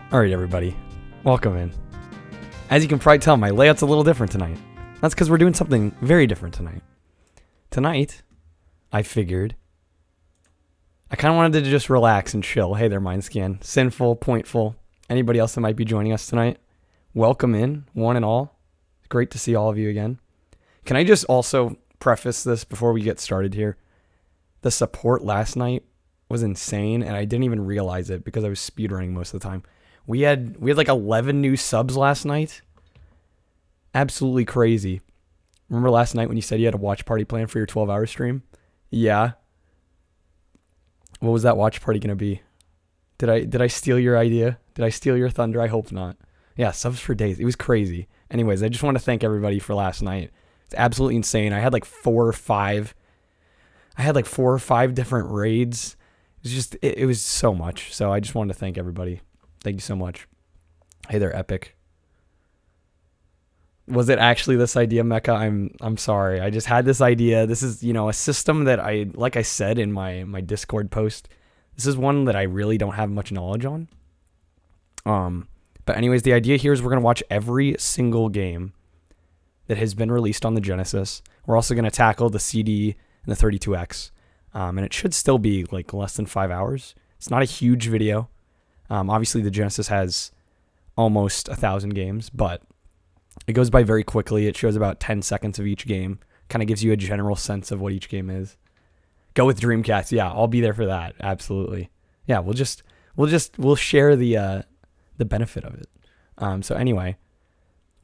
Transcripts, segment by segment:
Alright everybody, welcome in. As you can probably tell, my layout's a little different tonight. That's because we're doing something very different tonight. Tonight, I figured, I kind of wanted to just relax and chill. Hey there, Mindscan. Sinful, Pointful, anybody else that might be joining us tonight, welcome in, one and all. It's great to see all of you again. Can I just also preface this before we get started here? The support last night was insane, and I didn't even realize it because I was speedrunning most of the time. We had like 11 new subs last night. Absolutely crazy. Remember last night when you said you had a watch party planned for your 12-hour stream? Yeah. What was that watch party going to be? Did I steal your idea? Did I steal your thunder? I hope not. Yeah, subs for days. It was crazy. Anyways, I just want to thank everybody for last night. It's absolutely insane. I had like four or five different raids. It was so much. So I just wanted to thank everybody. Thank you so much. Hey there, Epic. Was it actually this idea, Mecha? I'm sorry. I just had this idea. This is, a system that like I said in my Discord post, this is one that I really don't have much knowledge on. But anyways, the idea here is we're going to watch every single game that has been released on the Genesis. We're also going to tackle the CD and the 32X. And it should still be like less than 5 hours. It's not a huge video. Obviously, the Genesis has almost 1,000 games, but it goes by very quickly. It shows about 10 seconds of each game. Kind of gives you a general sense of what each game is. Go with Dreamcast. Yeah, I'll be there for that. Absolutely. Yeah, we'll share the benefit of it. So anyway,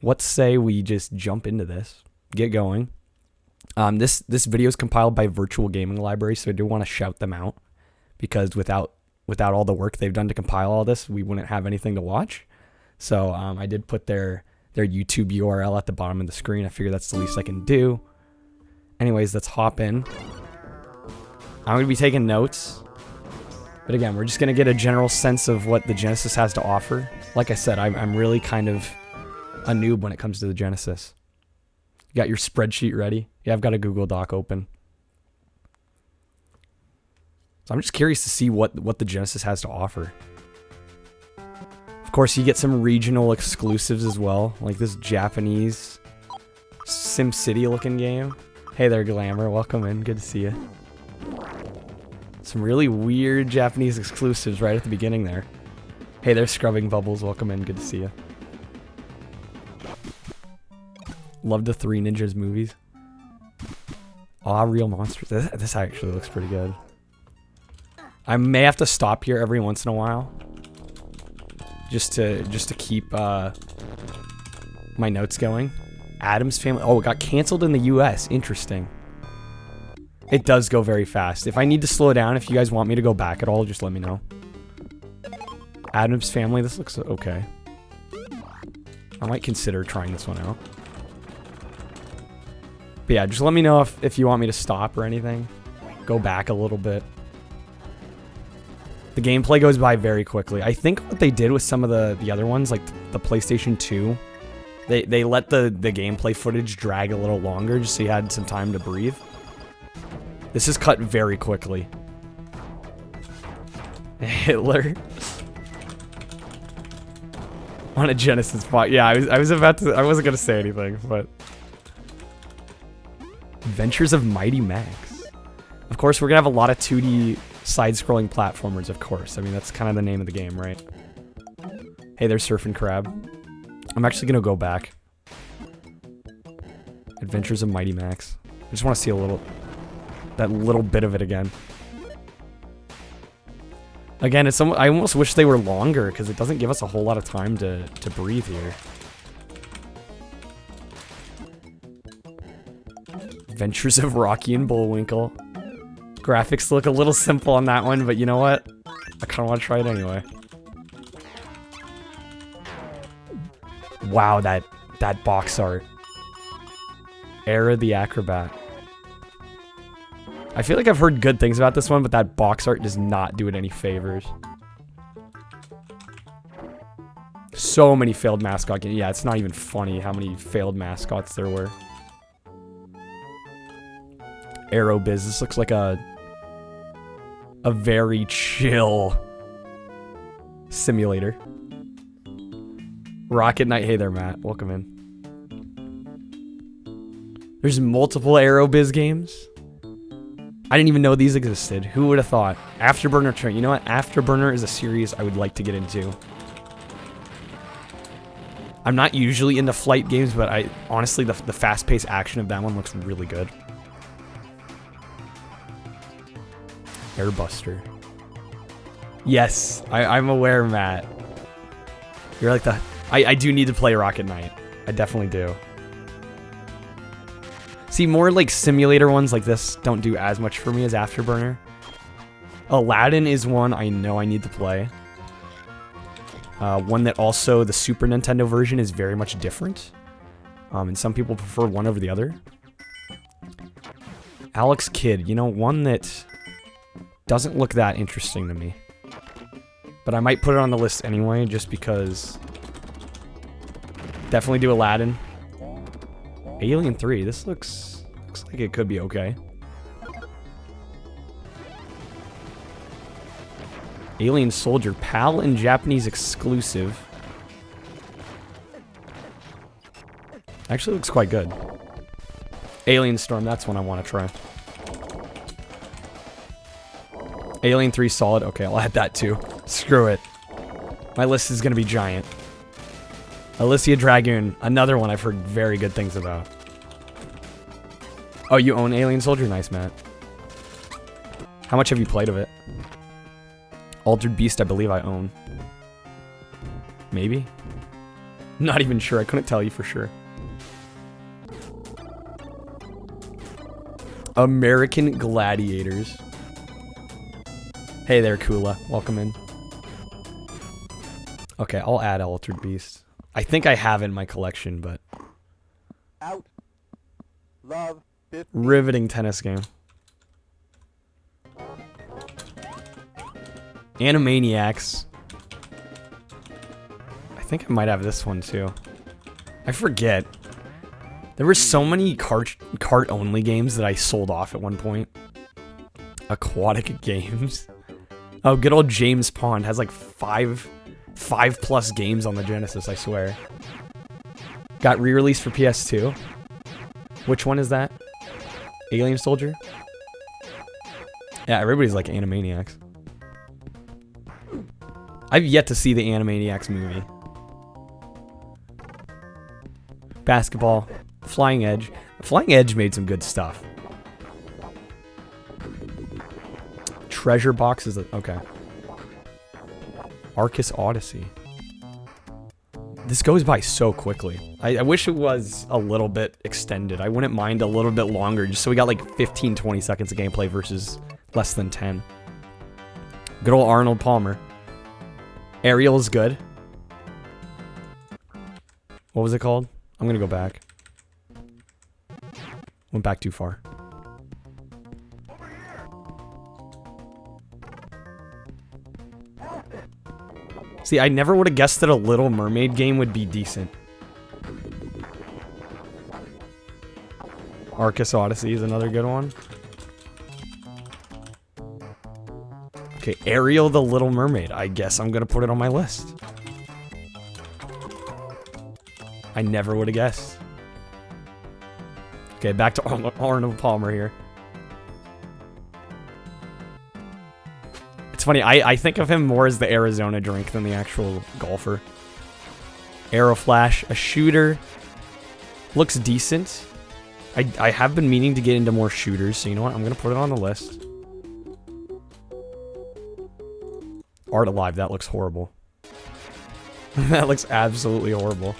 let's say we just jump into this, get going. This video is compiled by Virtual Gaming Library, so I do want to shout them out because without all the work they've done to compile all this, we wouldn't have anything to watch. So I did put their YouTube URL at the bottom of the screen. I figure that's the least I can do. Anyways, let's hop in. I'm going to be taking notes. But again, we're just going to get a general sense of what the Genesis has to offer. Like I said, I'm really kind of a noob when it comes to the Genesis. You got your spreadsheet ready? Yeah, I've got a Google Doc open. So I'm just curious to see what the Genesis has to offer. Of course, you get some regional exclusives as well, like this Japanese SimCity looking game. Hey there, Glamour. Welcome in. Good to see you. Some really weird Japanese exclusives right at the beginning there. Hey there, Scrubbing Bubbles. Welcome in. Good to see you. Love the Three Ninjas movies. Aw, Real Monsters. This actually looks pretty good. I may have to stop here every once in a while, just to keep my notes going. Addams Family. Oh, it got canceled in the U.S. Interesting. It does go very fast. If I need to slow down, if you guys want me to go back at all, just let me know. Addams Family. This looks okay. I might consider trying this one out. But yeah, just let me know if you want me to stop or anything. Go back a little bit. The gameplay goes by very quickly. I think what they did with some of the other ones, like the PlayStation 2, they let the gameplay footage drag a little longer just so you had some time to breathe. This is cut very quickly. Hitler. On a Genesis spot. Yeah, I wasn't going to say anything, but... Adventures of Mighty Max. Of course, we're going to have a lot of 2D... side-scrolling platformers, of course. I mean, that's kind of the name of the game, right? Hey, there's Surfing Crab. I'm actually going to go back. Adventures of Mighty Max. I just want to see that little bit of it again. Again, I almost wish they were longer, because it doesn't give us a whole lot of time to breathe here. Adventures of Rocky and Bullwinkle. Graphics look a little simple on that one, but you know what? I kind of want to try it anyway. Wow, that box art. Era the Acrobat. I feel like I've heard good things about this one, but that box art does not do it any favors. So many failed mascot games. Yeah, it's not even funny how many failed mascots there were. Aerobiz. This looks like a very chill simulator. Rocket Knight. Hey there, Matt. Welcome in. There's multiple Aerobiz games. I didn't even know these existed. Who would have thought? Afterburner Train. You know what? Afterburner is a series I would like to get into. I'm not usually into flight games, but I honestly, the fast-paced action of that one looks really good. Airbuster. Yes, I'm aware, Matt. You're like the... I do need to play Rocket Knight. I definitely do. See, more like simulator ones like this don't do as much for me as Afterburner. Aladdin is one I know I need to play. One that also, the Super Nintendo version is very much different. And some people prefer one over the other. Alex Kidd, you know, one that doesn't look that interesting to me. But I might put it on the list anyway, just because... Definitely do Aladdin. Alien 3, this looks like it could be okay. Alien Soldier, PAL and Japanese exclusive. Actually looks quite good. Alien Storm, that's one I want to try. Alien 3 solid, okay, I'll add that too. Screw it. My list is gonna be giant. Alicia Dragoon, another one I've heard very good things about. Oh, you own Alien Soldier? Nice, Matt. How much have you played of it? Altered Beast, I believe I own. Maybe? Not even sure, I couldn't tell you for sure. American Gladiators. Hey there, Kula. Welcome in. Okay, I'll add Altered Beast. I think I have it in my collection, but... Out. Love. 15. Riveting tennis game. Animaniacs. I think I might have this one too. I forget. There were so many cart-only games that I sold off at one point. Aquatic games. Oh, good old James Pond has like five plus games on the Genesis, I swear. Got re-released for PS2. Which one is that? Alien Soldier? Yeah, everybody's like Animaniacs. I've yet to see the Animaniacs movie. Basketball. Flying Edge. Flying Edge made some good stuff. Treasure Box is okay. Arcus Odyssey. This goes by so quickly. I wish it was a little bit extended. I wouldn't mind a little bit longer, just so we got like 15-20 seconds of gameplay versus less than 10. Good old Arnold Palmer. Ariel is good. What was it called? I'm gonna go back. Went back too far. See, I never would have guessed that a Little Mermaid game would be decent. Arcus Odyssey is another good one. Okay, Ariel the Little Mermaid. I guess I'm gonna put it on my list. I never would have guessed. Okay, back to Arnold Palmer here. It's funny, I think of him more as the Arizona drink than the actual golfer. Aeroflash, a shooter. Looks decent. I have been meaning to get into more shooters, so you know what? I'm going to put it on the list. Art Alive, that looks horrible. That looks absolutely horrible.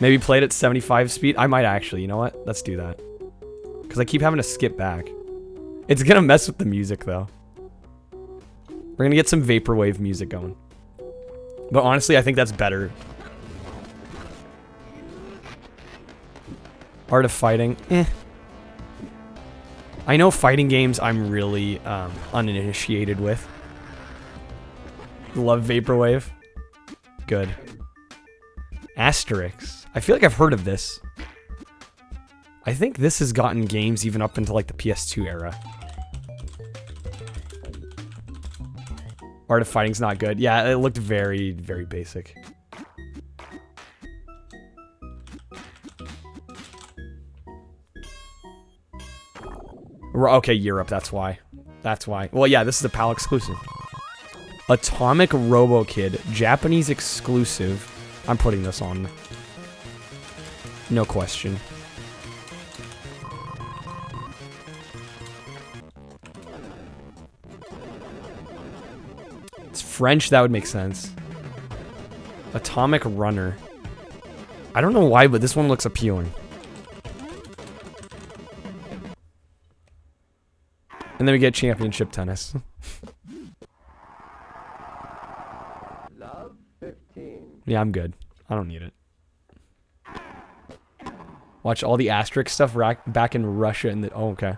Maybe played at 75 speed? I might actually, you know what? Let's do that. Because I keep having to skip back. It's gonna mess with the music, though. We're gonna get some vaporwave music going. But honestly, I think that's better. Art of Fighting, eh. I know fighting games I'm really uninitiated with. Love vaporwave. Good. Asterix. I feel like I've heard of this. I think this has gotten games even up into like the PS2 era. Art of Fighting's not good. Yeah, it looked very, very basic. Okay, Europe, that's why. That's why. Well, yeah, this is a PAL exclusive. Atomic Robo Kid, Japanese exclusive. I'm putting this on. No question. It's French, that would make sense. Atomic Runner. I don't know why, but this one looks appealing. And then we get Championship Tennis. Love 15. Yeah, I'm good. I don't need it. Watch all the asterisk stuff back in Russia and the... Oh, okay.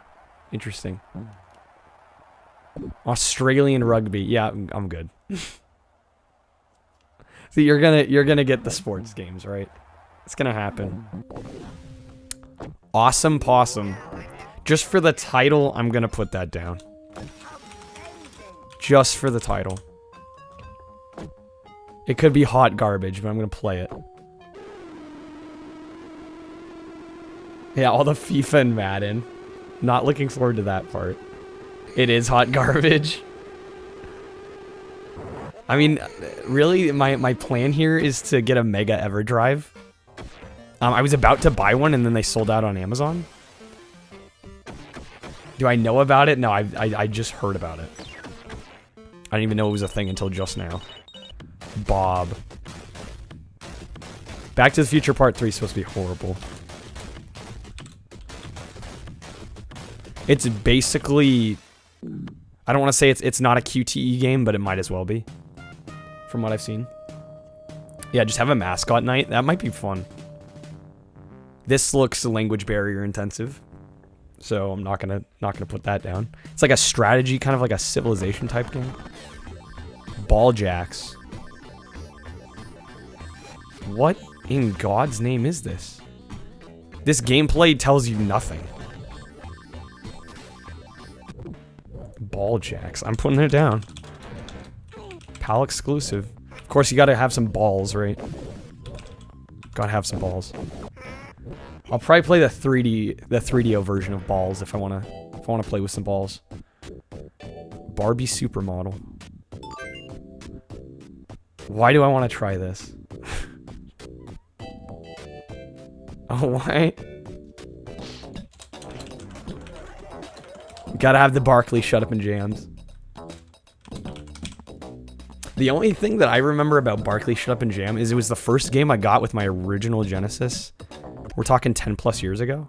Interesting. Australian rugby. Yeah, I'm good. See, you're gonna get the sports games, right? It's gonna happen. Awesome Possum. Just for the title, I'm gonna put that down. Just for the title. It could be hot garbage, but I'm gonna play it. Yeah, all the FIFA and Madden. Not looking forward to that part. It is hot garbage. I mean, really, my plan here is to get a Mega EverDrive. I was about to buy one, and then they sold out on Amazon. Do I know about it? No, I just heard about it. I didn't even know it was a thing until just now. Bob. Back to the Future Part 3 is supposed to be horrible. It's basically... I don't want to say it's not a QTE game, but it might as well be. From what I've seen. Yeah, just have a mascot night. That might be fun. This looks language barrier intensive. So I'm not gonna put that down. It's like a strategy, kind of like a Civilization type game. Ball Jacks. What in God's name is this? This gameplay tells you nothing. Ball Jacks. I'm putting it down. PAL exclusive. Of course, you gotta have some balls, right? Gotta have some balls. I'll probably play the 3DO version of balls if I wanna play with some balls. Barbie Supermodel. Why do I want to try this? Oh, why? Gotta have the Barkley Shut Up and Jams. The only thing that I remember about Barkley Shut Up and Jam is it was the first game I got with my original Genesis. We're talking 10 plus years ago.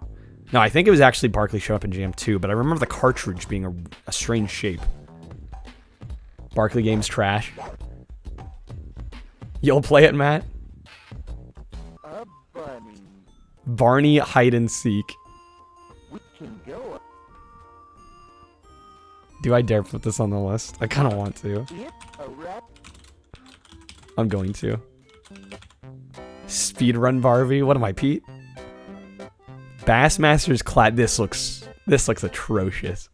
No, I think it was actually Barkley Shut Up and Jam 2, but I remember the cartridge being a strange shape. Barkley game's trash. You'll play it, Matt? A bunny. Barney Hide and Seek. We can go. Do I dare put this on the list? I kind of want to. Hit a rat. I'm going to. Speedrun Barbie. What am I, Pete? Bassmaster's Clad. This looks atrocious.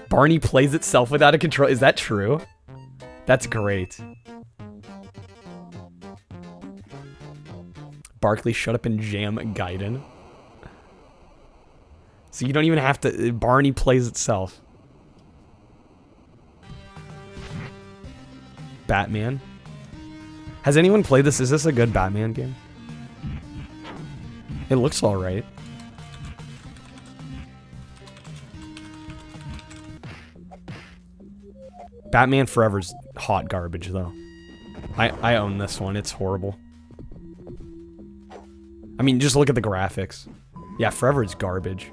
Barney plays itself without a control. Is that true? That's great. Barkley Shut Up and Jam Gaiden. So you don't even have to... Barney plays itself. Batman. Has anyone played this? Is this a good Batman game? It looks alright. Batman Forever's hot garbage, though. I own this one. It's horrible. I mean, just look at the graphics. Yeah, Forever is garbage.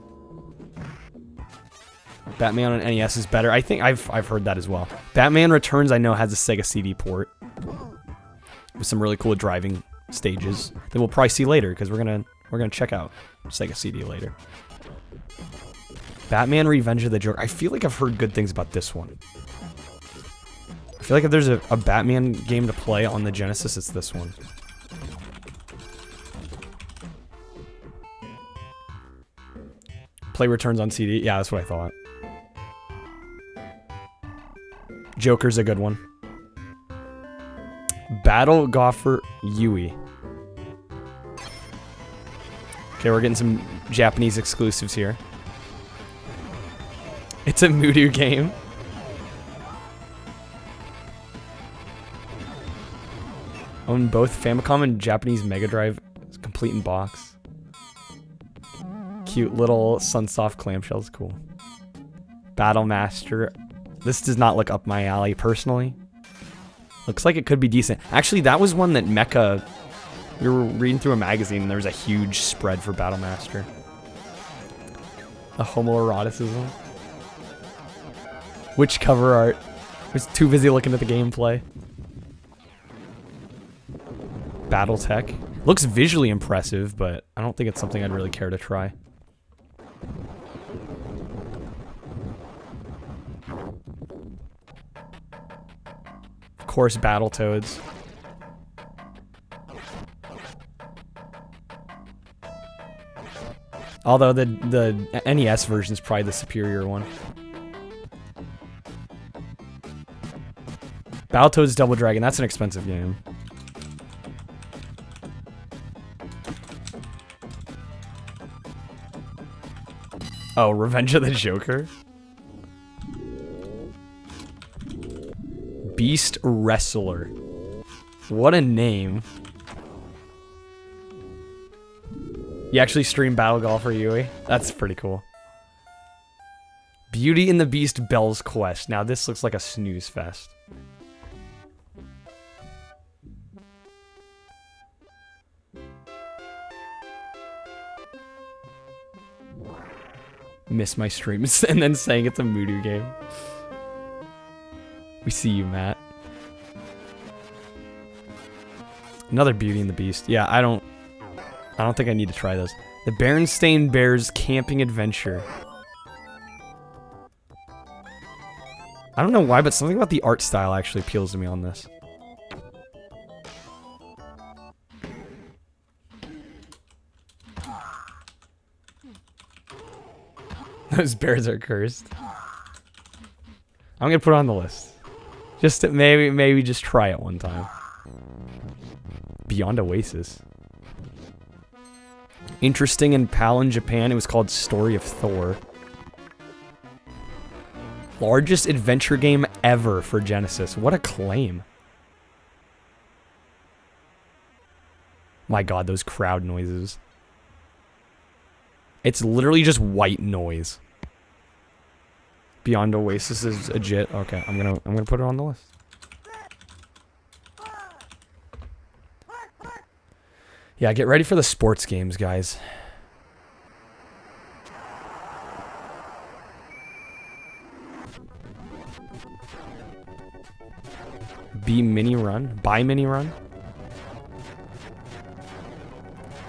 Batman on NES is better. I think I've heard that as well. Batman Returns, I know, has a Sega CD port with some really cool driving stages that we'll probably see later because we're gonna check out Sega CD later. Batman Revenge of the Joker. I feel like I've heard good things about this one. I feel like if there's a Batman game to play on the Genesis, it's this one. Play Returns on CD. Yeah, that's what I thought. Joker's a good one. Battle Golfer Yui. Okay, we're getting some Japanese exclusives here. It's a Moodoo game. Own both Famicom and Japanese Mega Drive. It's complete in box. Cute little Sunsoft clamshells, cool. Battle Master. This does not look up my alley personally. Looks like it could be decent. Actually, that was one that Mecha... We were reading through a magazine and there was a huge spread for Battle Master. A homoeroticism. Which cover art? I was too busy looking at the gameplay. Battletech. Looks visually impressive, but I don't think it's something I'd really care to try. Of course, Battletoads. Although the NES version is probably the superior one. Battletoads Double Dragon, that's an expensive game. Oh, Revenge of the Joker? Beast Wrestler. What a name. You actually stream Battle Golfer Yui? That's pretty cool. Beauty and the Beast Bell's Quest. Now this looks like a snooze fest. Miss my streams and then saying it's a Moodoo game. We see you, Matt. Another Beauty and the Beast. Yeah, I don't think I need to try those. The Berenstain Bears Camping Adventure. I don't know why, but something about the art style actually appeals to me on this. Those bears are cursed. I'm gonna put it on the list. Just to maybe just try it one time. Beyond Oasis. Interesting in PAL in Japan, it was called Story of Thor. Largest adventure game ever for Genesis. What a claim. My god, those crowd noises. It's literally just white noise. Beyond Oasis is a JIT. Okay, I'm gonna put it on the list. Yeah, get ready for the sports games, guys. Buy mini run.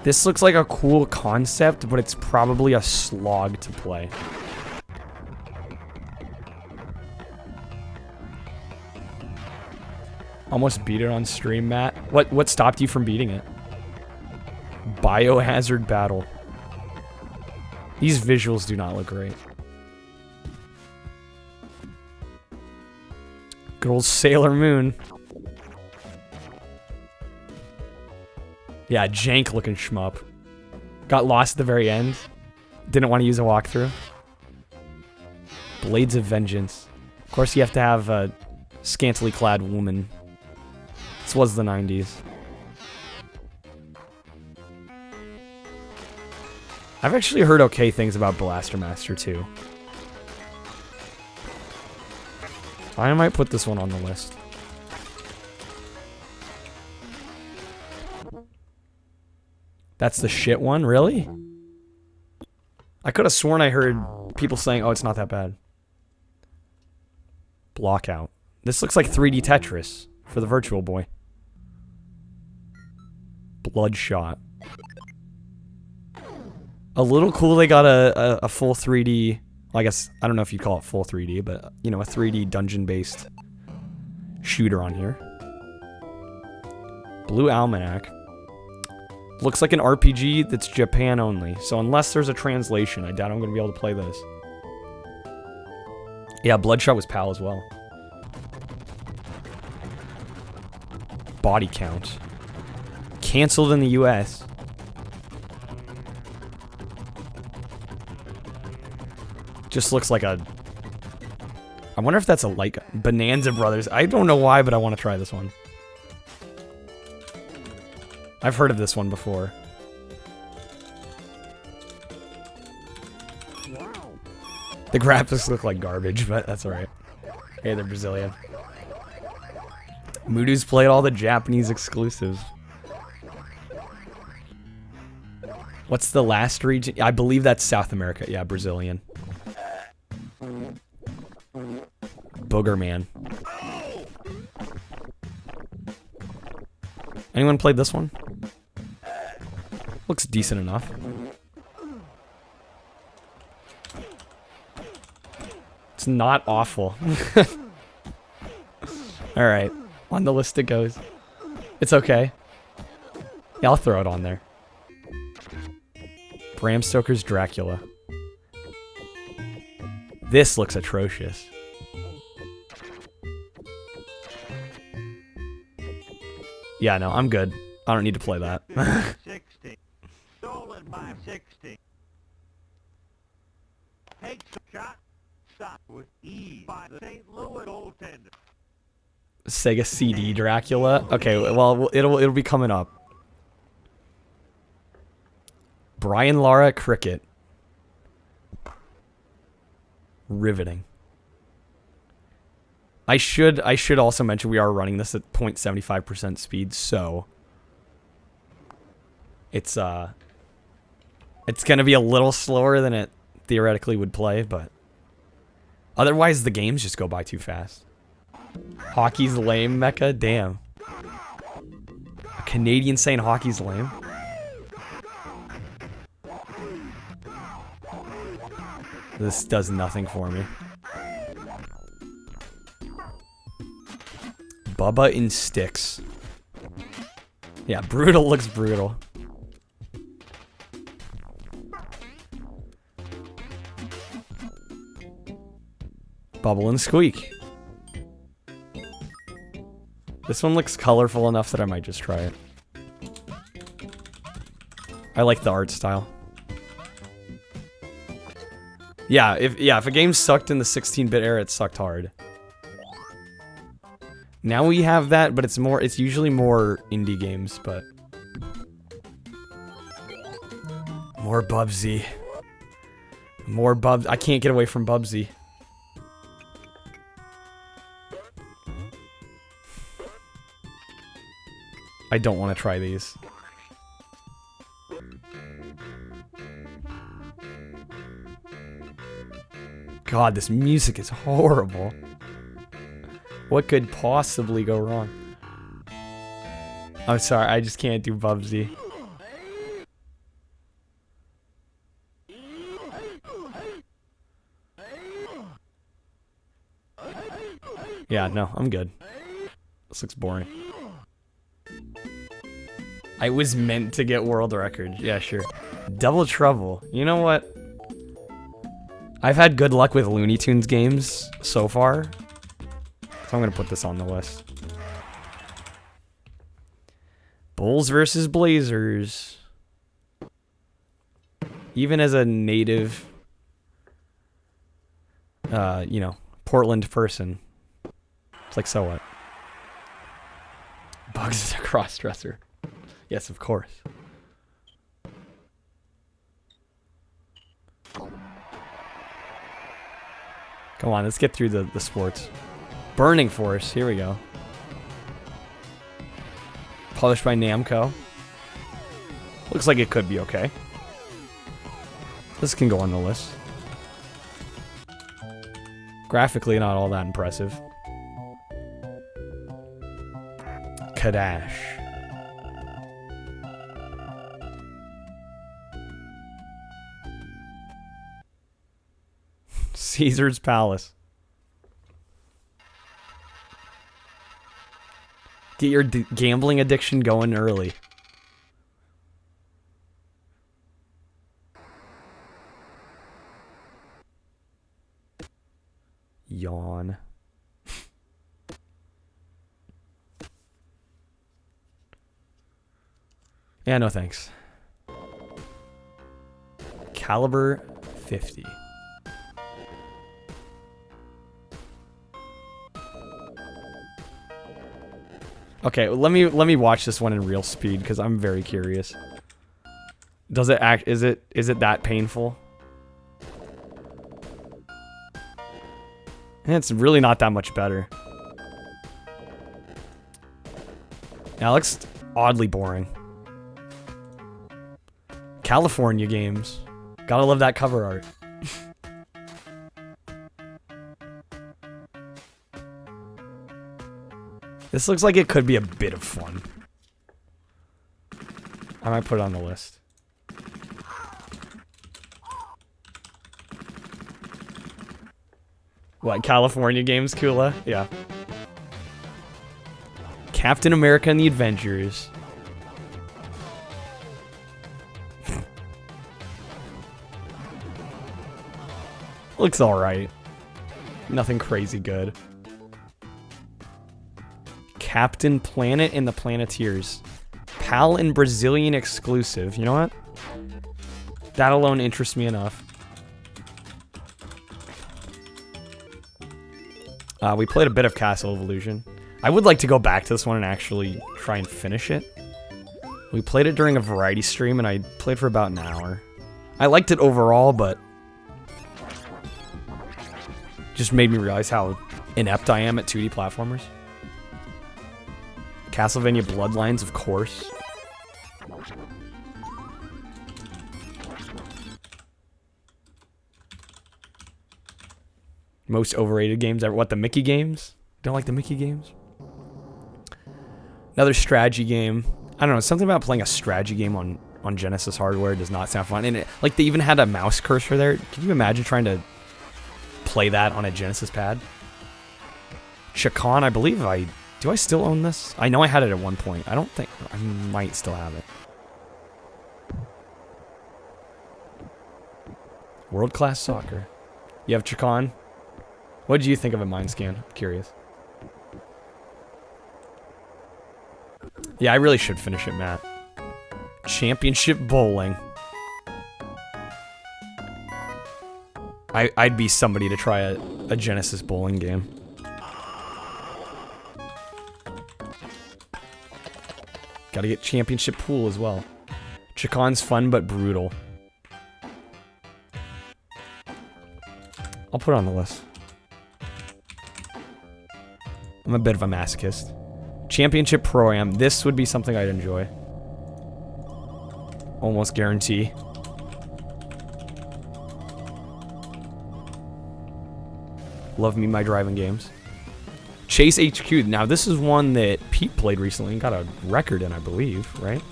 This looks like a cool concept, but it's probably a slog to play. Almost beat it on stream, Matt. What stopped you from beating it? Biohazard Battle. These visuals do not look great. Good old Sailor Moon. Yeah, jank looking shmup. Got lost at the very end. Didn't want to use a walkthrough. Blades of Vengeance. Of course, you have to have a scantily clad woman. This was the 90s. I've actually heard okay things about Blaster Master too. I might put this one on the list. That's the shit one? Really? I could have sworn I heard people saying, oh, it's not that bad. Blockout. This looks like 3D Tetris for the Virtual Boy. Bloodshot. A little cool they got a full 3D... Well, I guess, I don't know if you'd call it full 3D, but, you know, a 3D dungeon-based shooter on here. Blue Almanac. Looks like an RPG that's Japan only. So unless there's a translation, I doubt I'm going to be able to play this. Yeah, Bloodshot was PAL as well. Body count. Canceled in the US. Just looks like a... I wonder if that's a like Bonanza Brothers. I don't know why, but I want to try this one. I've heard of this one before. The graphics look like garbage, but that's alright. Hey, they're Brazilian. Moody's played all the Japanese exclusives. What's the last region? I believe that's South America. Yeah, Brazilian. Booger Man. Anyone played this one? Looks decent enough. It's not awful. Alright. On the list it goes. It's okay. Yeah, I'll throw it on there. Bram Stoker's Dracula. This looks atrocious. Yeah, no, I'm good. I don't need to play that. 60. Stolen by 60. Takes a shot. Stop with E by the St. Louis goaltender. Sega CD Dracula. Okay, well, it'll be coming up. Brian Lara Cricket. Riveting. I should also mention we are running this at 0.75% speed, so it's gonna be a little slower than it theoretically would play, but otherwise the games just go by too fast. Hockey's lame, Mecha? Damn. A Canadian saying hockey's lame? This does nothing for me. Bubba in Sticks. Yeah, brutal looks brutal. Bubble and Squeak. This one looks colorful enough that I might just try it. I like the art style. Yeah, if a game sucked in the 16-bit era, it sucked hard. Now we have that, but it's usually more indie games, but more Bubsy. More Bubs. I can't get away from Bubsy. I don't want to try these. God, this music is horrible. What could possibly go wrong? I'm sorry, I just can't do Bubsy. Yeah, no, I'm good. This looks boring. I was meant to get world record. Yeah, sure. Double Trouble. You know what? I've had good luck with Looney Tunes games so far. So I'm gonna put this on the list. Bulls versus Blazers. Even as a native, you know, Portland person. It's like, so what? Bugs is a cross-dresser. Yes, of course. Come on, let's get through the sports. Burning Force, here we go. Published by Namco. Looks like it could be okay. This can go on the list. Graphically, not all that impressive. Kadash. Caesar's Palace. Get your gambling addiction going early. Yawn. Yeah, no thanks. Caliber 50. Okay, let me watch this one in real speed because I'm very curious. Does it act? Is it that painful? And it's really not that much better. Now it looks oddly boring. California games. Gotta love that cover art. This looks like it could be a bit of fun. I might put it on the list. What, California games, Kula? Yeah. Captain America and the Avengers. Looks alright. Nothing crazy good. Captain Planet and the Planeteers. PAL and Brazilian exclusive. You know what? That alone interests me enough. We played a bit of Castle of Illusion. I would like to go back to this one and actually try and finish it. We played it during a variety stream and I played for about an hour. I liked it overall, but just made me realize how inept I am at 2D platformers. Castlevania Bloodlines, of course. Most overrated games ever. What, the Mickey games? Don't like the Mickey games? Another strategy game. I don't know, something about playing a strategy game on Genesis hardware does not sound fun. And it, like, they even had a mouse cursor there. Can you imagine trying to play that on a Genesis pad? Chakan, I believe do I still own this? I know I had it at one point. I don't think, I might still have it. World Class Soccer. You have Chakan? What did you think of a mind scan? I'm curious. Yeah, I really should finish it, Matt. Championship Bowling. I'd be somebody to try a Genesis bowling game. Gotta get Championship Pool as well. Chakan's fun but brutal. I'll put it on the list. I'm a bit of a masochist. Championship Pro-Am. This would be something I'd enjoy. Almost guarantee. Love me my driving games. Chase HQ. Now this is one that Pete played recently and got a record in, I believe, right?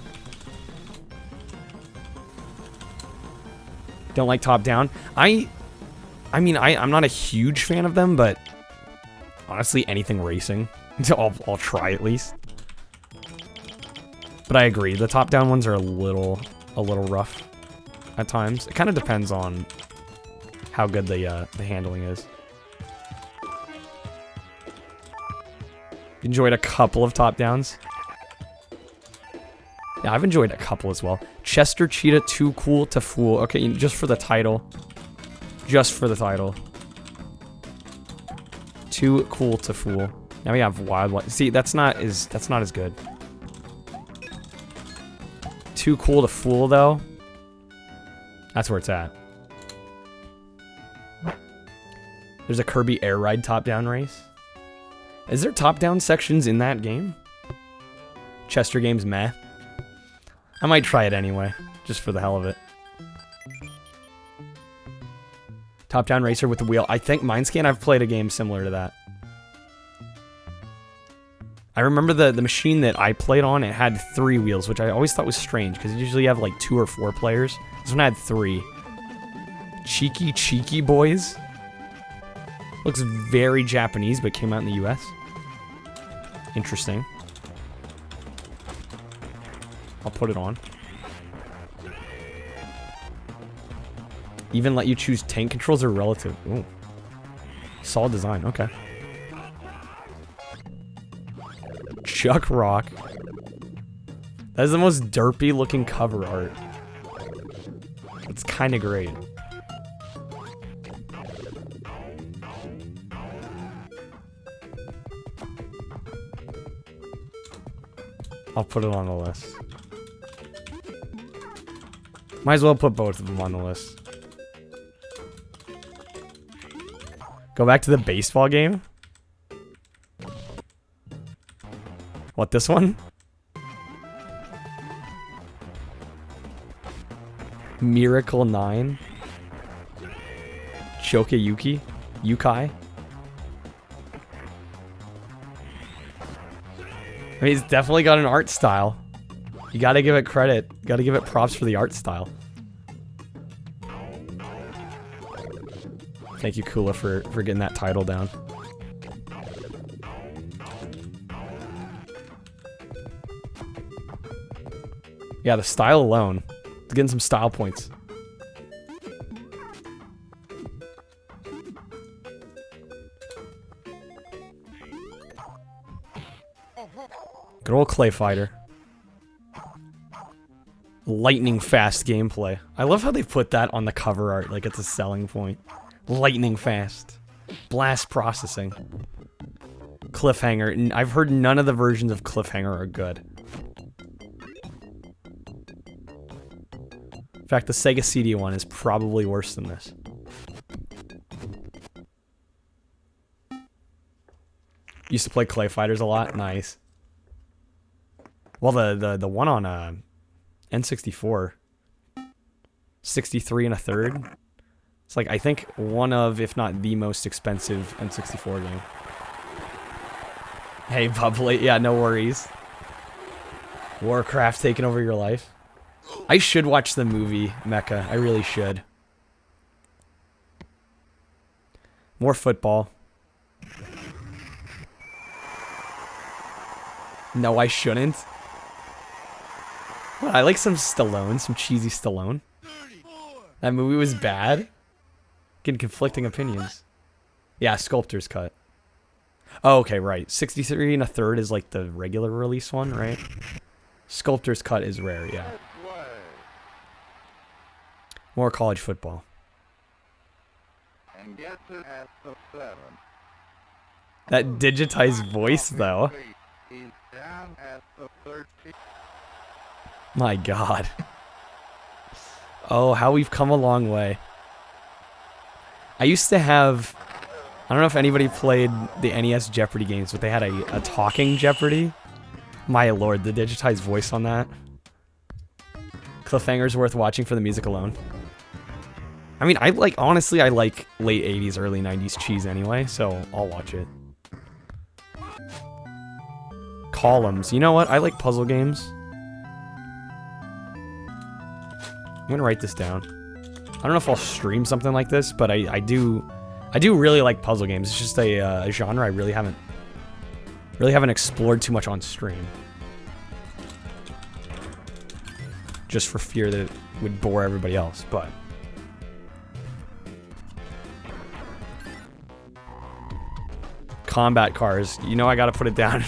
Don't like top-down. I mean, I'm not a huge fan of them, but honestly, anything racing, I'll try at least. But I agree, the top-down ones are a little rough at times. It kind of depends on how good the handling is. Enjoyed a couple of top-downs. Yeah, I've enjoyed a couple as well. Chester Cheetah, Too Cool to Fool. Okay, just for the title. Just for the title. Too Cool to Fool. Now we have Wildlife. See, that's not as good. Too Cool to Fool, though. That's where it's at. There's a Kirby Air Ride top-down race. Is there top-down sections in that game? Chester game's meh. I might try it anyway, just for the hell of it. Top-down racer with the wheel. I think Mindscan, I've played a game similar to that. I remember the machine that I played on, it had 3 wheels, which I always thought was strange, because usually you have like 2 or 4 players. This one had 3. Cheeky Boys. Looks very Japanese, but came out in the US. Interesting. I'll put it on. Even let you choose tank controls or relative. Ooh. Solid design, okay. Chuck Rock. That is the most derpy looking cover art. It's kind of great. I'll put it on the list. Might as well put both of them on the list. Go back to the baseball game? What, this one? Miracle 9? Shokeyuki? Yukai? I mean, it's definitely got an art style. You gotta give it credit. Gotta give it props for the art style. Thank you, Kula, for getting that title down. Yeah, the style alone. It's getting some style points. Good old Clay Fighter. Lightning fast gameplay. I love how they put that on the cover art like it's a selling point. Lightning fast. Blast processing. Cliffhanger. I've heard none of the versions of Cliffhanger are good. In fact, the Sega CD one is probably worse than this. Used to play Clay Fighters a lot. Nice. Well, the one on N64, 63 1/3. It's like, I think, one of, if not the most expensive N64 game. Hey, Bubbly. Yeah, no worries. Warcraft taking over your life. I should watch the movie, Mecha. I really should. More football. No, I shouldn't. What, I like some Stallone, some cheesy Stallone. That movie was bad. Getting conflicting opinions. Yeah, Sculptor's Cut. Oh, okay, right. 63 1/3 is like the regular release one, right? Sculptor's Cut is rare, yeah. More college football. And guess who has the 7? That digitized voice, though. He's down at the 13. My God. Oh, how we've come a long way. I used to have... I don't know if anybody played the NES Jeopardy games, but they had a talking Jeopardy. My lord, the digitized voice on that. Cliffhanger's worth watching for the music alone. I mean, honestly, I like late 80s, early 90s cheese anyway, so I'll watch it. Columns. You know what? I like puzzle games. I'm gonna write this down. I don't know if I'll stream something like this, but I do really like puzzle games. It's just a genre I really haven't explored too much on stream. Just for fear that it would bore everybody else, but... Combat cars. You know I gotta put it down.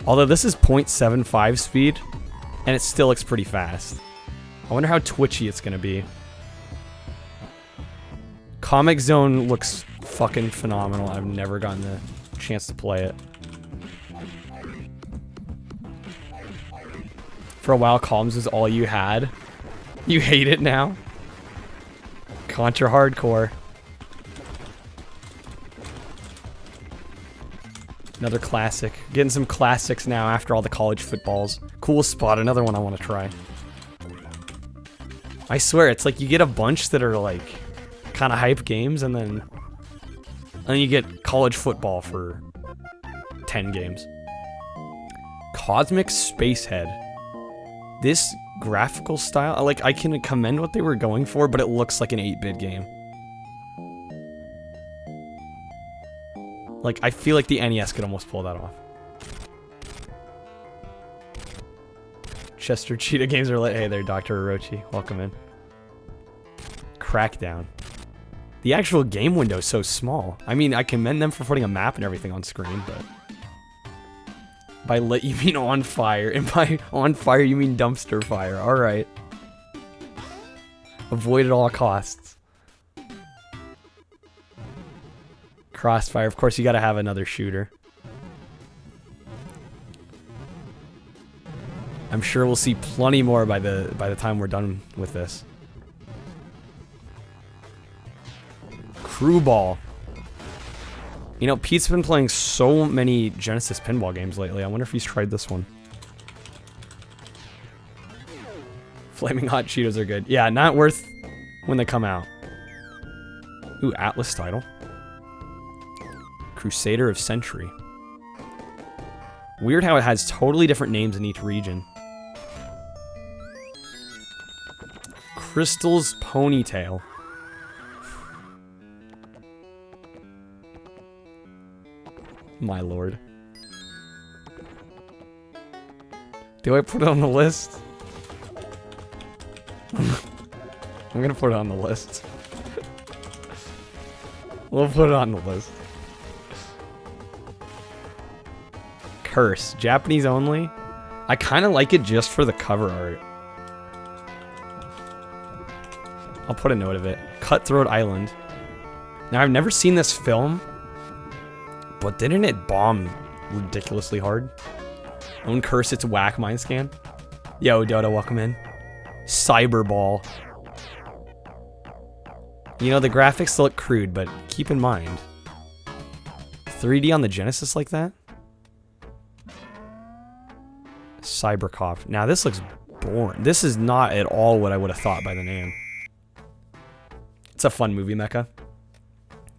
Although this is 0.75 speed, and it still looks pretty fast. I wonder how twitchy it's gonna be. Comic Zone looks fucking phenomenal. I've never gotten the chance to play it. For a while, Columns was all you had. You hate it now? Contra Hardcore. Another classic. Getting some classics now after all the college footballs. Cool Spot, another one I want to try. I swear, it's like you get a bunch that are like kind of hype games, and then you get college football for 10 games. Cosmic Spacehead. This graphical style, like, I can commend what they were going for, but it looks like an 8-bit game. Like, I feel like the NES could almost pull that off. Chester Cheetah games are lit. Hey there, Dr. Orochi. Welcome in. Crackdown. The actual game window is so small. I mean, I commend them for putting a map and everything on screen, but... By lit, you mean on fire. And by on fire, you mean dumpster fire. Alright. Avoid at all costs. Crossfire. Of course, you gotta have another shooter. I'm sure we'll see plenty more by the time we're done with this. Crew ball. You know, Pete's been playing so many Genesis pinball games lately. I wonder if he's tried this one. Flaming Hot Cheetos are good. Yeah, not worth when they come out. Ooh, Atlas title. Crusader of Century. Weird how it has totally different names in each region. Crystal's Ponytail. My lord. Do I put it on the list? I'm gonna put it on the list. We'll put it on the list. Curse. Japanese only? I kind of like it just for the cover art. I'll put a note of it. Cutthroat Island. Now, I've never seen this film, but didn't it bomb ridiculously hard? Own Curse, it's whack mind scan. Yo, Dodo, welcome in. Cyberball. You know, the graphics look crude, but keep in mind. 3D on the Genesis like that? Cybercop. Now, this looks boring. This is not at all what I would have thought by the name. It's a fun movie, Mecha.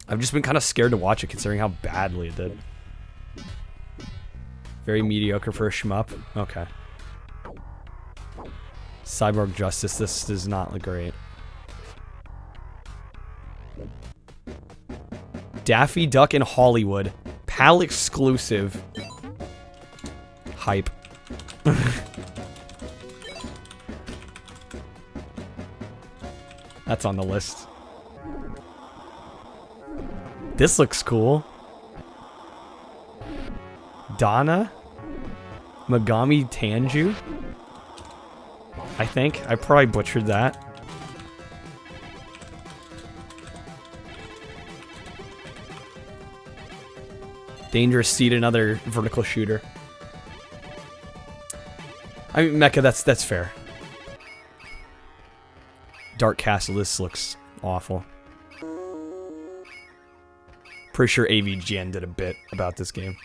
I've just been kind of scared to watch it considering how badly it did. Very mediocre for a shmup. Okay. Cyborg Justice. This does not look great. Daffy Duck in Hollywood. PAL exclusive. Hype. That's on the list. This looks cool. Donna? Megami Tanju? I think. I probably butchered that. Dangerous Seed, another vertical shooter. I mean, Mecha, that's fair. Dark Castle, this looks awful. Pretty sure AVGN did a bit about this game.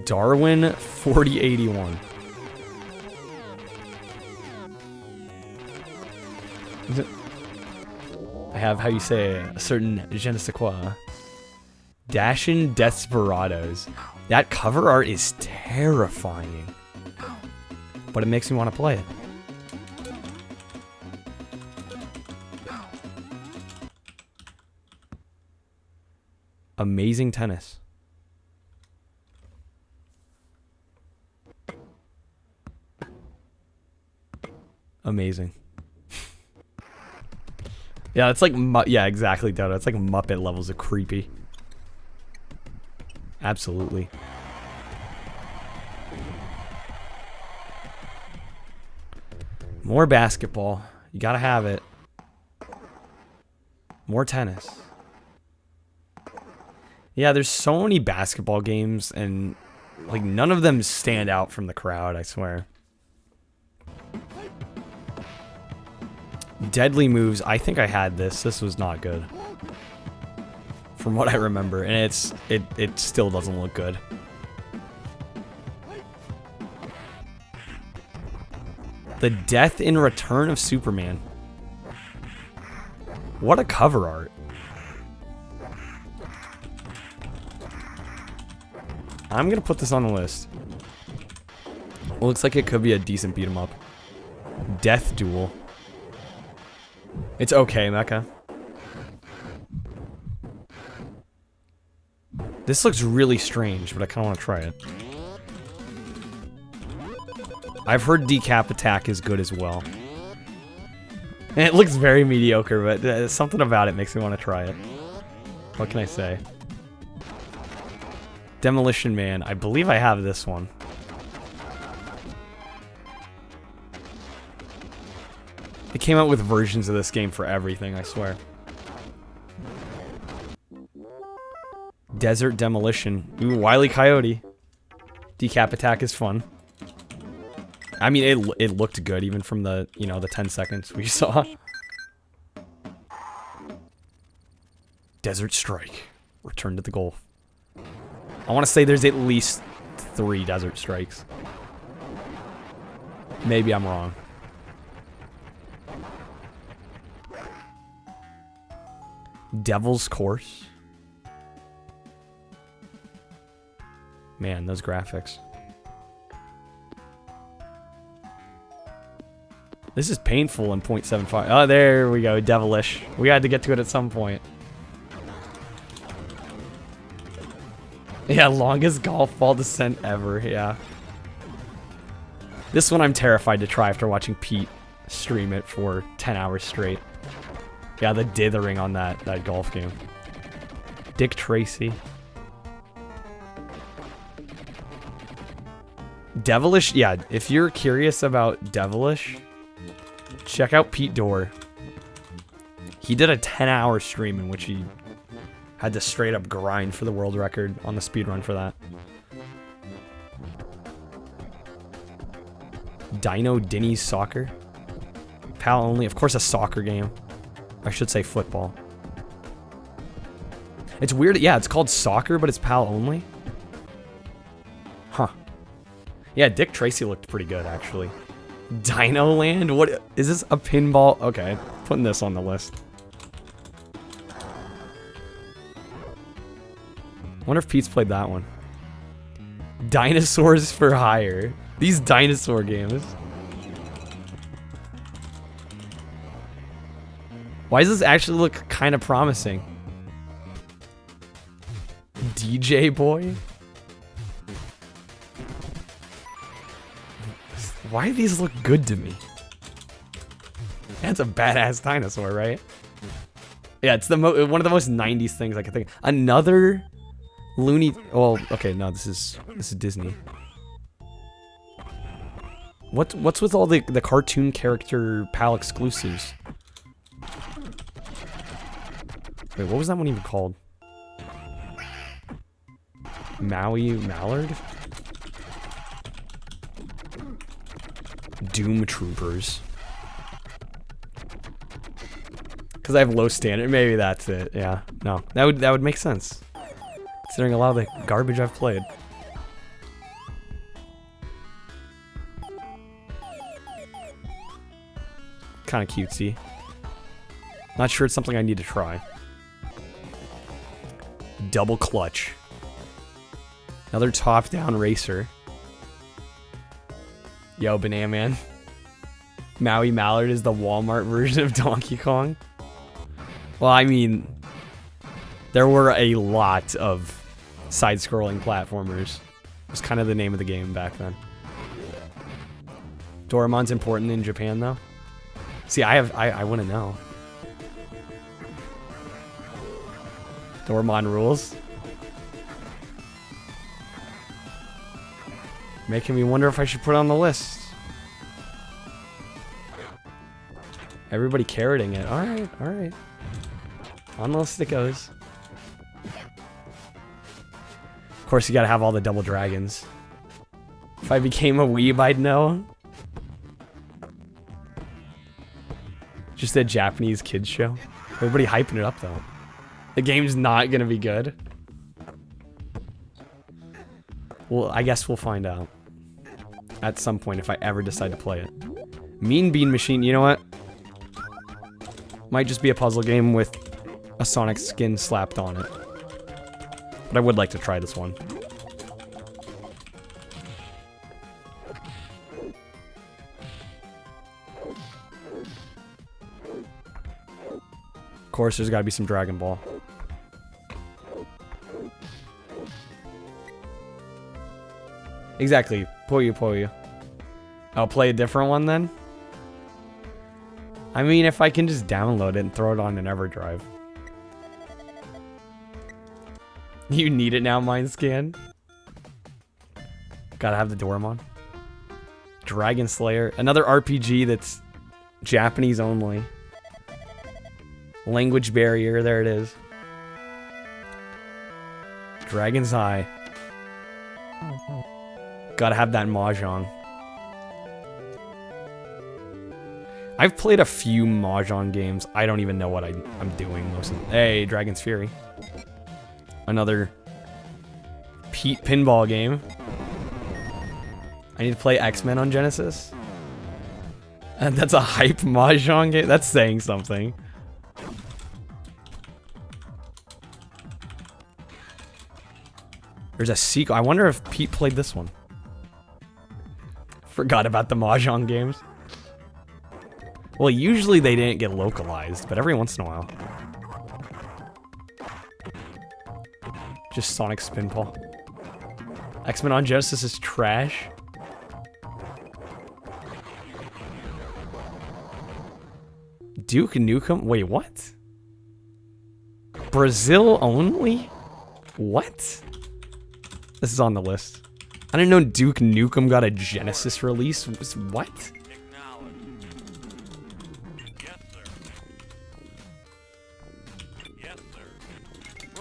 Darwin 4081. I have, how you say, a certain je ne sais quoi. Dashin' Desperados. That cover art is terrifying. But it makes me want to play it. Amazing Tennis. Amazing. Yeah, it's like, yeah, exactly, Dodo. It's like Muppet levels of creepy. Absolutely. More basketball. You gotta have it. More tennis. Yeah, there's so many basketball games, and like none of them stand out from the crowd, I swear. Deadly Moves. I think I had this. This was not good. From what I remember, and it still doesn't look good. The Death in Return of Superman. What a cover art. I'm gonna put this on the list. Looks like it could be a decent beat 'em up. Death Duel. It's okay, Mecha. This looks really strange, but I kind of want to try it. I've heard Decap Attack is good as well. And it looks very mediocre, but something about it makes me want to try it. What can I say? Demolition Man. I believe I have this one. They came out with versions of this game for everything, I swear. Desert Demolition. Ooh, Wile E. Coyote. Decap Attack is fun. I mean, it looked good even from the, you know, the 10 seconds we saw. Desert Strike. Return to the Gulf. I want to say there's at least 3 Desert Strikes. Maybe I'm wrong. Devil's Course. Man, those graphics. This is painful in 0.75. Oh, there we go. Devilish. We had to get to it at some point. Yeah, longest golf ball descent ever. Yeah. This one I'm terrified to try after watching Pete stream it for 10 hours straight. Yeah, the dithering on that golf game. Dick Tracy. Devilish, yeah, if you're curious about Devilish, check out Pete Dorr. He did a 10-hour stream in which he had to straight up grind for the world record on the speedrun for that. Dino Dinny's Soccer. PAL only, of course a soccer game. I should say football. It's weird, yeah, it's called soccer, but it's PAL only. Huh. Yeah, Dick Tracy looked pretty good, actually. Dino Land? What is this, a pinball? Okay, putting this on the list. Wonder if Pete's played that one. Dinosaurs for Hire. These dinosaur games. Why does this actually look kind of promising? DJ Boy? Why do these look good to me? That's a badass dinosaur, right? Yeah, it's the one of the most 90s things I can think of. Another Looney... Well, okay, no, this is Disney. What's with all the cartoon character PAL exclusives? Wait, what was that one even called? Maui Mallard? Doom Troopers. Because I have low standard. Maybe that's it. Yeah. No. That would make sense. Considering a lot of the garbage I've played. Kind of cutesy. Not sure it's something I need to try. Double Clutch. Another top-down racer. Yo, Banana Man. Maui Mallard is the Walmart version of Donkey Kong. Well, I mean, there were a lot of side-scrolling platformers. It was kind of the name of the game back then. Doraemon's important in Japan, though. See, I wouldn't know. Doraemon rules. Making me wonder if I should put it on the list. Everybody carroting it. Alright, alright. On the list it goes. Of course, you gotta have all the double dragons. If I became a weeb, I'd know. Just a Japanese kids show. Everybody hyping it up, though. The game's not gonna be good. Well, I guess we'll find out. At some point, if I ever decide to play it. Mean Bean Machine, you know what? Might just be a puzzle game with a Sonic skin slapped on it. But I would like to try this one. Of course, there's gotta be some Dragon Ball. Exactly. Puyo Puyo. I'll play a different one then. I mean, if I can just download it and throw it on an EverDrive. You need it now, Mindscan. Gotta have the Doraemon. Dragon Slayer. Another RPG that's Japanese only. Language barrier, there it is. Dragon's Eye. Gotta have that Mahjong. I've played a few Mahjong games. I don't even know what I'm doing most of. Hey, Dragon's Fury. Another Pete pinball game. I need to play X-Men on Genesis. And that's a hype Mahjong game? That's saying something. There's a sequel. I wonder if Pete played this one. Forgot about the Mahjong games. Well, usually they didn't get localized, but every once in a while. Just Sonic Spinball. X-Men on Genesis is trash. Duke Nukem? Wait, what? Brazil only? What? This is on the list. I didn't know Duke Nukem got a Genesis release. What? Yes, sir. Yes, sir.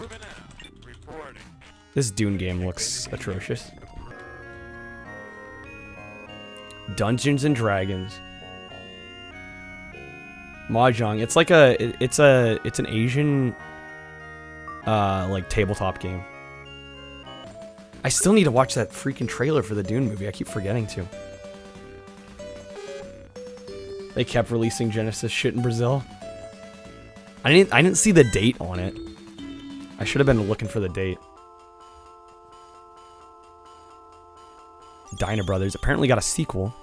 Moving out. Reporting. This Dune game looks atrocious. Dungeons and Dragons. Mahjong. It's like it's an Asian like tabletop game. I still need to watch that freaking trailer for the Dune movie. I keep forgetting to. They kept releasing Genesis shit in Brazil. I didn't see the date on it. I should have been looking for the date. Dyna Brothers apparently got a sequel.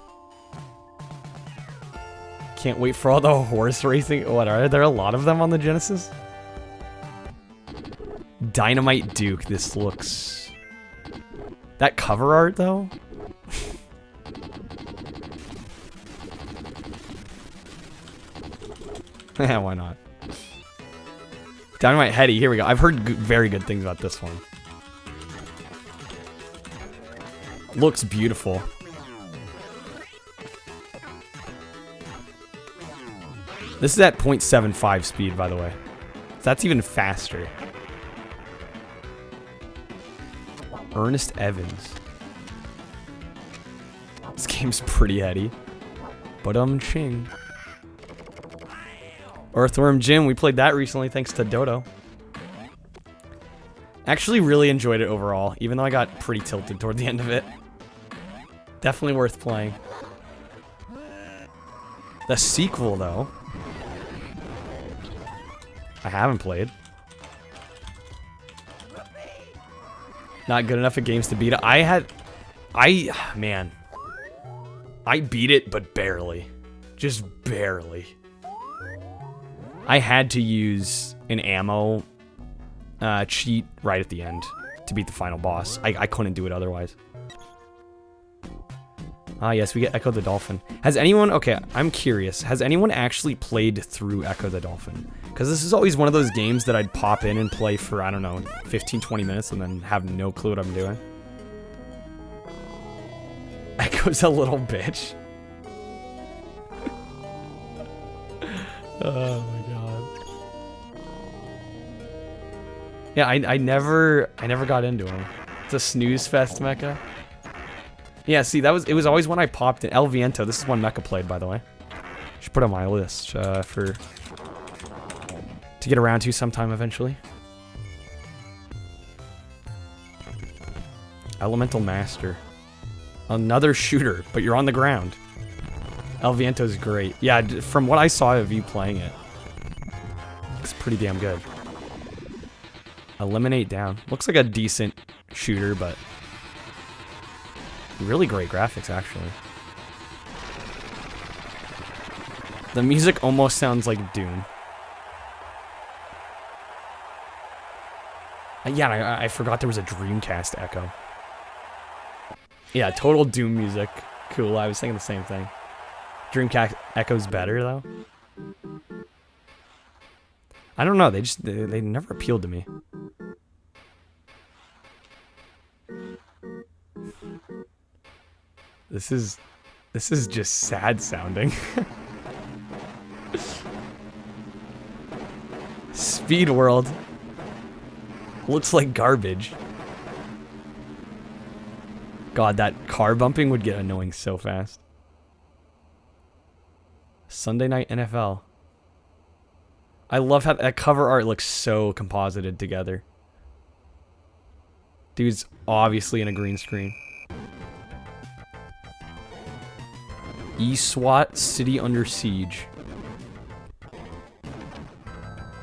Can't wait for all the horse racing. What are there a lot of them on the Genesis? Dynamite Duke. This looks. That cover art though. Yeah, why not? Dynamite Heady. Here we go. I've heard very good things about this one. Looks beautiful. This is at 0.75 speed, by the way. That's even faster. Ernest Evans. This game's pretty heady. But ching. Earthworm Jim, we played that recently thanks to Dodo. Actually really enjoyed it overall, even though I got pretty tilted toward the end of it. Definitely worth playing. The sequel, though, I haven't played. Not good enough at games to beat it. Man. I beat it, but barely. Just barely. I had to use an ammo cheat right at the end to beat the final boss. I couldn't do it otherwise. Ah, yes, we get Echo the Dolphin. Has anyone... Okay, I'm curious. Has anyone actually played through Echo the Dolphin? Because this is always one of those games that I'd pop in and play for, I don't know, 15, 20 minutes and then have no clue what I'm doing. Echo's a little bitch. Oh my god. Yeah, I never got into him. It's a snooze fest mecha. Yeah, see, it was always when I popped in. El Viento, this is one mecha played, by the way. Should put on my list to get around to sometime eventually. Elemental Master. Another shooter, but you're on the ground. El Viento's great. Yeah, from what I saw of you playing it, it's pretty damn good. Eliminate Down. Looks like a decent shooter, but really great graphics, actually. The music almost sounds like Doom. Yeah, I forgot there was a Dreamcast Echo. Yeah, total Doom music. Cool, I was thinking the same thing. Dreamcast Echo's better, though. I don't know, they never appealed to me. This is just sad sounding. Speed World looks like garbage. God, that car bumping would get annoying so fast. Sunday Night NFL. I love how that cover art looks so composited together. Dude's obviously in a green screen. E-SWAT City Under Siege.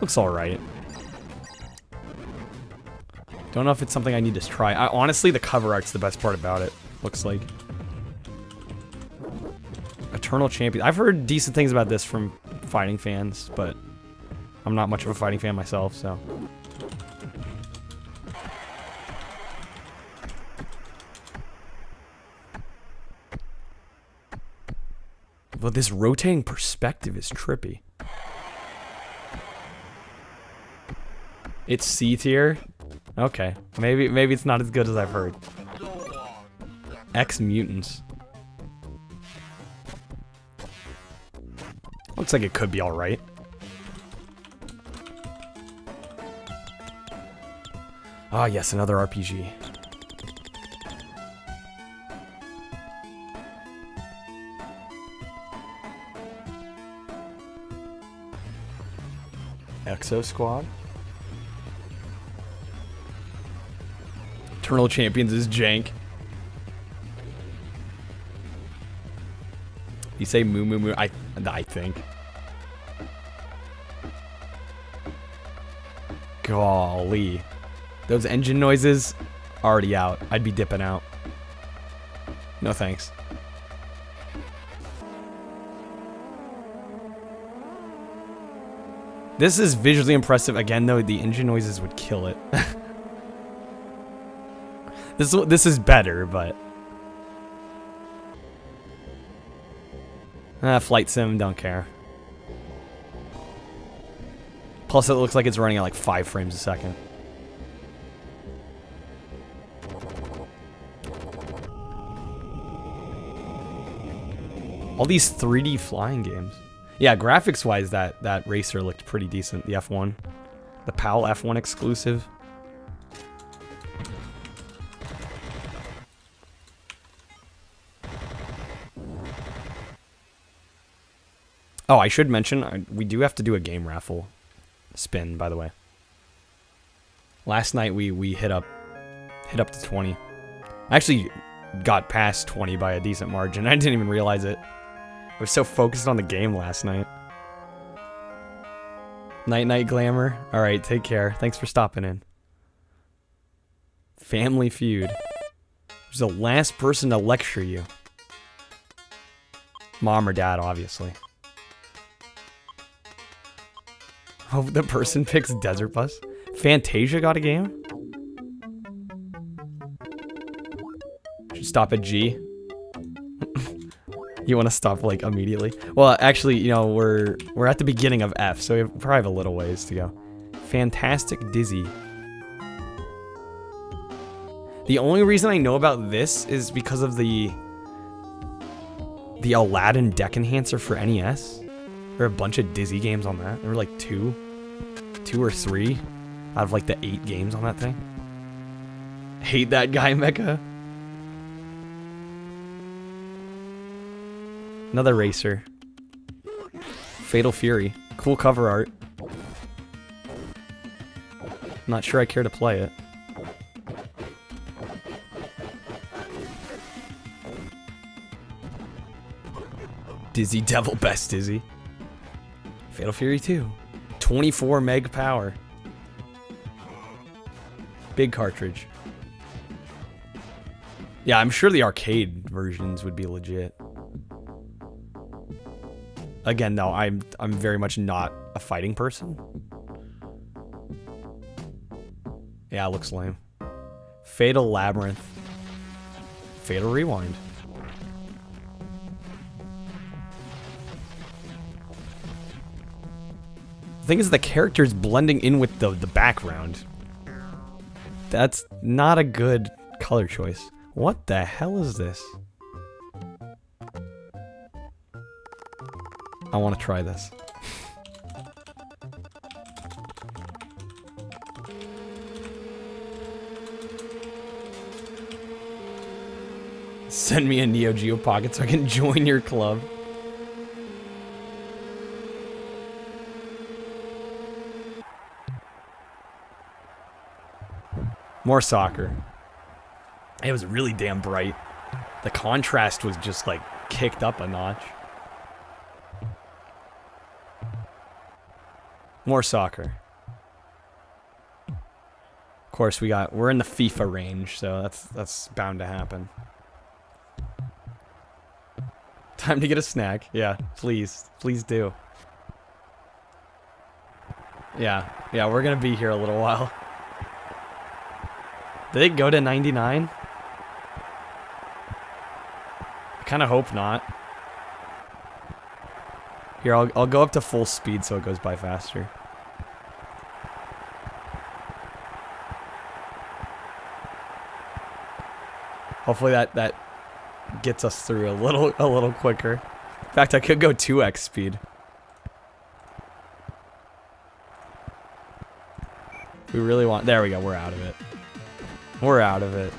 Looks alright. Don't know if it's something I need to try. Honestly, the cover art's the best part about it. Looks like. Eternal Champion. I've heard decent things about this from fighting fans, but I'm not much of a fighting fan myself, so. But this rotating perspective is trippy. It's C tier? Okay. Maybe it's not as good as I've heard. X-Mutants. Looks like it could be alright. Ah, yes, another RPG. Exo Squad. Eternal Champions is jank. You say moo moo moo? I think. Golly. Those engine noises already out. I'd be dipping out. No thanks. This is visually impressive. Again, though, the engine noises would kill it. This is better, but... Flight sim, don't care. Plus, it looks like it's running at like 5 frames a second. All these 3D flying games. Yeah, graphics-wise, that racer looked pretty decent. The F1. The PAL F1 exclusive. Oh, I should mention, we do have to do a game raffle spin, by the way. Last night we hit up to 20. I actually got past 20 by a decent margin. I didn't even realize it. I was so focused on the game last night. Night Glamour. Alright, take care. Thanks for stopping in. Family Feud. Who's the last person to lecture you? Mom or dad, obviously. Oh, the person picks Desert Bus. Fantasia got a game? Should stop at G. You want to stop like immediately? Well, actually, you know, we're at the beginning of F, so we probably have a little ways to go. Fantastic Dizzy. The only reason I know about this is because of the Aladdin deck enhancer for NES. There are a bunch of Dizzy games on that. There were like two or three out of like the 8 games on that thing. Hate that guy, Mecha. Another racer. Fatal Fury. Cool cover art. Not sure I care to play it. Dizzy Devil Best Dizzy. Fatal Fury 2. 24 meg power. Big cartridge. Yeah, I'm sure the arcade versions would be legit. Again, though, I'm very much not a fighting person. Yeah, it looks lame. Fatal Labyrinth. Fatal Rewind. thing is, the character's blending in with the background. That's not a good color choice. What the hell is this? I want to try this. Send me a Neo Geo Pocket so I can join your club. More soccer. It was really damn bright. The contrast was just like kicked up a notch. More soccer. Of course, we're in the FIFA range, so that's bound to happen. Time to get a snack. Yeah, please do. Yeah, we're gonna be here a little while. Did they go to 99? I kind of hope not. Here, I'll go up to full speed so it goes by faster. Hopefully that gets us through a little quicker. In fact, I could go 2x speed. We really want... There we go, we're out of it. We're out of it.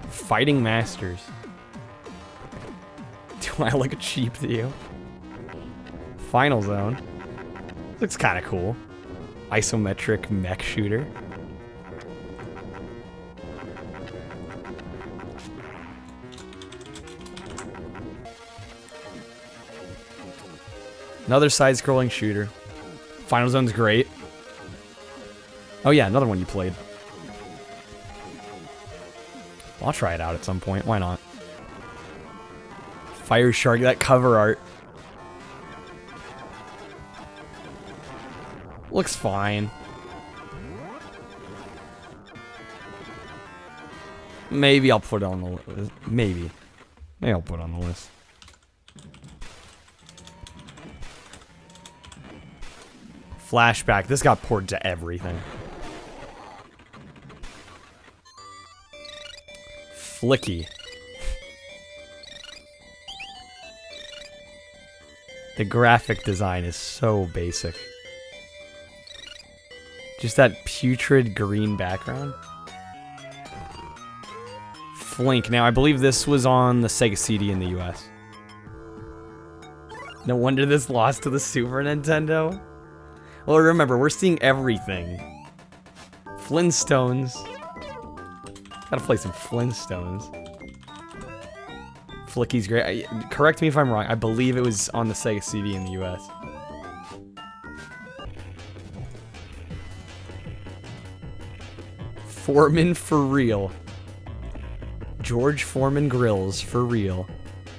Fighting Masters. Do I look cheap to you? Final Zone. Looks kind of cool. Isometric mech shooter. Another side-scrolling shooter. Final Zone's great. Oh yeah, another one you played. I'll try it out at some point. Why not? Fire Shark, that cover art. Looks fine. Maybe I'll put it on the list. Maybe I'll put it on the list. Flashback. This got ported to everything. Flicky. The graphic design is so basic. Just that putrid green background. Flink. Now, I believe this was on the Sega CD in the US. No wonder this lost to the Super Nintendo. Well, remember, we're seeing everything. Flintstones. Gotta play some Flintstones. Flicky's great. Correct me if I'm wrong. I believe it was on the Sega CD in the US. Foreman for real. George Foreman grills for real.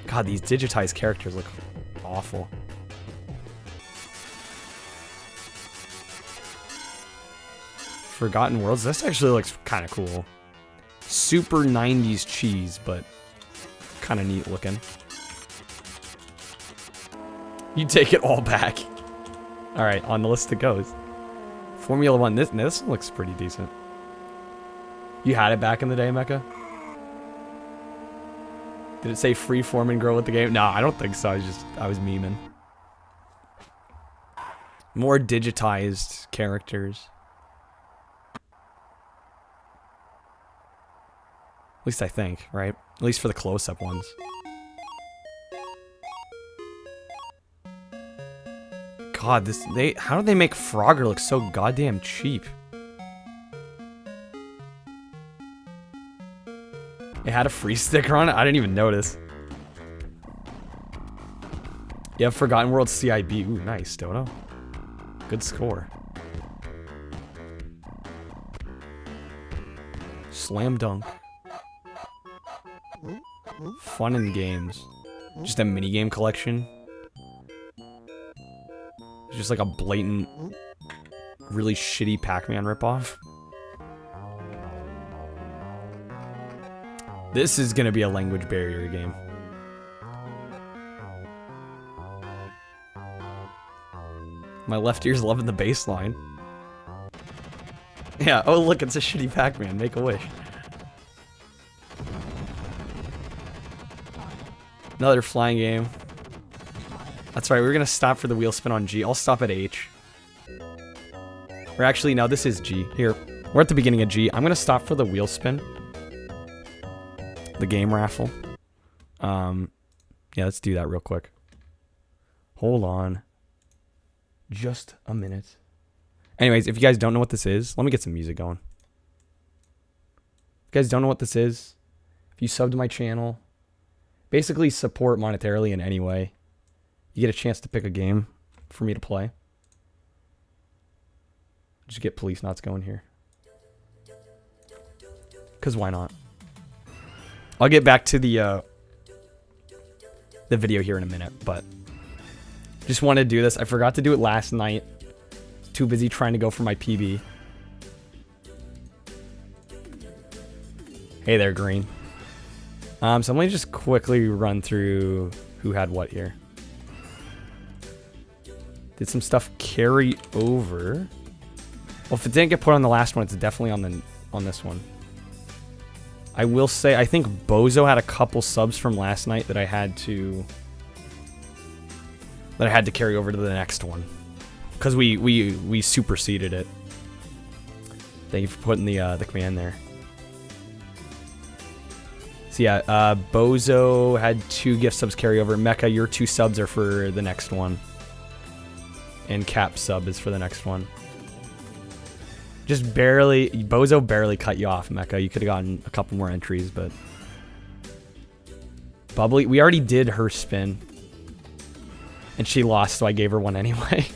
God, these digitized characters look awful. Forgotten Worlds. This actually looks kind of cool. Super 90s cheese, but kind of neat looking. You take it all back. Alright, on the list it goes. Formula 1. This looks pretty decent. You had it back in the day, Mecha? Did it say free Foreman girl with the game? No, I don't think so. I was memeing. More digitized characters. At least I think, right? At least for the close-up ones. God, how do they make Frogger look so goddamn cheap? It had a free sticker on it? I didn't even notice. You have Forgotten World CIB. Ooh, nice, Dodo. Good score. Slam dunk. Fun and games. Just a minigame collection. It's just like a blatant, really shitty Pac-Man ripoff. This is gonna be a language barrier game. My left ear's loving the bass line. Yeah, oh look, it's a shitty Pac-Man. Make a wish. Another flying game. That's right, we were gonna stop for the wheel spin on G. I'll stop at H. Or actually, no, this is G. Here, we're at the beginning of G. I'm gonna stop for the wheel spin. The game raffle. Yeah, let's do that real quick. Hold on. Just a minute. Anyways, if you guys don't know what this is, let me get some music going. If you guys don't know what this is, if you sub to my channel, basically support monetarily in any way, you get a chance to pick a game for me to play. Just get Police Knots going here. Because why not? I'll get back to the video here in a minute, but just wanted to do this. I forgot to do it last night. Too busy trying to go for my PB. Hey there, Green. So let me just quickly run through who had what here. Did some stuff carry over? Well, if it didn't get put on the last one, it's definitely on this one. I will say, I think Bozo had a couple subs from last night that I had to carry over to the next one, because we superseded it. Thank you for putting the command there. So yeah, Bozo had 2 gift subs carry over. Mecha, your 2 subs are for the next one, and Cap sub is for the next one. Just barely, Bozo barely cut you off, Mecha. You could have gotten a couple more entries, but Bubbly, we already did her spin, and she lost, so I gave her one anyway.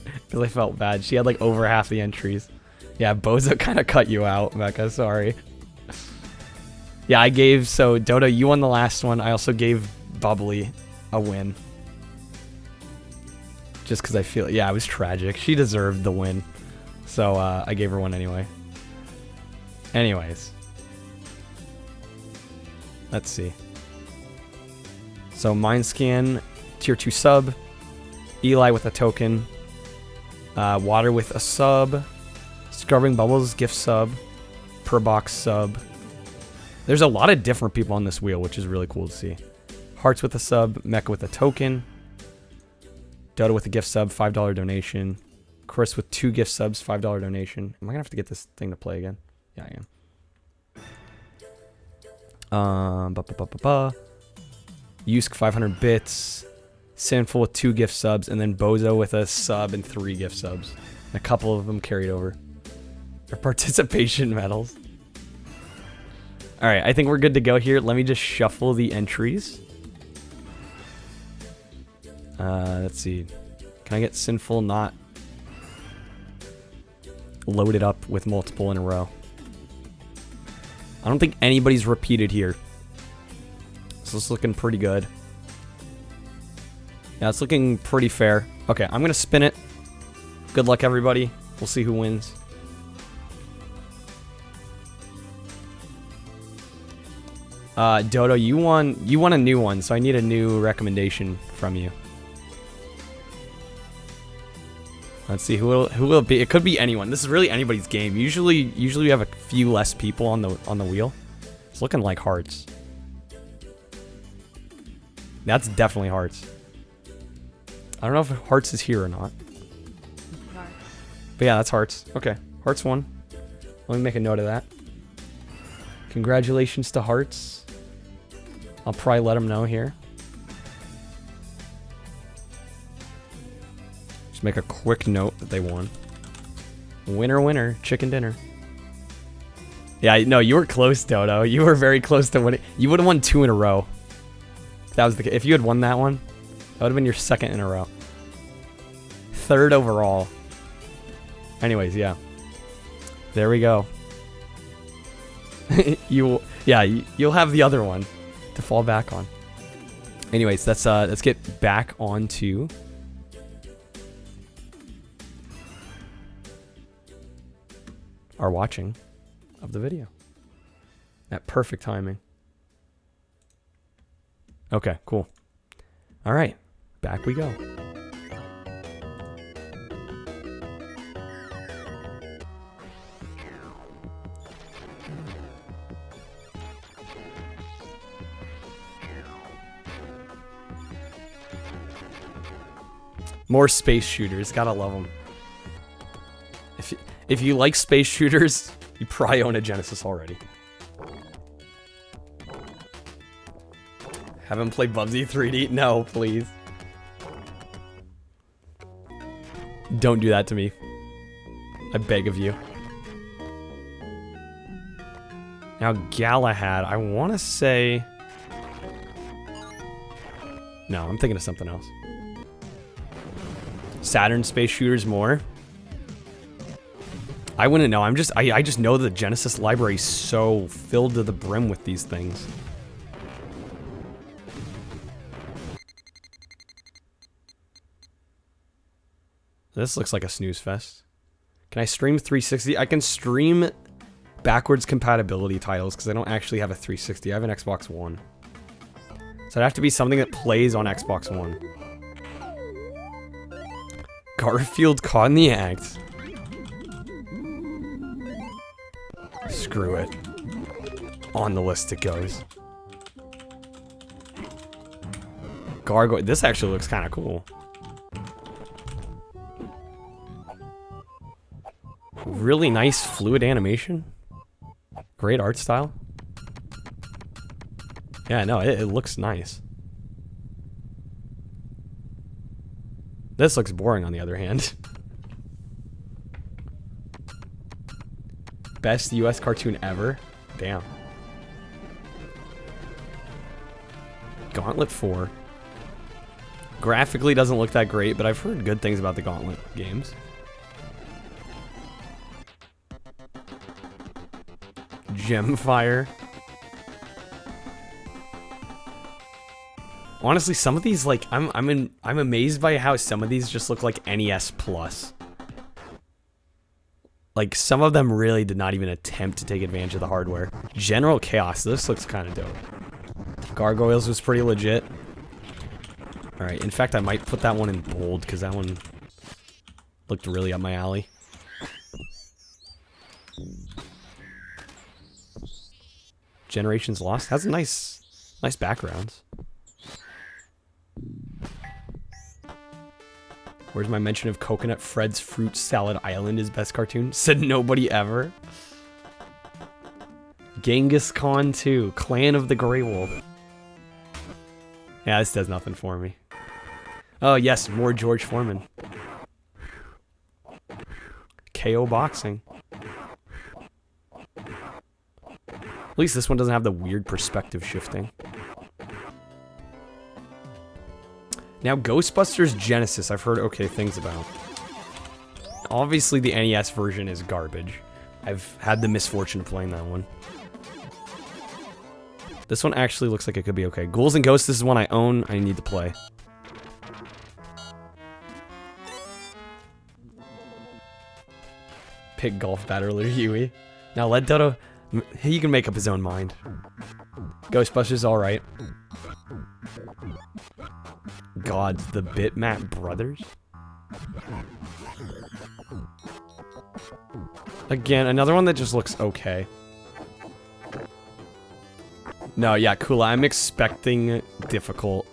Because I felt bad. She had like over half the entries. Yeah, Bozo kind of cut you out, Mecha. Sorry. Yeah, I gave, so Dodo, you won the last one. I also gave Bubbly a win. Just because I feel, yeah, it was tragic. She deserved the win. So, I gave her one anyway. Anyways. Let's see. So, Mindscan, tier 2 sub. Eli with a token. Water with a sub. Scrubbing Bubbles, gift sub. Per box sub. There's a lot of different people on this wheel, which is really cool to see. Hearts with a sub. Mecha with a token. Dodo with a gift sub, $5 donation. Chris with 2 gift subs, $5 donation. Am I gonna have to get this thing to play again? Yeah, I am. Yusk 500 bits. Sinful with 2 gift subs, and then Bozo with a sub and 3 gift subs. And a couple of them carried over. Their participation medals. Alright, I think we're good to go here. Let me just shuffle the entries. Let's see. Can I get Sinful not loaded up with multiple in a row? I don't think anybody's repeated here. So it's looking pretty good. Yeah, it's looking pretty fair. Okay, I'm gonna spin it. Good luck, everybody. We'll see who wins. Dodo, you won a new one, so I need a new recommendation from you. Let's see who will it be. It could be anyone. This is really anybody's game. Usually we have a few less people on the wheel. It's looking like Hearts. That's definitely Hearts. I don't know if Hearts is here or not. Hearts. But yeah, that's Hearts. Okay, Hearts won. Let me make a note of that. Congratulations to Hearts. I'll probably let them know here. Just make a quick note that they won. Winner, winner, chicken dinner. Yeah, no, you were close, Dodo. You were very close to winning. You would have won 2 in a row. That was the. If you had won that one, that would have been your 2nd in a row. 3rd overall. Anyways, yeah. There we go. You'll have the other one to fall back on. Anyways, let's get back onto our watching of the video. That perfect timing. Okay, cool. All right, back we go. More space shooters. Gotta love them. If you like space shooters, you probably own a Genesis already. Haven't played Bubsy 3D? No, please. Don't do that to me. I beg of you. Now, Galahad, I want to say... No, I'm thinking of something else. Saturn space shooters more. I wouldn't know. I just know the Genesis library is so filled to the brim with these things. This looks like a snooze fest. Can I stream 360? I can stream backwards compatibility titles because I don't actually have a 360. I have an Xbox One. So it'd have to be something that plays on Xbox One. Garfield caught in the act. Screw it. On the list it goes. Gargoyle. This actually looks kind of cool. Really nice fluid animation. Great art style. Yeah, no, it looks nice. This looks boring on the other hand. Best US cartoon ever? Damn. Gauntlet 4. Graphically doesn't look that great, but I've heard good things about the Gauntlet games. Gemfire. Honestly, some of these, like, I'm amazed by how some of these just look like NES Plus. Like, some of them really did not even attempt to take advantage of the hardware. General Chaos, this looks kind of dope. Gargoyles was pretty legit. Alright, in fact, I might put that one in bold, because that one looked really up my alley. Generations Lost has a nice backgrounds. Where's my mention of Coconut Fred's Fruit Salad Island is best cartoon? Said nobody ever. Genghis Khan 2, Clan of the Grey Wolf. Yeah, this does nothing for me. Oh yes, more George Foreman. KO Boxing. At least this one doesn't have the weird perspective shifting. Now, Ghostbusters Genesis, I've heard okay things about. Obviously, the NES version is garbage. I've had the misfortune of playing that one. This one actually looks like it could be okay. Ghouls and Ghosts, this is one I own. I need to play. Pick golf battler Huey. Now, let Dodo... He can make up his own mind. Ghostbusters, alright. God, the Bitmap Brothers? Again, another one that just looks okay. No, yeah, cool. I'm expecting difficult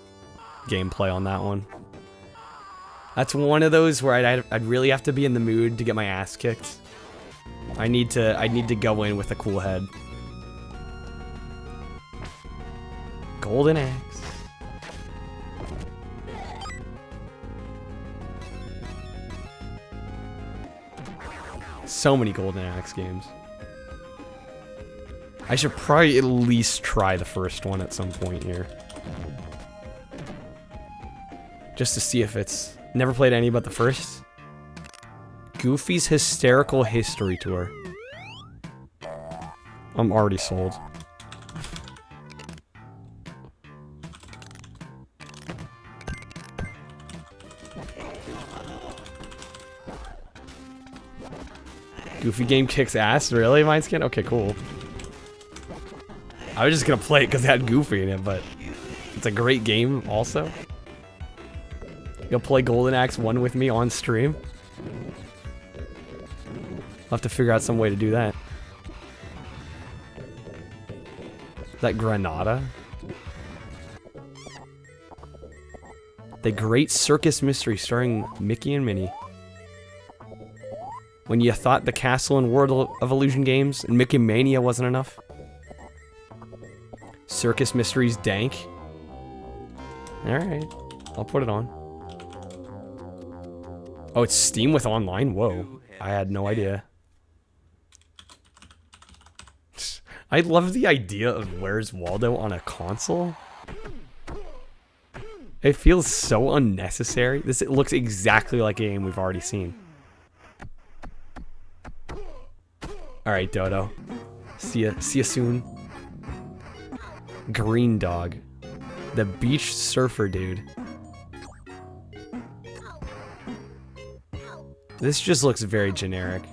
gameplay on that one. That's one of those where I'd really have to be in the mood to get my ass kicked. I need to go in with a cool head. Golden Axe. So many Golden Axe games. I should probably at least try the first one at some point here. Just to see if it's... Never played any but the first. Goofy's Hysterical History Tour. I'm already sold. Goofy game kicks ass? Really, Mindscan? Okay, cool. I was just gonna play it because it had Goofy in it, but it's a great game also. You'll play Golden Axe 1 with me on stream? I'll have to figure out some way to do that. Is that Granada? The Great Circus Mystery starring Mickey and Minnie. When you thought the Castle and World of Illusion games and Mickey Mania wasn't enough. Circus Mysteries dank. Alright, I'll put it on. Oh, it's Steam with online? Whoa, I had no idea. I love the idea of Where's Waldo on a console. It feels so unnecessary. It looks exactly like a game we've already seen. Alright, Dodo. See ya soon. Green Dog. The beach surfer dude. This just looks very generic.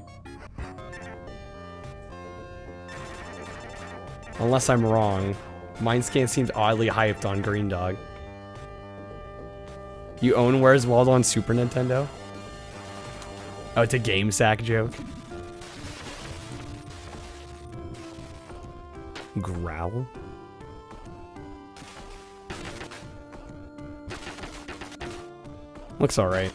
Unless I'm wrong. Mindscan seems oddly hyped on Green Dog. You own Where's Waldo on Super Nintendo? Oh, it's a Game Sack joke. Growl? Looks alright.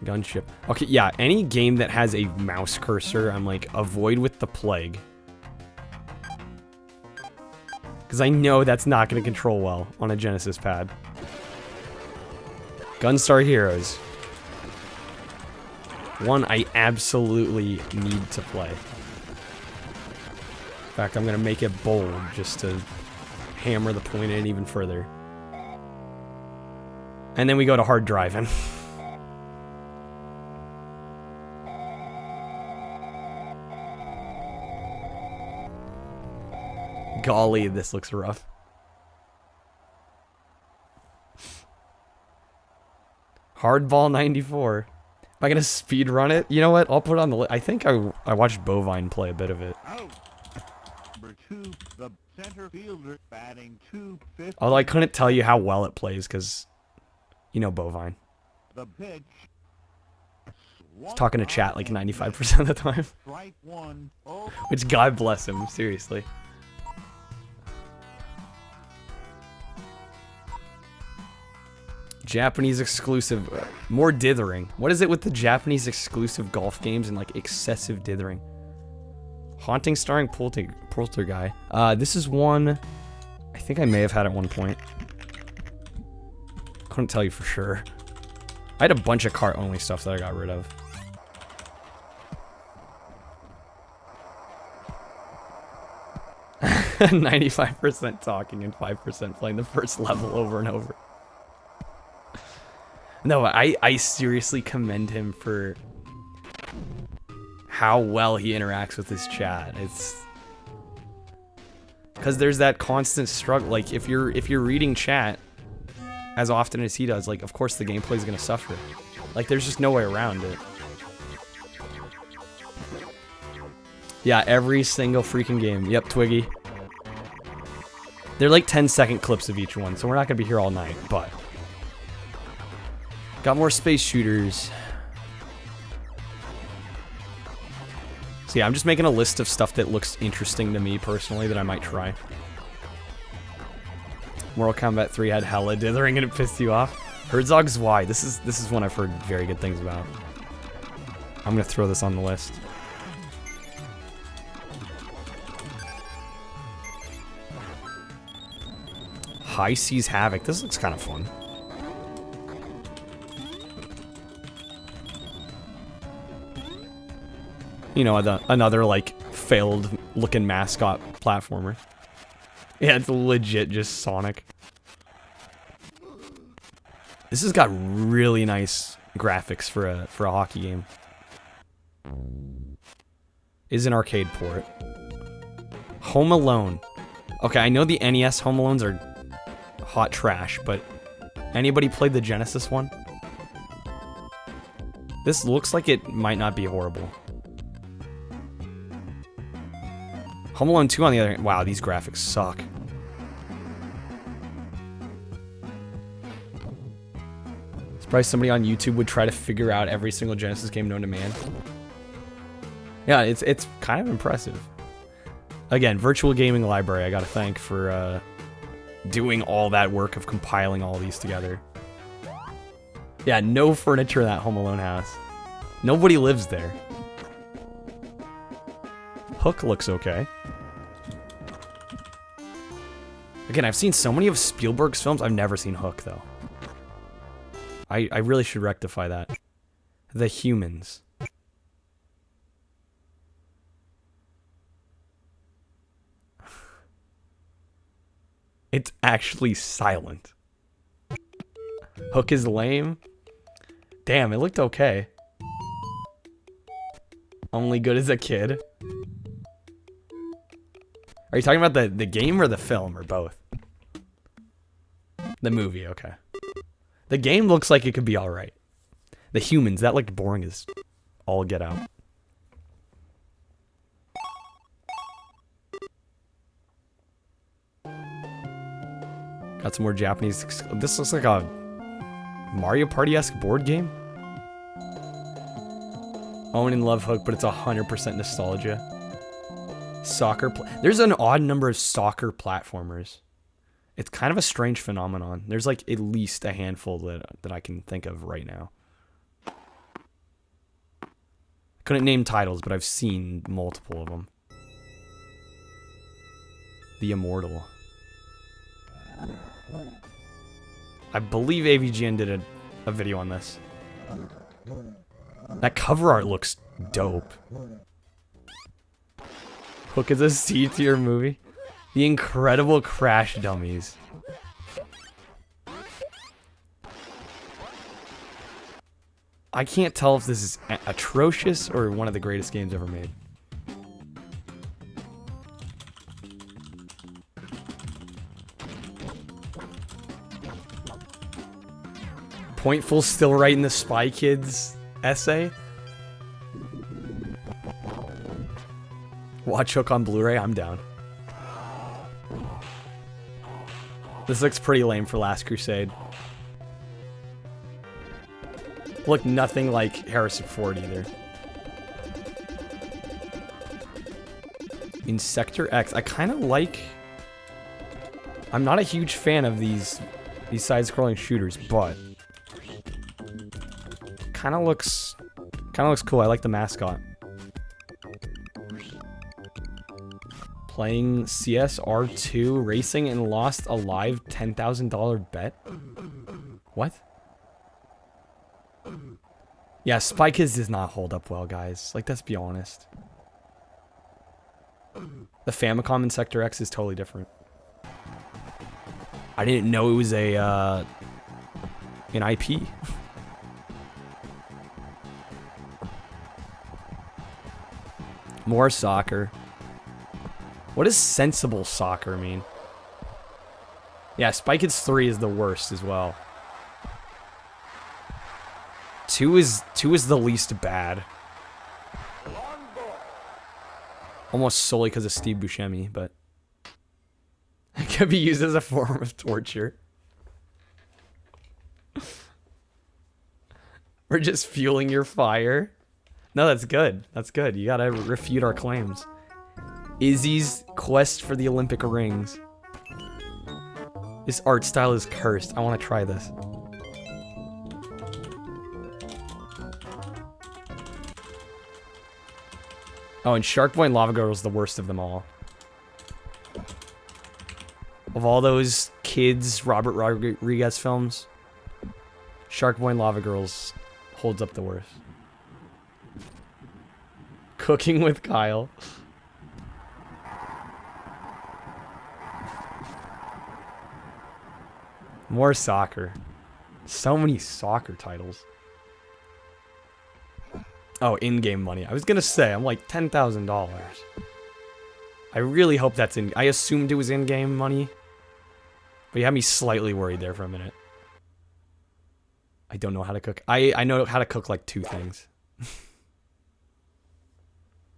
Gunship. Okay, yeah, any game that has a mouse cursor, I'm like, avoid with the plague. Because I know that's not going to control well on a Genesis pad. Gunstar Heroes. One I absolutely need to play. In fact, I'm going to make it bold just to hammer the point in even further. And then we go to hard driving. Golly, this looks rough. Hardball 94. Am I gonna speed run it? You know what? I'll put it on the list. I think I watched Bovine play a bit of it. Number 2, the center fielder batting .250. Although I couldn't tell you how well it plays because, you know, Bovine. The pitch. He's talking to chat like 95% of the time. Strike 1. Oh. Which, God bless him, seriously. Japanese exclusive, more dithering. What is it with the Japanese exclusive golf games and like excessive dithering? Haunting starring Poltergeist. This is one I think I may have had at one point. Couldn't tell you for sure. I had a bunch of cart only stuff that I got rid of. %95 talking and 5% playing the first level over and over. No, I seriously commend him for how well he interacts with his chat. It's because there's that constant struggle. Like if you're reading chat as often as he does, like of course the gameplay is gonna suffer. Like there's just no way around it. Yeah, every single freaking game. Yep, Twiggy. They're like 10-second clips of each one, so we're not gonna be here all night, but. Got more space shooters. So yeah, I'm just making a list of stuff that looks interesting to me personally that I might try. Mortal Kombat 3 had hella dithering and it pissed you off. Herzog's Why. This is one I've heard very good things about. I'm gonna throw this on the list. High Seas Havoc. This looks kind of fun. You know, another, like, failed-looking mascot platformer. Yeah, it's legit just Sonic. This has got really nice graphics for a hockey game. Is an arcade port. Home Alone. Okay, I know the NES Home Alones are hot trash, but anybody played the Genesis one? This looks like it might not be horrible. Home Alone 2 on the other hand, wow, these graphics suck. Surprised somebody on YouTube would try to figure out every single Genesis game known to man. Yeah, it's kind of impressive. Again, Virtual Gaming Library, I gotta thank for doing all that work of compiling all these together. Yeah, no furniture in that Home Alone house. Nobody lives there. Hook looks okay. Again, I've seen so many of Spielberg's films. I've never seen Hook, though. I really should rectify that. The Humans. It's actually silent. Hook is lame. Damn, it looked okay. Only good as a kid. Are you talking about the game or the film or both? The movie, okay. The game looks like it could be alright. The Humans, that looked boring as all get out. Got some more Japanese. This looks like a Mario Party-esque board game. Own and love Hook, but it's 100% nostalgia. There's an odd number of soccer platformers. It's kind of a strange phenomenon. There's like at least a handful that I can think of right now. Couldn't name titles, but I've seen multiple of them. The Immortal. I believe AVGN did a video on this. That cover art looks dope. Hook is a C-tier movie. The Incredible Crash Dummies. I can't tell if this is atrocious or one of the greatest games ever made. Pointful still writing the Spy Kids essay. Watch Hook on Blu-ray, I'm down. This looks pretty lame for Last Crusade. Look nothing like Harrison Ford either. In Sector X, I kind of like... I'm not a huge fan of these side-scrolling shooters, but... Kind of looks cool. I like the mascot. Playing CSR2 racing and lost a live $10,000 bet? What? Yeah, Spy Kids does not hold up well, guys. Like, let's be honest. The Famicom in Sector X is totally different. I didn't know it was an IP. More soccer. What does sensible soccer mean? Yeah, Spy Kids 3 is the worst as well. 2 is the least bad. Almost solely because of Steve Buscemi, but it can be used as a form of torture. We're just fueling your fire. No, that's good. That's good. You gotta refute our claims. Izzy's quest for the Olympic rings. This art style is cursed. I want to try this. Oh, and Shark Boy and Lava Girl is the worst of them all. Of all those kids Robert Rodriguez films, Shark Boy and Lava Girls holds up the worst. Cooking with Kyle. More soccer. So many soccer titles. Oh, in-game money. I was gonna say, I'm like $10,000. I really hope that's in... I assumed it was in-game money. But you had me slightly worried there for a minute. I don't know how to cook. I know how to cook like 2 things.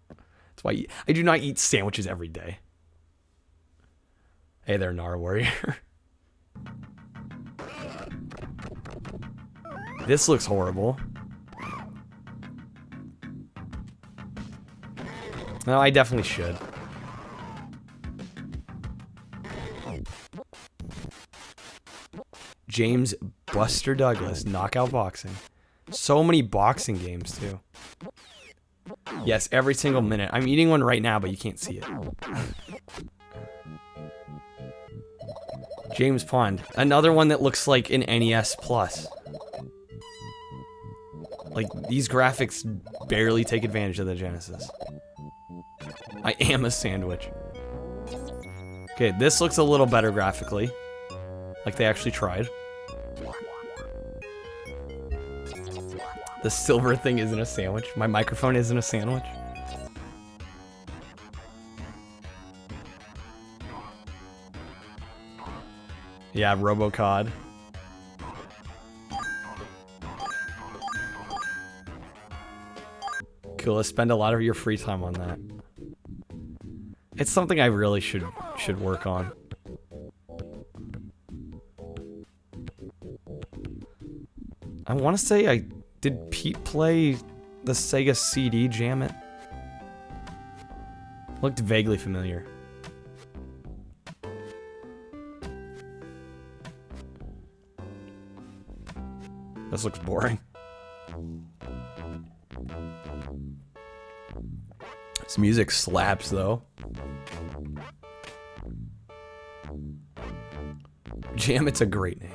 That's why I do not eat sandwiches every day. Hey there, Nar Warrior. This looks horrible. No, I definitely should. James Buster Douglas, Knockout Boxing. So many boxing games, too. Yes, every single minute. I'm eating one right now, but you can't see it. James Pond. Another one that looks like an NES Plus. Like, these graphics barely take advantage of the Genesis. I am a sandwich. Okay, this looks a little better graphically. Like they actually tried. The silver thing isn't a sandwich. My microphone isn't a sandwich. Yeah, RoboCod. Cool, let's spend a lot of your free time on that. It's something I really should work on. I want to say did Pete play the Sega CD Jam It? Looked vaguely familiar. This looks boring. This music slaps though. Jam It's a great name.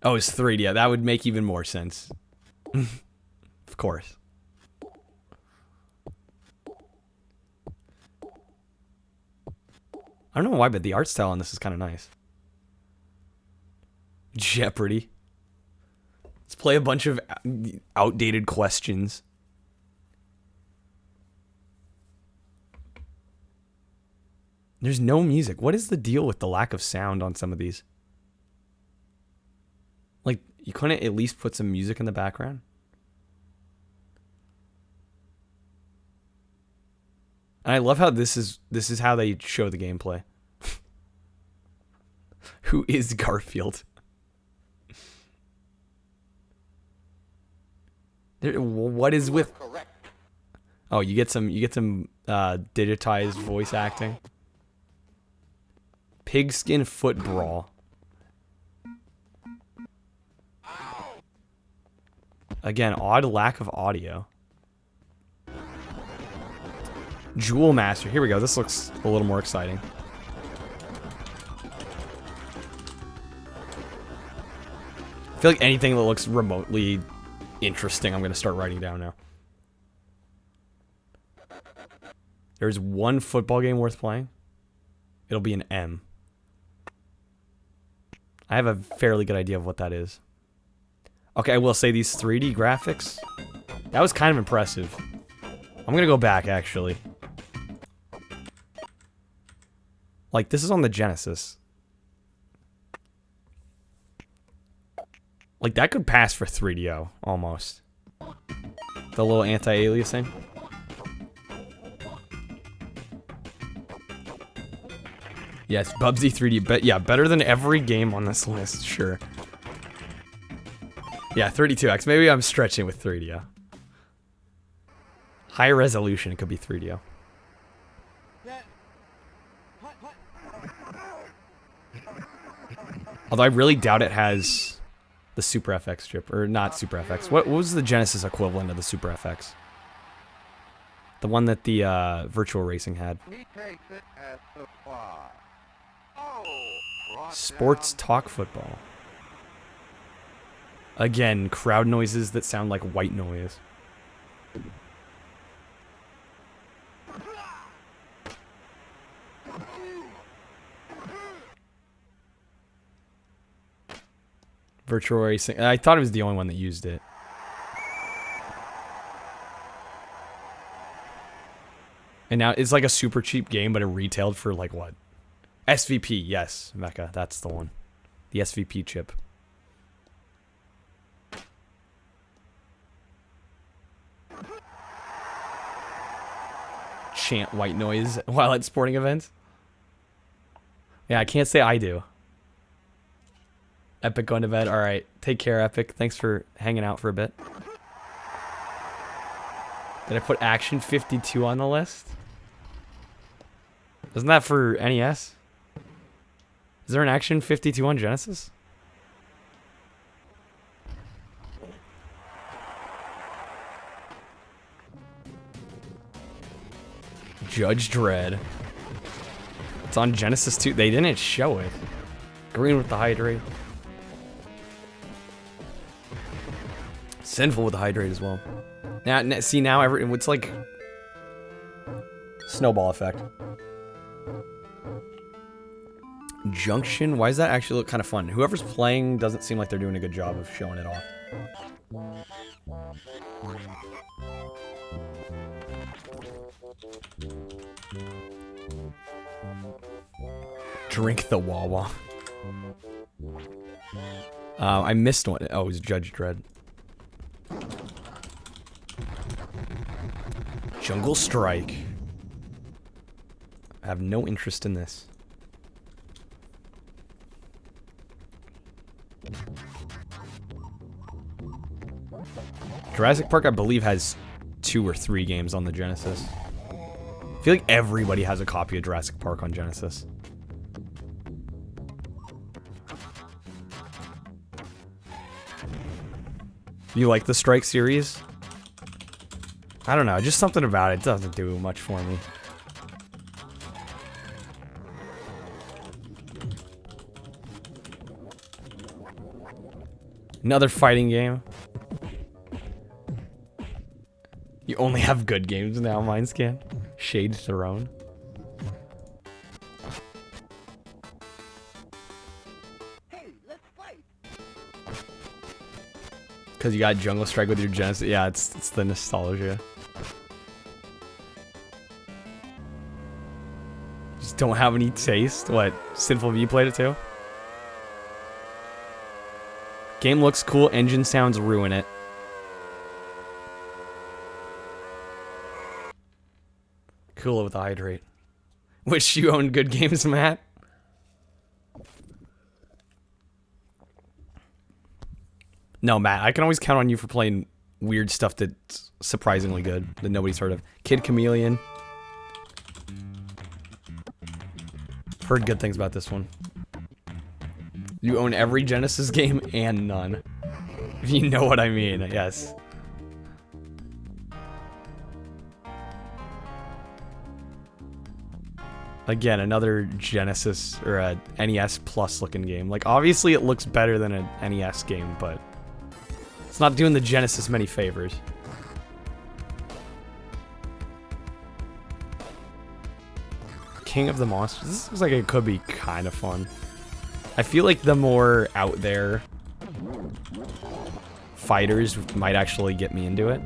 Oh, it's 3D. Yeah, that would make even more sense. Of course. I don't know why, but the art style on this is kind of nice. Jeopardy. Let's play a bunch of outdated questions. There's no music. What is the deal with the lack of sound on some of these? Like, you couldn't at least put some music in the background? And I love how this is how they show the gameplay. Who is Garfield? What is with? Oh, you get some digitized voice acting. Pigskin foot brawl. Again, odd lack of audio. Jewel Master. Here we go. This looks a little more exciting. I feel like anything that looks remotely interesting, I'm going to start writing down now. There's one football game worth playing. It'll be an M. I have a fairly good idea of what that is. Okay, I will say these 3D graphics, that was kind of impressive. I'm gonna go back, actually. Like, this is on the Genesis. Like, that could pass for 3DO, almost. The little anti-aliasing. Yes, Bubsy 3D, but yeah, better than every game on this list, sure. Yeah, 32x. Maybe I'm stretching with 3DO. High resolution, it could be 3DO. Although I really doubt it has the Super FX chip, or not Super FX. What was the Genesis equivalent of the Super FX? The one that the Virtual Racing had. He takes it as supply. Sports Talk Football. Again, crowd noises that sound like white noise. Virtual Racing. I thought it was the only one that used it. And now it's like a super cheap game, but it retailed for like what? SVP, yes, Mecca, that's the one. The SVP chip. Chant white noise while at sporting events. Yeah, I can't say I do. Epic going to bed. All right, take care, Epic. Thanks for hanging out for a bit. Did I put Action 52 on the list? Isn't that for NES? Is there an Action 52 on Genesis? Judge Dredd. It's on Genesis 2. They didn't show it. Green with the hydrate. Sinful with the hydrate as well. Now, see now, it's like snowball effect. Junction. Why does that actually look kind of fun? Whoever's playing doesn't seem like they're doing a good job of showing it off. Drink the Wawa. I missed one. Oh, it was Judge Dredd. Jungle Strike. I have no interest in this. Jurassic Park, I believe, has 2 or 3 games on the Genesis. I feel like everybody has a copy of Jurassic Park on Genesis. You like the Strike series? I don't know, just something about it doesn't do much for me. Another fighting game. You only have good games now, Mindscan. Shade Throne. Hey, let's fight. Because you got Jungle Strike with your Genesis. Yeah, it's the nostalgia. Just don't have any taste. What? Sinful V played it too? Game looks cool. Engine sounds ruin it. Cool with the hydrate. Wish you owned good games, Matt. No, Matt, I can always count on you for playing weird stuff that's surprisingly good that nobody's heard of. Kid Chameleon. Heard good things about this one. You own every Genesis game and none. If you know what I mean, yes. Again, another Genesis or a NES Plus looking game. Like, obviously it looks better than an NES game, but it's not doing the Genesis many favors. King of the Monsters. This looks like it could be kind of fun. I feel like the more out there fighters might actually get me into it.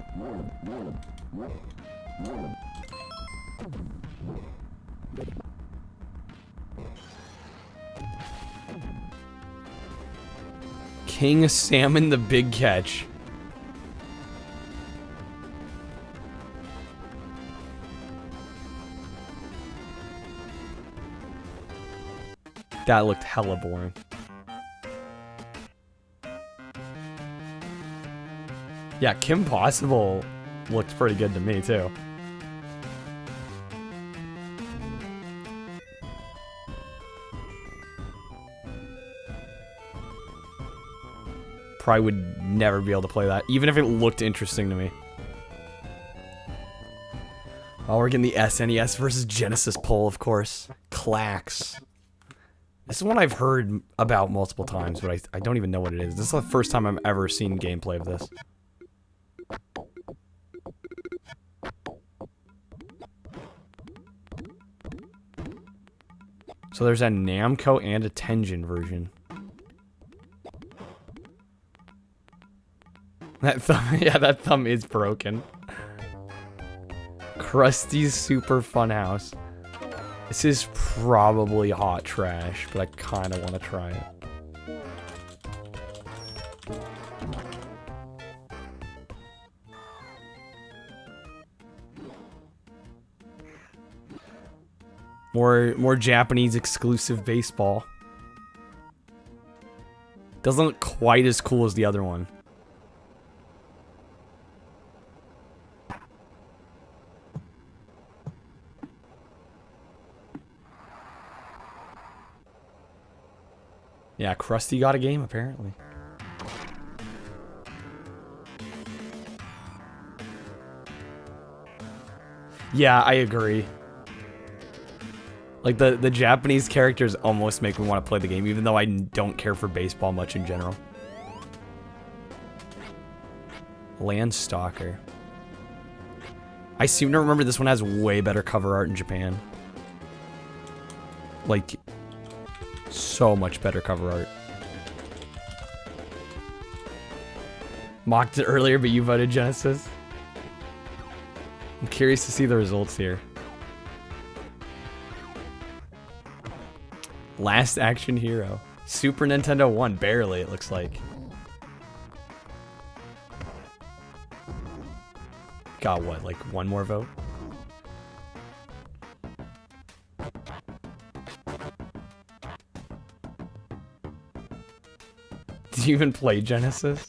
King Salmon the Big Catch. That looked hella boring. Yeah, Kim Possible looked pretty good to me too. Probably would never be able to play that, even if it looked interesting to me. Oh, we're getting the SNES versus Genesis poll, of course. Clax. This is one I've heard about multiple times, but I don't even know what it is. This is the first time I've ever seen gameplay of this. So there's a Namco and a Tengen version. That thumb, yeah, that thumb is broken. Krusty's Super Funhouse. This is probably hot trash, but I kind of want to try it. More Japanese exclusive baseball. Doesn't look quite as cool as the other one. Yeah, Krusty got a game, apparently. Yeah, I agree. Like, the Japanese characters almost make me want to play the game, even though I don't care for baseball much in general. Landstalker. I seem to remember this one has way better cover art in Japan. Like, so much better cover art. Mocked it earlier, but you voted Genesis. I'm curious to see the results here. Last Action Hero. Super Nintendo 1, barely, it looks like. Got what, like one more vote? Did you even play Genesis?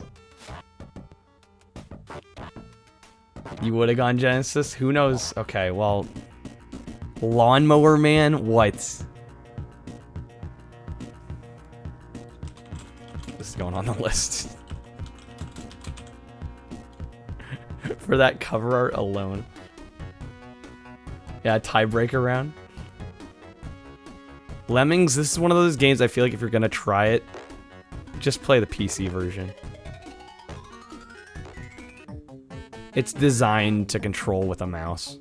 You would have gone Genesis? Who knows? Okay, well... Lawnmower Man? What? This is going on the list. For that cover art alone. Yeah, tiebreaker round. Lemmings, this is one of those games I feel like if you're gonna try it, just play the PC version. It's designed to control with a mouse.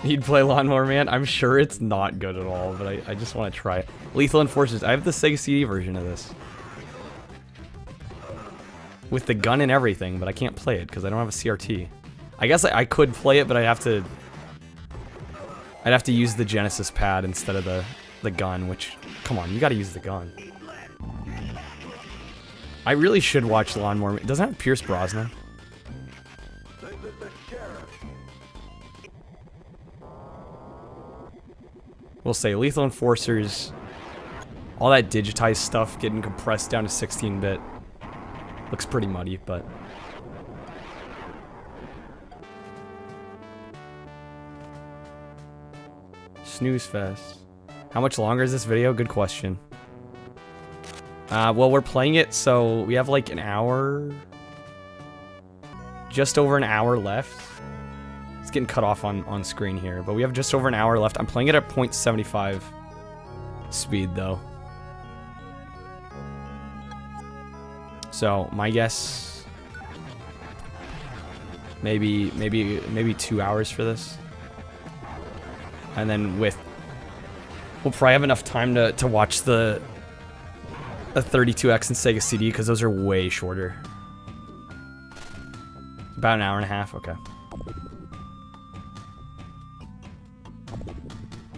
You'd play Lawnmower Man? I'm sure it's not good at all, but I just want to try it. Lethal Enforcers. I have the Sega CD version of this. With the gun and everything, but I can't play it because I don't have a CRT. I guess I could play it, but I'd have to use the Genesis pad instead of the gun, which, come on, you gotta use the gun. I really should watch Lawnmower Man. Doesn't it have Pierce Brosnan? We'll say Lethal Enforcers, all that digitized stuff getting compressed down to 16-bit. Looks pretty muddy, but... Snooze Fest. How much longer is this video? Good question. Well, we're playing it, so we have like an hour... Just over an hour left. It's getting cut off on screen here, but we have just over an hour left. I'm playing it at 0.75 speed, though. So, my guess... Maybe 2 hours for this. And then we'll probably have enough time to watch the 32X and Sega CD, because those are way shorter. About an hour and a half, okay.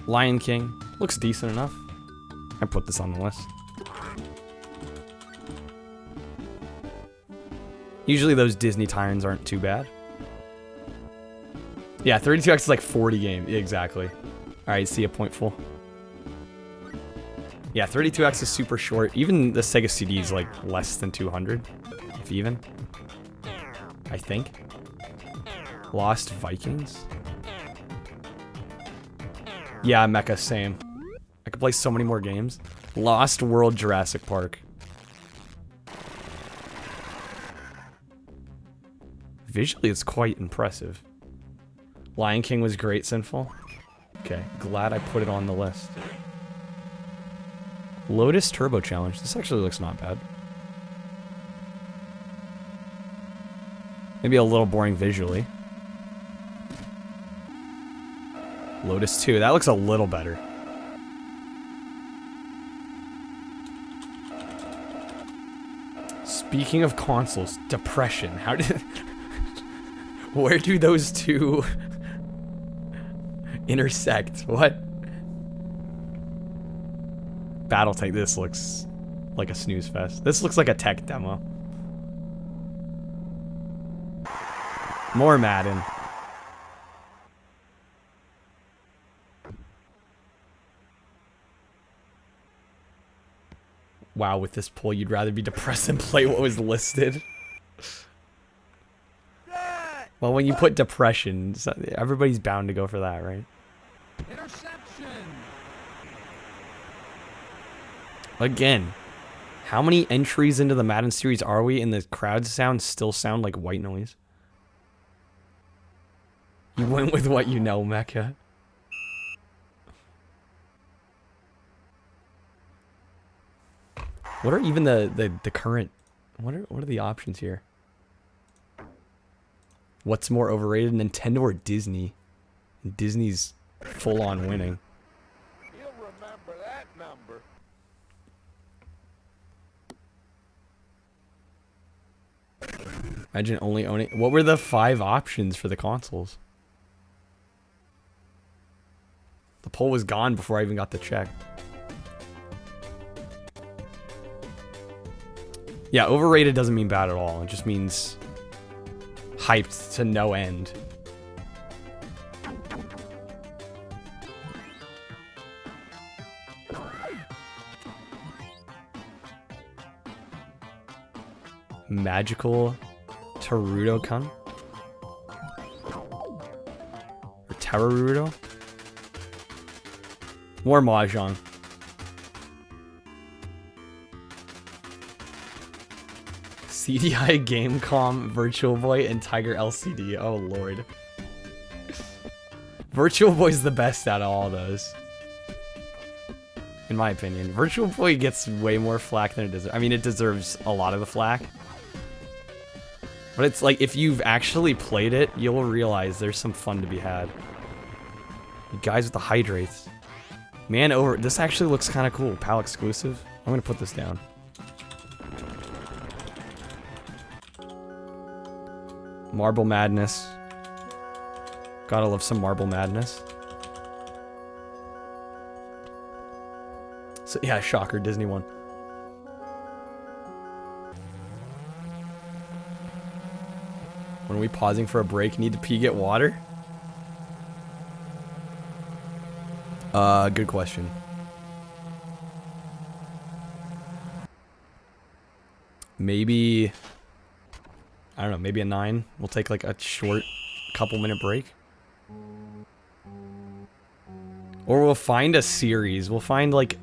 Lion King. Looks decent enough. I put this on the list. Usually those Disney tie-ins aren't too bad. Yeah, 32X is like 40 games. Yeah, exactly. Alright, see a point full. Yeah, 32X is super short. Even the Sega CD is like less than 200. If even. I think. Lost Vikings? Yeah, Mecha, same. I could play so many more games. Lost World Jurassic Park. Visually, it's quite impressive. Lion King was great, Sinful. Okay, glad I put it on the list. Lotus Turbo Challenge. This actually looks not bad. Maybe a little boring visually. Lotus 2. That looks a little better. Speaking of consoles, Depression. How did... Where do those two intersect? What? Battletech. This looks like a snooze fest. This looks like a tech demo. More Madden. Wow, with this poll, you'd rather be depressed than play what was listed. Well, when you put depression, everybody's bound to go for that, right? Interception. Again, how many entries into the Madden series are we, and the crowd sounds still sound like white noise? You went with what you know, Mecca. What are even the current... What are the options here? What's more overrated, Nintendo or Disney? Disney's full on winning. You'll remember that number. Imagine only owning... What were the 5 options for the consoles? The poll was gone before I even got the check. Yeah, overrated doesn't mean bad at all. It just means hyped to no end. Magical Taruto-kun? Or Tararuto? More Mahjong. CDI Gamecom, Virtual Boy, and Tiger LCD. Oh lord. Virtual Boy's the best out of all those. In my opinion. Virtual Boy gets way more flack than it deserves. I mean, it deserves a lot of the flack. But it's like, if you've actually played it, you'll realize there's some fun to be had. You guys with the hydrates. Man, this actually looks kind of cool. PAL exclusive. I'm gonna put this down. Marble Madness. Gotta love some Marble Madness. So yeah, shocker, Disney won. When are we pausing for a break? Need to pee, get water? Good question. Maybe... I don't know, maybe a 9. We'll take like a short couple-minute break. Or we'll find a series. We'll find like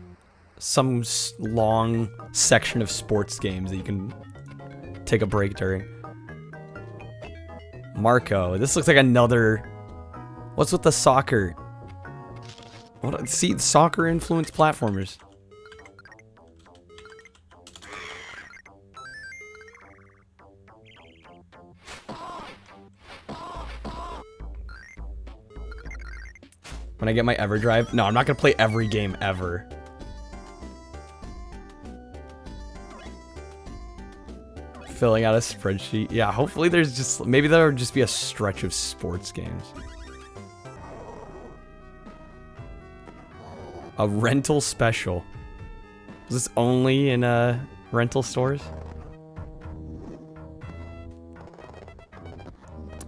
some long section of sports games that you can take a break during. Marco. This looks like another... What's with the soccer? What? See, soccer-influenced platformers. When I get my EverDrive? No, I'm not gonna play every game ever. Filling out a spreadsheet. Yeah, hopefully there's just... Maybe there'll just be a stretch of sports games. A rental special. Is this only in rental stores?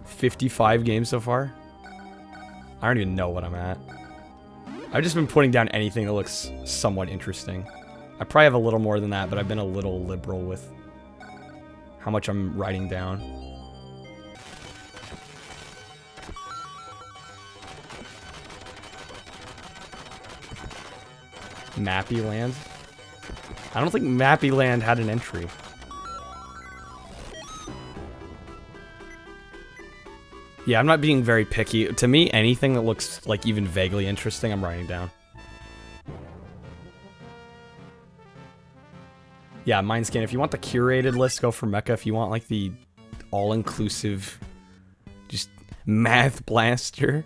55 games so far? I don't even know what I'm at. I've just been putting down anything that looks somewhat interesting. I probably have a little more than that, but I've been a little liberal with how much I'm writing down. Mappy Land? I don't think Mappy Land had an entry. Yeah, I'm not being very picky. To me, anything that looks like even vaguely interesting, I'm writing down. Yeah, Mindscan, if you want the curated list, go for Mecha. If you want like the all-inclusive, just math blaster.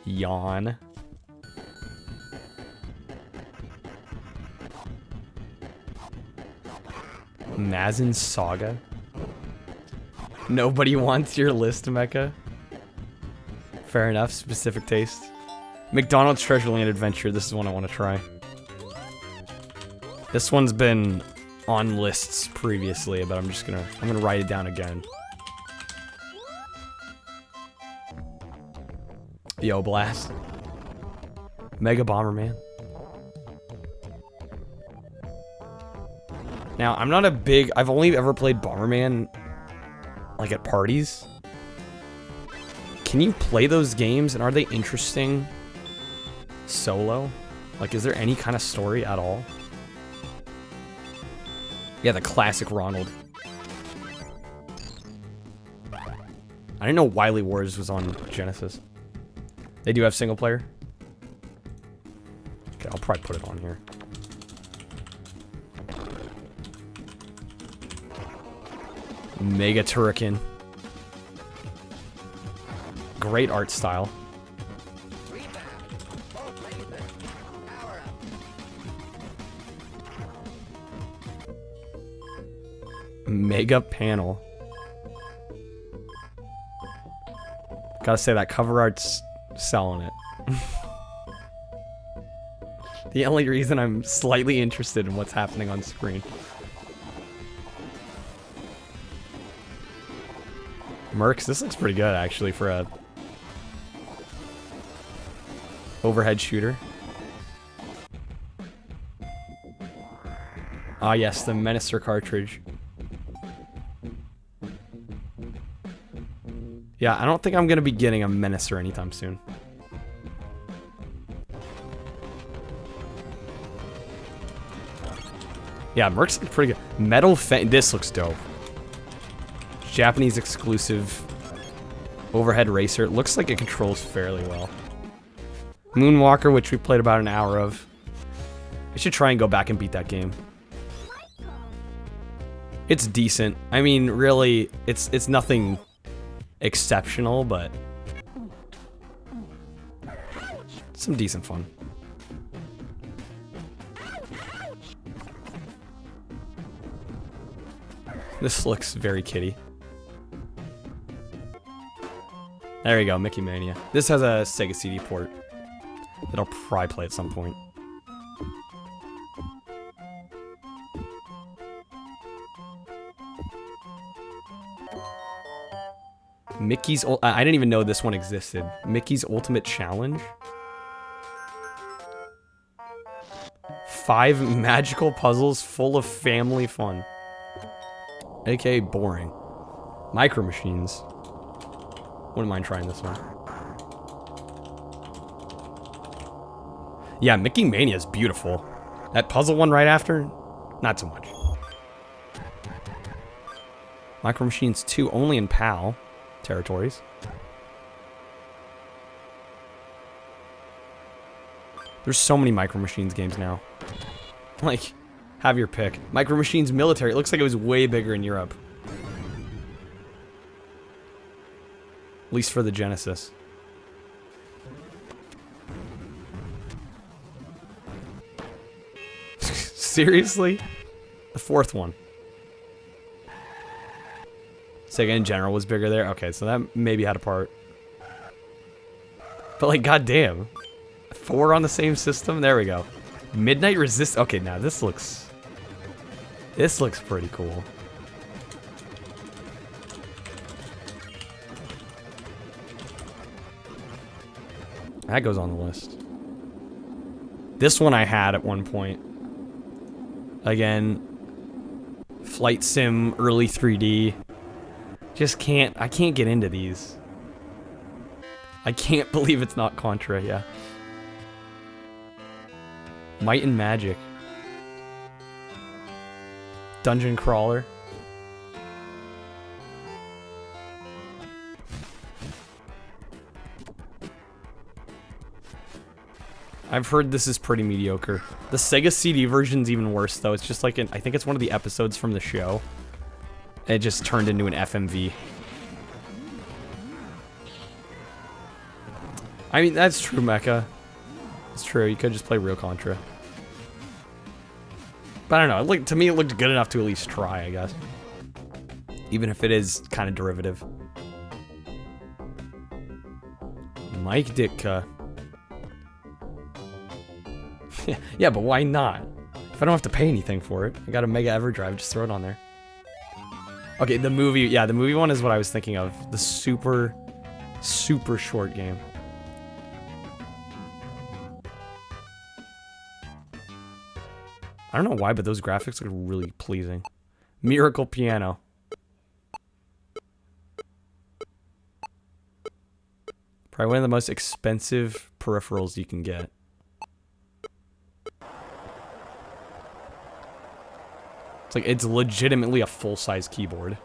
Yawn. Mazin Saga. Nobody wants your list, Mecha. Fair enough, specific taste. McDonald's Treasureland Adventure, this is one I want to try. This one's been on lists previously, but I'm gonna write it down again. Yo, Blast. Mega Bomberman. Now, I'm not a big... I've only ever played Bomberman, like, at parties. Can you play those games, and are they interesting solo? Like, is there any kind of story at all? Yeah, the classic Ronald. I didn't know Wily Wars was on Genesis. They do have single player? Okay, I'll probably put it on here. Mega Turrican. Great art style. Mega panel. Gotta say, that cover art's selling it. The only reason I'm slightly interested in what's happening on screen. Mercs, this looks pretty good actually for a overhead shooter. Ah yes, the Menacer cartridge. Yeah, I don't think I'm gonna be getting a Menacer anytime soon. Yeah, Mercs look pretty good. Metal this looks dope. Japanese exclusive overhead racer. It looks like it controls fairly well. Moonwalker, which we played about an hour of. I should try and go back and beat that game. It's decent. I mean, really, it's nothing exceptional, but some decent fun. This looks very kiddie. There you go, Mickey Mania. This has a Sega CD port that I'll probably play at some point. Mickey's... I didn't even know this one existed. Mickey's Ultimate Challenge? 5 magical puzzles full of family fun. AKA boring. Micro Machines. Wouldn't mind trying this one. Yeah, Mickey Mania is beautiful. That puzzle one right after, not so much. Micro Machines 2 only in PAL territories. There's so many Micro Machines games now. Like, have your pick. Micro Machines Military. It looks like it was way bigger in Europe. At least for the Genesis. Seriously? The 4th one. Sega in general was bigger there? Okay, so that maybe had a part. But like, goddamn. 4 on the same system? There we go. Midnight Resist. Okay, now this looks pretty cool. That goes on the list. This one I had at one point. Again, Flight Sim, early 3D. I can't get into these. I can't believe it's not Contra, yeah. Might and Magic. Dungeon Crawler. I've heard this is pretty mediocre. The Sega CD version's even worse, though. It's just like I think it's one of the episodes from the show. It just turned into an FMV. I mean, that's true, Mecha. It's true. You could just play real Contra. But I don't know. To me, it looked good enough to at least try, I guess. Even if it is kind of derivative. Mike Ditka. Yeah, but why not? If I don't have to pay anything for it, I got a Mega EverDrive, just throw it on there. Okay, the movie, yeah, the movie one is what I was thinking of. The super, super short game. I don't know why, but those graphics look really pleasing. Miracle Piano. Probably one of the most expensive peripherals you can get. It's like, it's legitimately a full-size keyboard.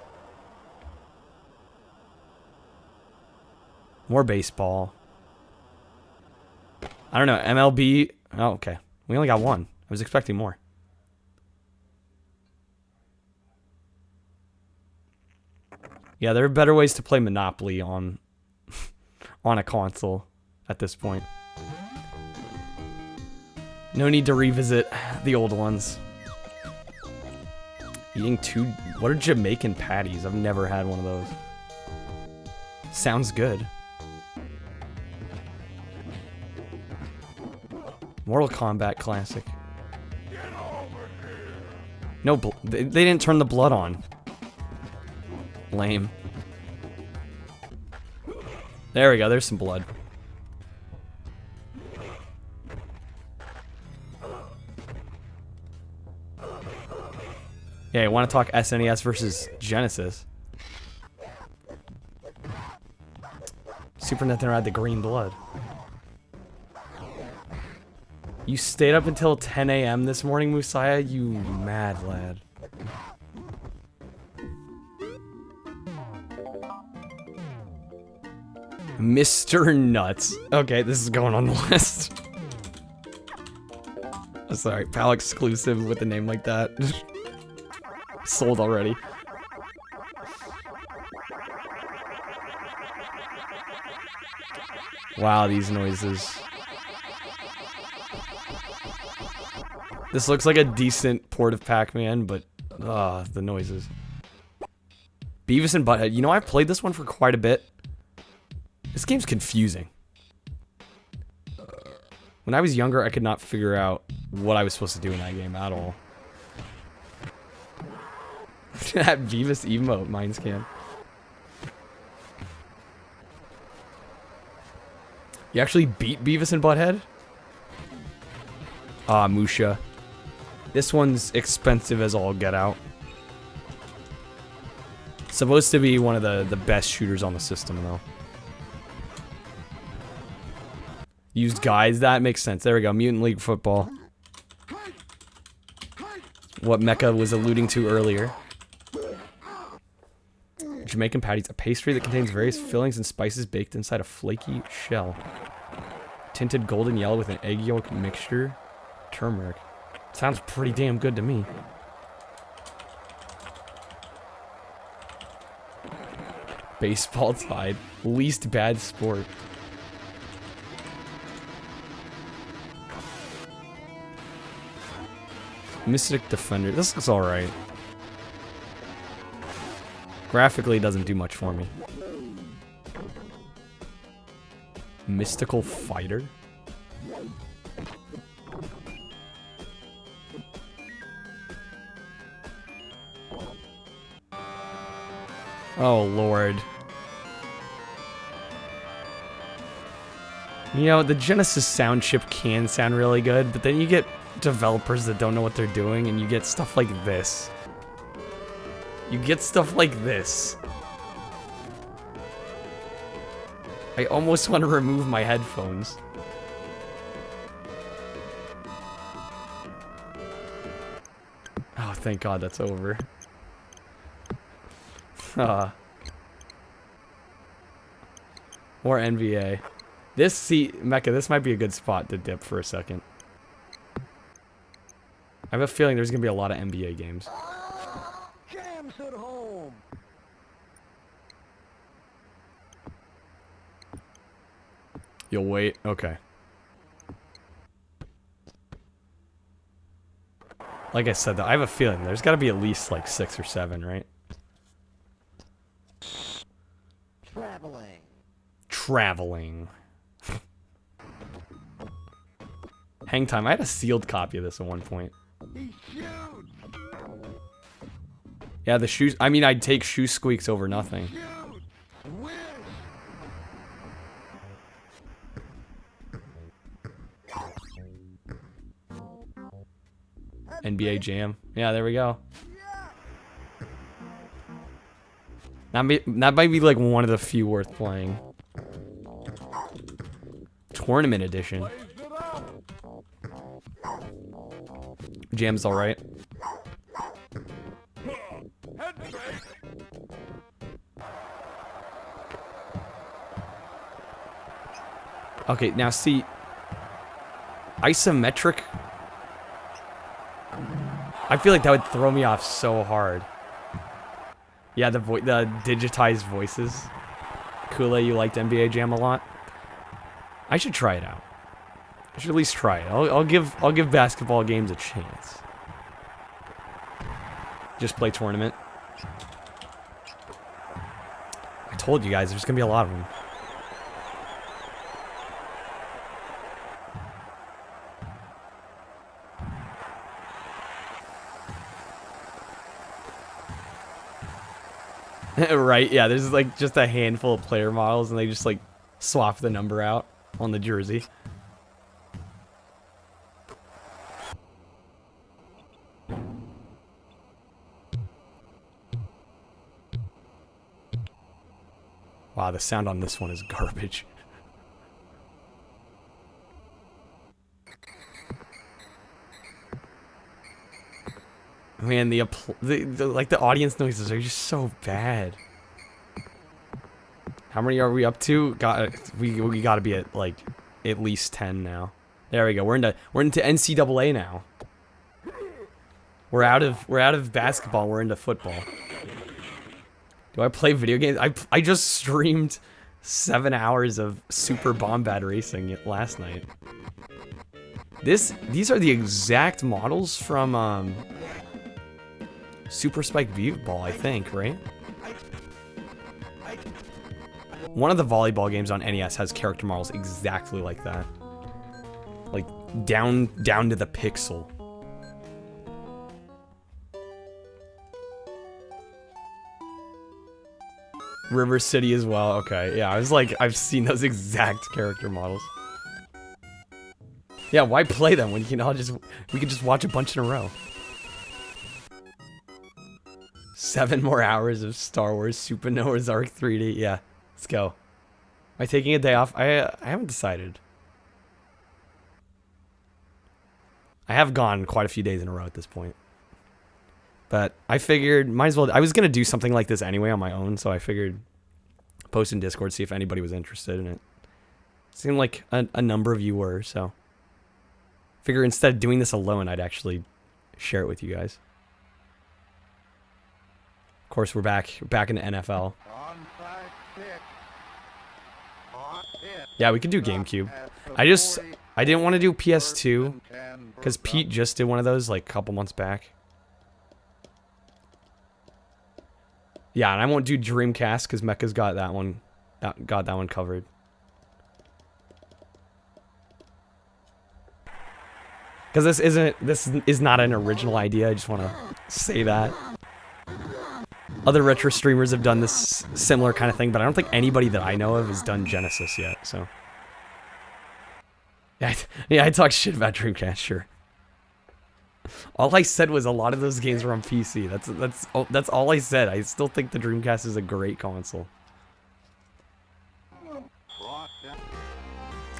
More baseball. I don't know, MLB. Oh, okay. We only got one. I was expecting more. Yeah, there are better ways to play Monopoly on on a console at this point. No need to revisit the old ones. Eating what are Jamaican patties? I've never had one of those. Sounds good. Mortal Kombat classic. No, they didn't turn the blood on. Lame. There we go, there's some blood. Yeah, you want to talk SNES versus Genesis. Super Nintendo had the green blood. You stayed up until 10 a.m. this morning, Musaya? You mad lad. Mr. Nuts. Okay, this is going on the list. Sorry, PAL exclusive with a name like that. Sold already. Wow, these noises. This looks like a decent port of Pac-Man, but the noises. Beavis and Butthead. You know, I've played this one for quite a bit. This game's confusing. When I was younger, I could not figure out what I was supposed to do in that game at all. That Beavis emote, mine scan. You actually beat Beavis and Butthead? Ah, Musha. This one's expensive as all get out. Supposed to be one of the best shooters on the system, though. Used guides, that makes sense. There we go, Mutant League Football. What Mecha was alluding to earlier. Jamaican patties, a pastry that contains various fillings and spices baked inside a flaky shell. Tinted golden yellow with an egg yolk mixture. Turmeric. Sounds pretty damn good to me. Baseball tied. Least bad sport. Mystic Defender. This looks alright. Graphically, it doesn't do much for me. Mystical Fighter? Oh, Lord. You know, the Genesis sound chip can sound really good, but then you get developers that don't know what they're doing, and you get stuff like this. You get stuff like this. I almost want to remove my headphones. Oh, thank God that's over. More NBA. Mecha, this might be a good spot to dip for a second. I have a feeling there's gonna be a lot of NBA games. Cam's at home. You'll wait? Okay. Like I said, though, I have a feeling there's gotta be at least like 6 or 7, right? Traveling. Hang time. I had a sealed copy of this at one point. Yeah, the shoes. I mean, I'd take shoe squeaks over nothing. NBA Jam. Yeah, there we go. That might be like one of the few worth playing. Tournament edition. Jam's alright. Okay, now see, isometric. I feel like that would throw me off so hard. Yeah, the digitized voices. Kool-Aid, you liked NBA Jam a lot. I should try it out. I should at least try it. I'll give basketball games a chance. Just play tournament. I told you guys, there's gonna be a lot of them. Right, yeah, there's like just a handful of player models and they just like swap the number out on the jersey. Wow, the sound on this one is garbage. Man, the audience noises are just so bad. How many are we up to? We gotta be at like at least 10 now. There we go. We're into NCAA now. We're out of basketball. We're into football. Do I play video games? I just streamed 7 hours of Super Bombad Racing last night. These are the exact models from Super Spike V-Ball, I think, right? One of the volleyball games on NES has character models exactly like that. Like, down to the pixel. River City as well, okay. Yeah, I was like, I've seen those exact character models. Yeah, why play them when you can we can just watch a bunch in a row. 7 more hours of Star Wars Super Noah's Arc 3D. Yeah, let's go. Am I taking a day off? I haven't decided. I have gone quite a few days in a row at this point. But I figured, might as well, I was going to do something like this anyway on my own, so I figured post in Discord, see if anybody was interested in it. Seemed like a number of you were, so. Figure instead of doing this alone, I'd actually share it with you guys. Of course, we're back in the NFL. Yeah, we could do GameCube. I didn't want to do PS2 because Pete just did one of those like a couple months back. Yeah, and I won't do Dreamcast because Mecca's got that one covered. Because this is not an original idea. I just want to say that. Other retro streamers have done this similar kind of thing, but I don't think anybody that I know of has done Genesis yet, so. Yeah, I talk shit about Dreamcast, sure. All I said was a lot of those games were on PC. That's all I said. I still think the Dreamcast is a great console.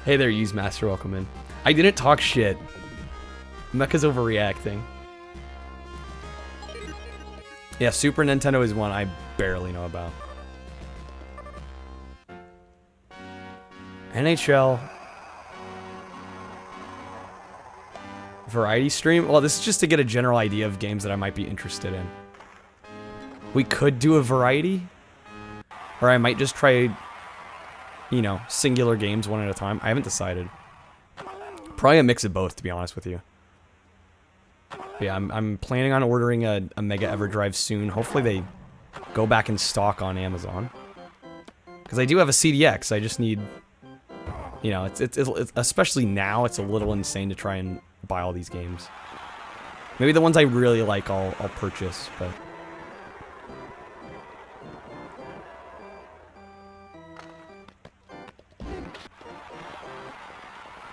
Hey there, Use Master, welcome in. I didn't talk shit. Mecha's overreacting. Yeah, Super Nintendo is one I barely know about. NHL. Variety stream? Well, this is just to get a general idea of games that I might be interested in. We could do a variety. Or I might just try, you know, singular games one at a time. I haven't decided. Probably a mix of both, to be honest with you. But yeah, I'm planning on ordering a Mega EverDrive soon. Hopefully they go back in stock on Amazon. Because I do have a CDX. I just need, you know, it's especially now, it's a little insane to try and buy all these games. Maybe the ones I really like I'll purchase, but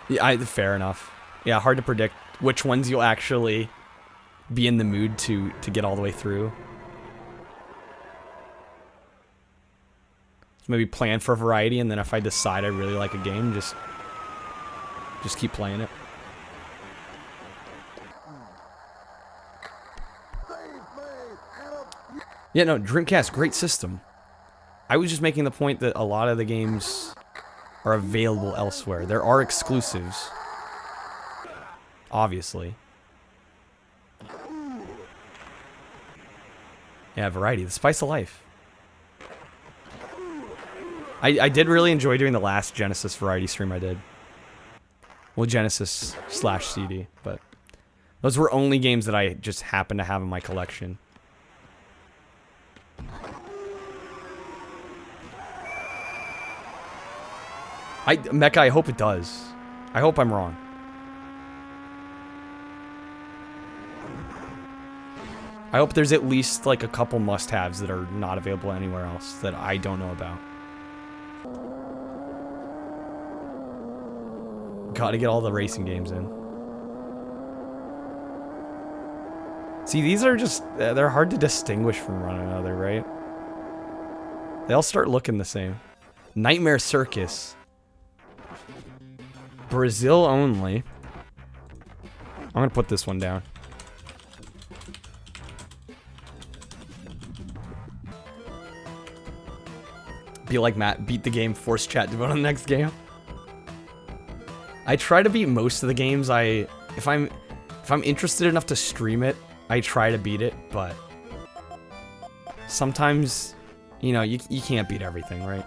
yeah, fair enough. Yeah, hard to predict which ones you'll actually be in the mood to get all the way through. Maybe plan for variety, and then if I decide I really like a game, just keep playing it. Yeah, no, Dreamcast, great system. I was just making the point that a lot of the games are available elsewhere. There are exclusives, obviously. Yeah, variety, the spice of life. I did really enjoy doing the last Genesis variety stream I did. Well, Genesis / CD, but those were only games that I just happened to have in my collection. Mecha, I hope it does. I hope I'm wrong. I hope there's at least like a couple must-haves that are not available anywhere else that I don't know about. Gotta get all the racing games in. See, these are just, they're hard to distinguish from one another, right? They all start looking the same. Nightmare Circus. Brazil only. I'm gonna put this one down. Be like Matt, beat the game, force chat to vote on the next game. I try to beat most of the games. If I'm interested enough to stream it, I try to beat it, but sometimes, you know, you can't beat everything, right?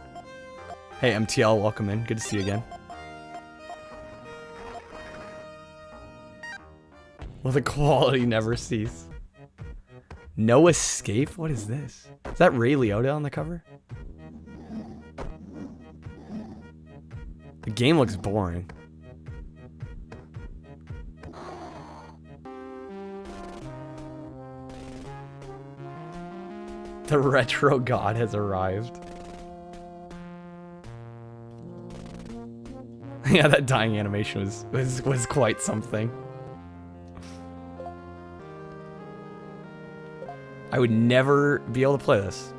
Hey, MTL, welcome in. Good to see you again. Will the quality never cease? No Escape? What is this? Is that Ray Liotta on the cover? The game looks boring. The retro god has arrived. Yeah, that dying animation was quite something. I would never be able to play this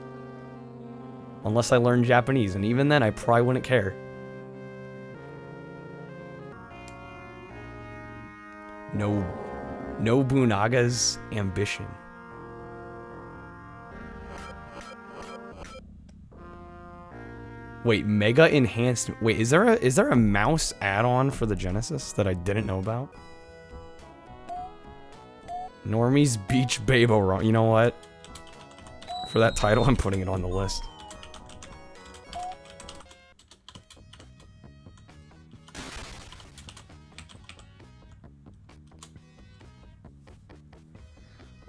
unless I learned Japanese, and even then I probably wouldn't care. Nobunaga's Ambition. Wait, Mega Enhanced. Wait, is there a mouse add-on for the Genesis that I didn't know about? Normie's Beach Babo. You know what? For that title, I'm putting it on the list.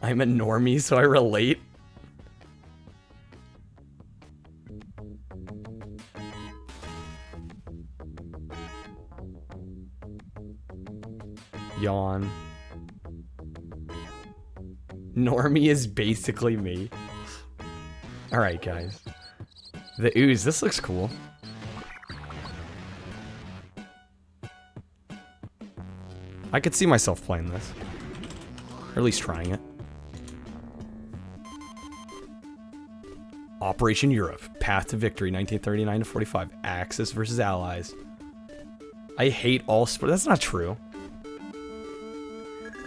I'm a normie, so I relate. Yawn. Normie is basically me. Alright, guys. The ooze, this looks cool. I could see myself playing this. Or at least trying it. Operation Europe, Path to Victory, 1939 to 45. Axis versus Allies. I hate all sport. That's not true.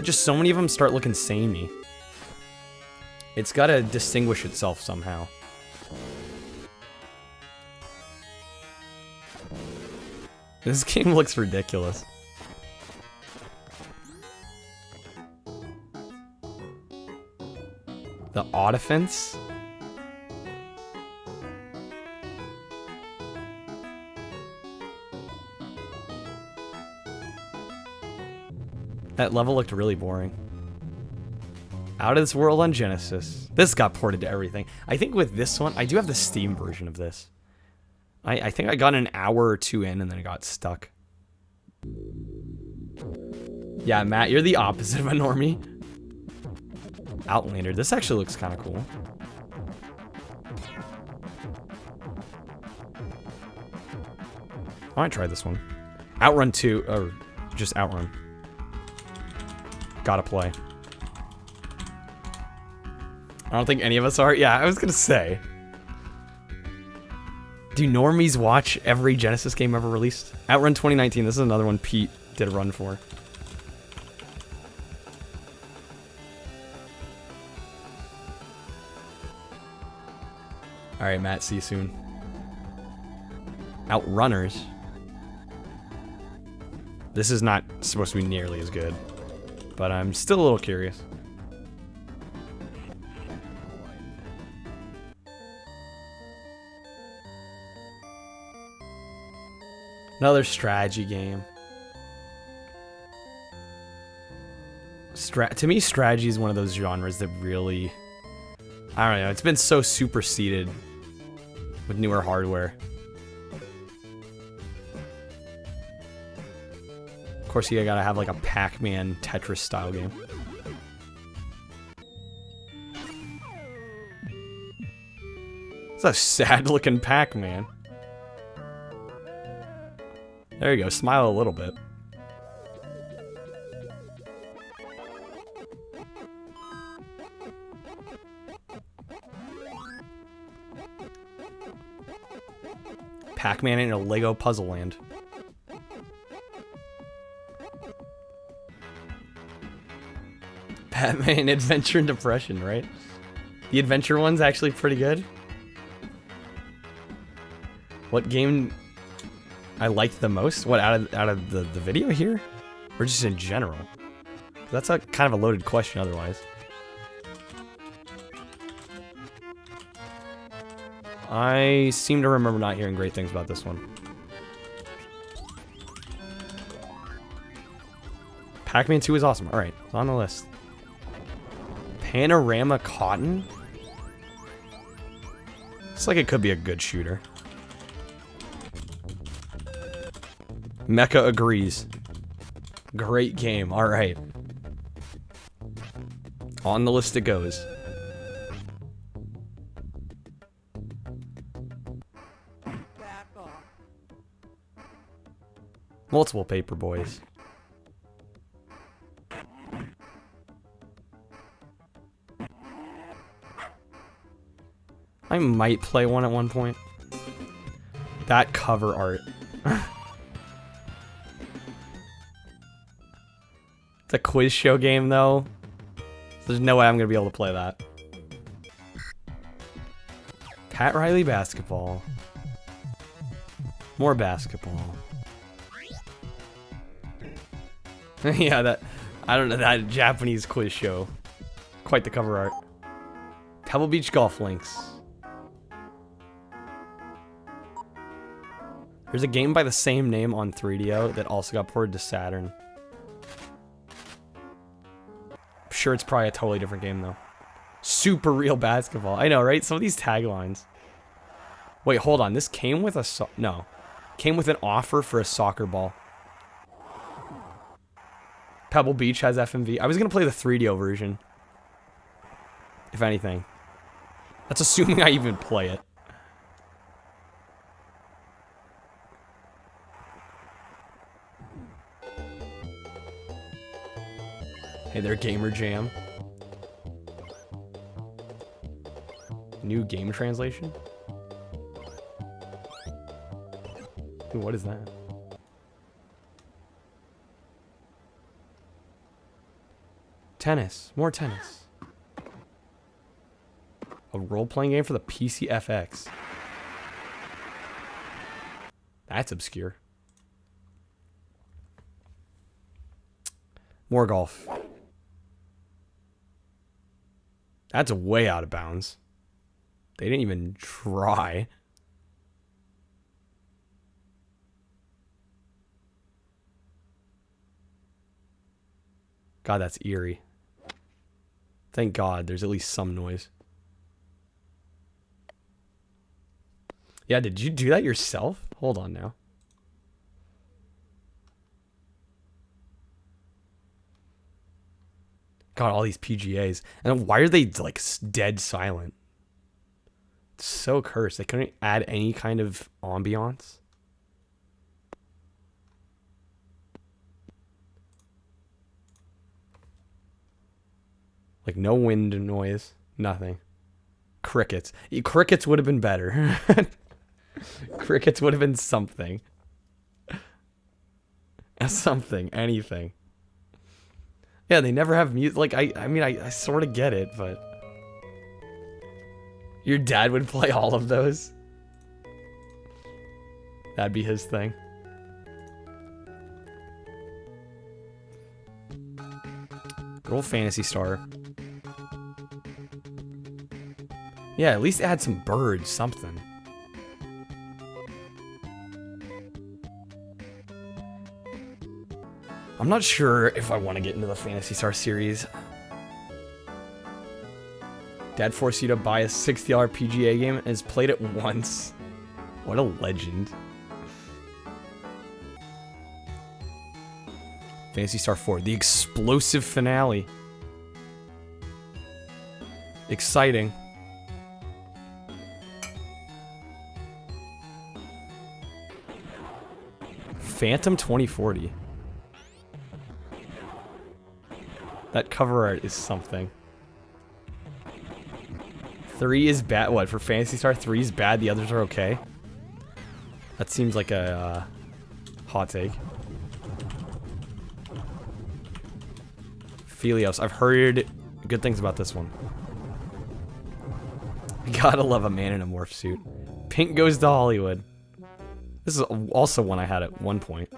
Just so many of them start looking samey. It's gotta distinguish itself somehow. This game looks ridiculous. The Autofence? That level looked really boring. Out of This World on Genesis. This got ported to everything. I think with this one, I do have the Steam version of this. I think I got an hour or two in and then it got stuck. Yeah, Matt, you're the opposite of a normie. Outlander. This actually looks kind of cool. I might try this one. Outrun 2, or just Outrun. Gotta play. I don't think any of us are. Yeah, I was gonna say. Do normies watch every Genesis game ever released? Outrun 2019. This is another one Pete did a run for. All right, Matt. See you soon. Outrunners. This is not supposed to be nearly as good, but I'm still a little curious. Another strategy game. To me, strategy is one of those genres that really, I don't know, it's been so superseded with newer hardware. Of course, you gotta have like a Pac-Man Tetris style game. It's a sad looking Pac-Man. There you go, smile a little bit. Pac-Man in a Lego puzzle land. Batman Adventure and Depression, right? The adventure one's actually pretty good. What game I liked the most? What, out of the video here? Or just in general? That's a kind of a loaded question otherwise. I seem to remember not hearing great things about this one. Pac-Man 2 is awesome. Alright, it's on the list. Panorama Cotton? Looks like it could be a good shooter. Mecha agrees. Great game. Alright. On the list it goes. Multiple paper boys. I might play one at one point. That cover art. It's a quiz show game though. There's no way I'm gonna be able to play that. Pat Riley basketball. More basketball. Yeah, that, I don't know, that Japanese quiz show. Quite the cover art. Pebble Beach golf links. There's a game by the same name on 3DO that also got ported to Saturn. I'm sure it's probably a totally different game though. Super real basketball. I know, right? Some of these taglines. Wait, hold on. This came with a no. Came with an offer for a soccer ball. Pebble Beach has FMV. I was gonna play the 3DO version. If anything. That's assuming I even play it. Hey there, Gamer Jam. New game translation? Ooh, what is that? Tennis. More tennis. A role-playing game for the PC FX. That's obscure. More golf. That's way out of bounds. They didn't even try. God, that's eerie. Thank God there's at least some noise. Yeah, did you do that yourself? Hold on now. God, all these PGAs. And why are they, like, dead silent? It's so cursed. They couldn't add any kind of ambiance. Like, no wind noise. Nothing. Crickets. Crickets would have been better. Crickets would have been something. Something. Anything. Yeah, they never have music. Like, I mean, I sort of get it, but... Your dad would play all of those? That'd be his thing. Good old Phantasy Star. Yeah, at least add some birds, something. I'm not sure if I want to get into the Phantasy Star series. Dad forced you to buy a $60 PGA game and has played it once. What a legend. Phantasy Star 4, the explosive finale. Exciting. Phantom 2040. That cover art is something. 3 is bad. What, for Phantasy Star 3 is bad, the others are okay? That seems like a hot take. Phelios. I've heard good things about this one. Gotta love a man in a morph suit. Pink Goes to Hollywood. This is also one I had at one point.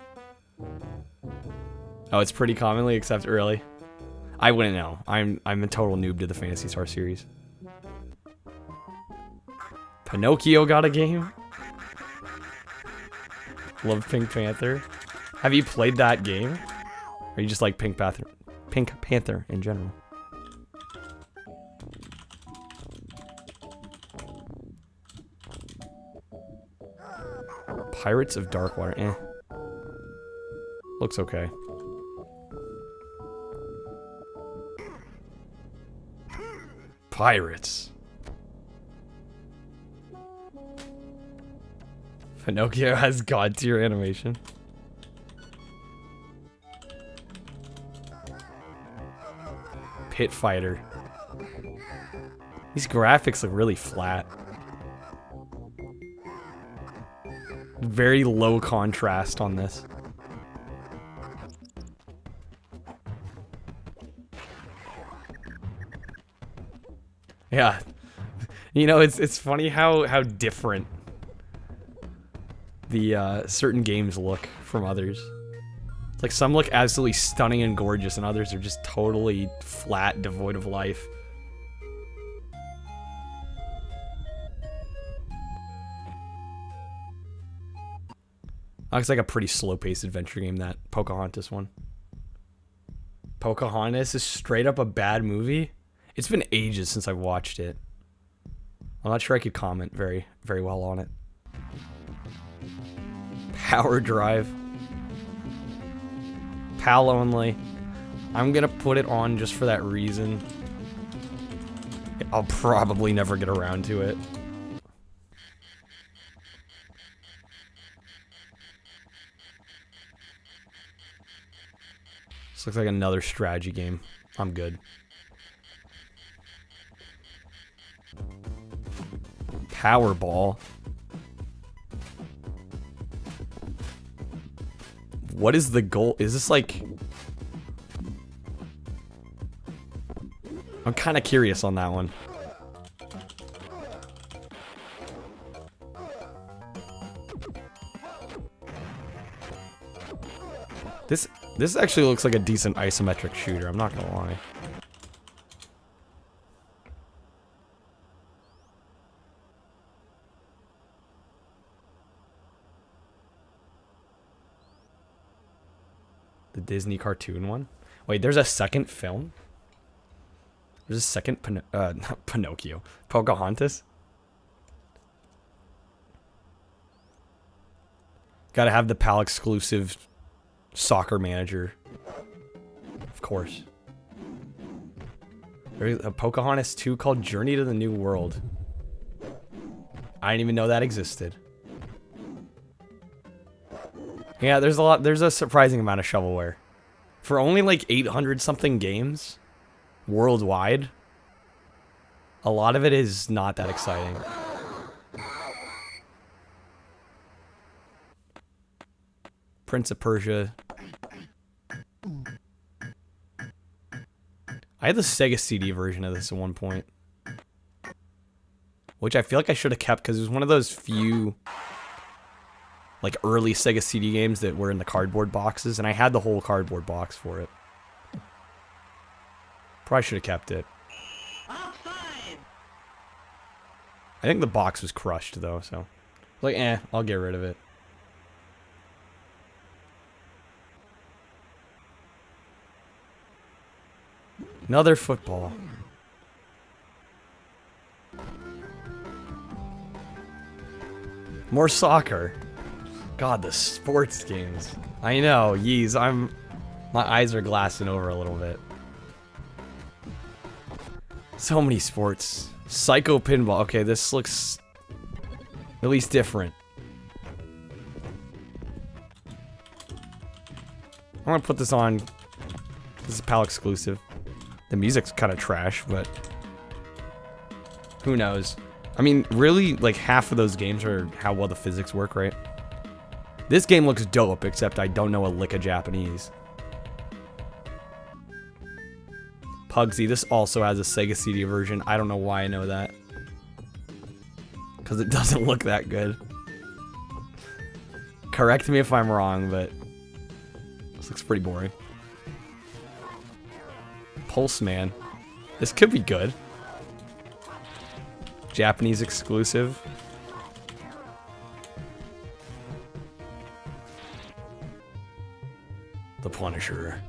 Oh, it's pretty commonly accepted, really? I wouldn't know. I'm a total noob to the Phantasy Star series. Pinocchio got a game? Love Pink Panther. Have you played that game? Or you just like Pink Panther in general? Pirates of Darkwater, eh. Looks okay. Pirates. Pinocchio has god tier animation. Pit Fighter. These graphics look really flat. Very low contrast on this. Yeah. You know, it's funny how different the certain games look from others. It's like some look absolutely stunning and gorgeous and others are just totally flat, devoid of life. Looks like a pretty slow-paced adventure game, that Pocahontas one. Pocahontas is straight up a bad movie? It's been ages since I've watched it. I'm not sure I could comment very well on it. Power Drive. PAL only. I'm gonna put it on just for that reason. I'll probably never get around to it. This looks like another strategy game. I'm good. Powerball. What is the goal? Is this like... I'm kind of curious on that one. This actually looks like a decent isometric shooter, I'm not gonna lie. The Disney cartoon one? Wait, there's a second film? There's a second not Pinocchio. Pocahontas? Gotta have the PAL exclusive soccer manager. Of course. There's a Pocahontas 2 called Journey to the New World. I didn't even know that existed. Yeah, there's a surprising amount of shovelware. For only like 800 something games worldwide, A lot of it is not that exciting. Prince of Persia. I had the Sega CD version of this at one point, which I feel like I should have kept because it was one of those few like early Sega CD games that were in the cardboard boxes, and I had the whole cardboard box for it. Probably should have kept it. Offside! I think the box was crushed though, so like, I'll get rid of it. Another football. More soccer. God, the sports games. I know, yeez, my eyes are glassing over a little bit. So many sports. Psycho Pinball. Okay, this looks at least different. I'm gonna put this on. This is PAL exclusive. The music's kind of trash, but who knows? I mean, really, like half of those games are how well the physics work, right? This game looks dope, except I don't know a lick of Japanese. Pugsy, this also has a Sega CD version. I don't know why I know that. Because it doesn't look that good. Correct me if I'm wrong, but this looks pretty boring. Pulse Man. This could be good. Japanese exclusive. The Punisher.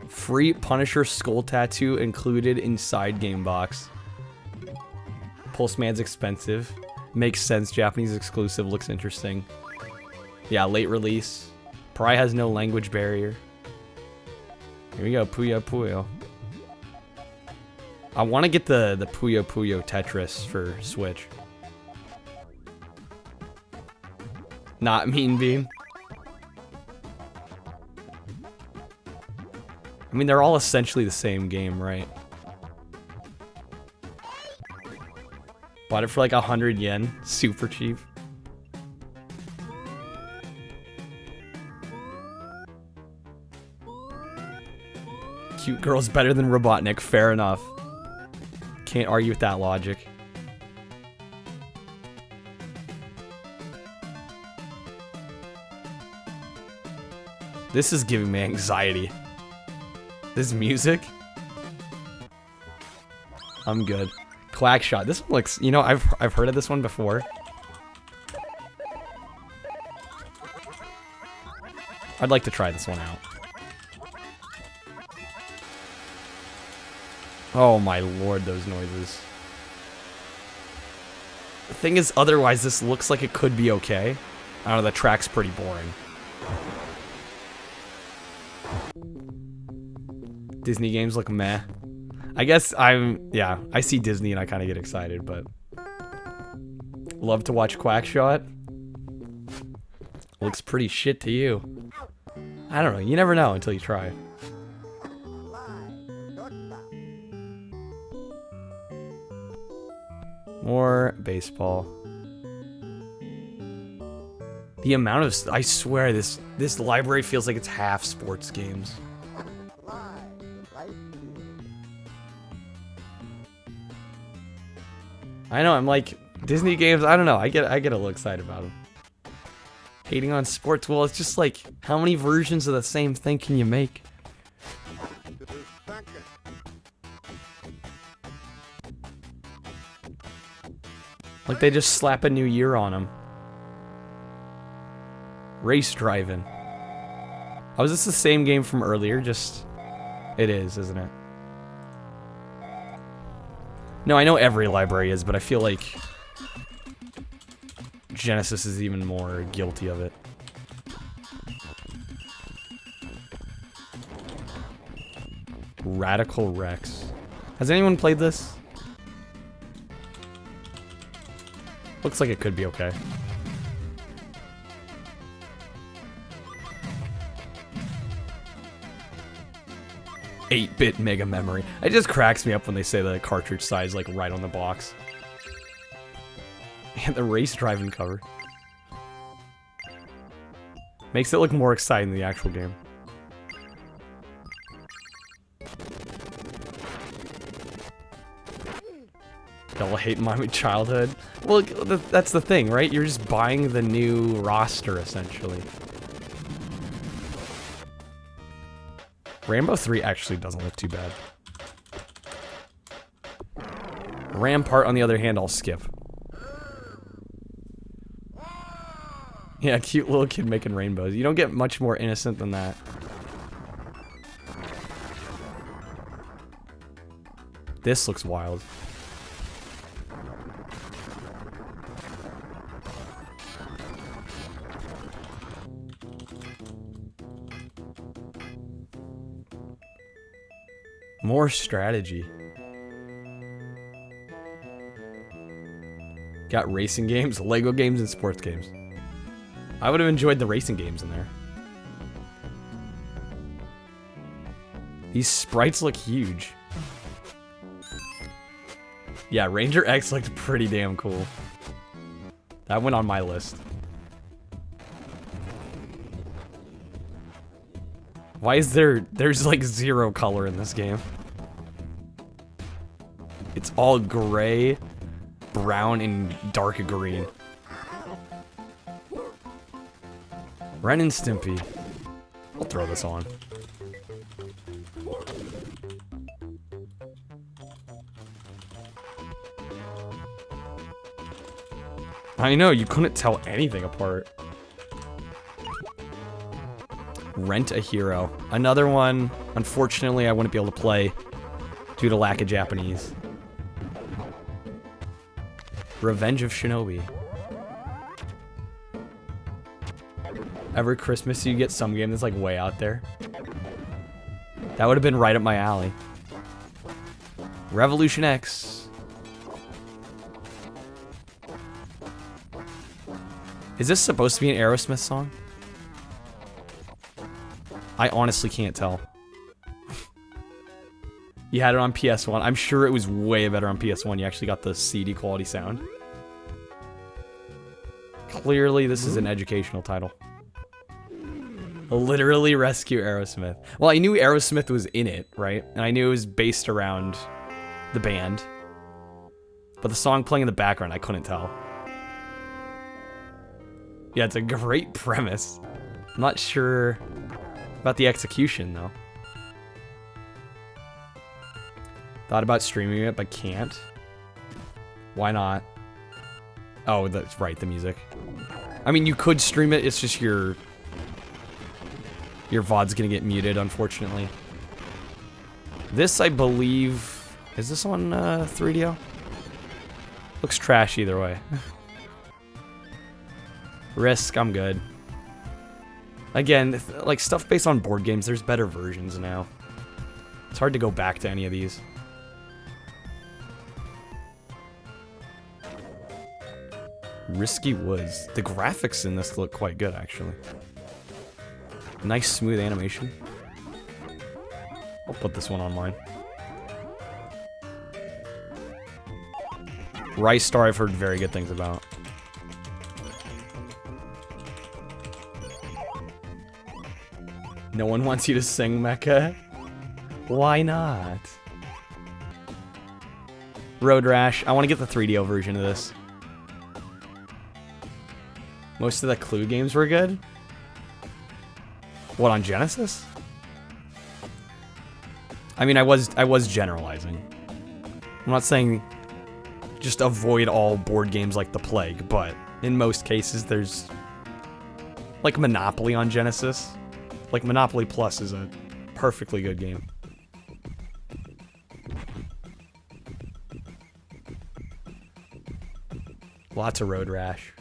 Free Punisher skull tattoo included inside game box. Pulse Man's expensive. Makes sense. Japanese exclusive. Looks interesting. Yeah, late release. Probably has no language barrier. Here we go, Puyo Puyo. I want to get the Puyo Puyo Tetris for Switch. Not Mean Beam. I mean, they're all essentially the same game, right? Bought it for like 100 yen. Super cheap. Cute girl's better than Robotnik. Fair enough. Can't argue with that logic. This is giving me anxiety. This music? I'm good. Quackshot. This one looks, you know, I've heard of this one before. I'd like to try this one out. Oh my lord, those noises. The thing is, otherwise this looks like it could be okay. I don't know, the track's pretty boring. Disney games look meh. I guess yeah, I see Disney and I kind of get excited, but love to watch Quackshot. Looks pretty shit to you. I don't know, you never know until you try. More baseball. The amount of, I swear this library feels like it's half sports games. I know, I'm like, Disney games, I don't know, I get a little excited about them. Hating on sports, well, it's just like, how many versions of the same thing can you make? Like they just slap a new year on them. Race driving. Oh, is this the same game from earlier? Just, it is, isn't it? No, I know every library is, but I feel like Genesis is even more guilty of it. Radical Rex. Has anyone played this? Looks like it could be okay. 8-bit mega memory. It just cracks me up when they say the cartridge size, like, right on the box. And the race driving cover. Makes it look more exciting than the actual game. Y'all hating my childhood? Well, that's the thing, right? You're just buying the new roster, essentially. Rainbow 3 actually doesn't look too bad. Rampart, on the other hand, I'll skip. Yeah, cute little kid making rainbows. You don't get much more innocent than that. This looks wild. More strategy. Got racing games, Lego games, and sports games. I would have enjoyed the racing games in there. These sprites look huge. Yeah, Ranger X looked pretty damn cool. That went on my list. Why is there's like 0 color in this game? It's all gray, brown, and dark green. Ren and Stimpy. I'll throw this on. I know, you couldn't tell anything apart. Rent a Hero. Another one, unfortunately, I wouldn't be able to play due to lack of Japanese. Revenge of Shinobi. Every Christmas you get some game that's like way out there. That would have been right up my alley. Revolution X. Is this supposed to be an Aerosmith song? I honestly can't tell. You had it on PS1. I'm sure it was way better on PS1. You actually got the CD quality sound. Clearly, this is an educational title. Literally rescue Aerosmith. Well, I knew Aerosmith was in it, right? And I knew it was based around the band. But the song playing in the background, I couldn't tell. Yeah, it's a great premise. I'm not sure about the execution, though. Thought about streaming it, but can't. Why not? Oh, that's right, the music. I mean, you could stream it, it's just your VOD's gonna get muted, unfortunately. This, I believe... Is this on 3DO? Looks trash either way. Risk, I'm good. Again, like stuff based on board games, there's better versions now. It's hard to go back to any of these. Risky Woods. The graphics in this look quite good, actually. Nice smooth animation. I'll put this one on mine. Rice Star I've heard very good things about. No one wants you to sing, Mecha? Why not? Road Rash. I want to get the 3DO version of this. Most of the Clue games were good. What, on Genesis? I mean, I was generalizing. I'm not saying just avoid all board games like the plague, but in most cases there's like Monopoly on Genesis. Like Monopoly Plus is a perfectly good game. Lots of Road Rash.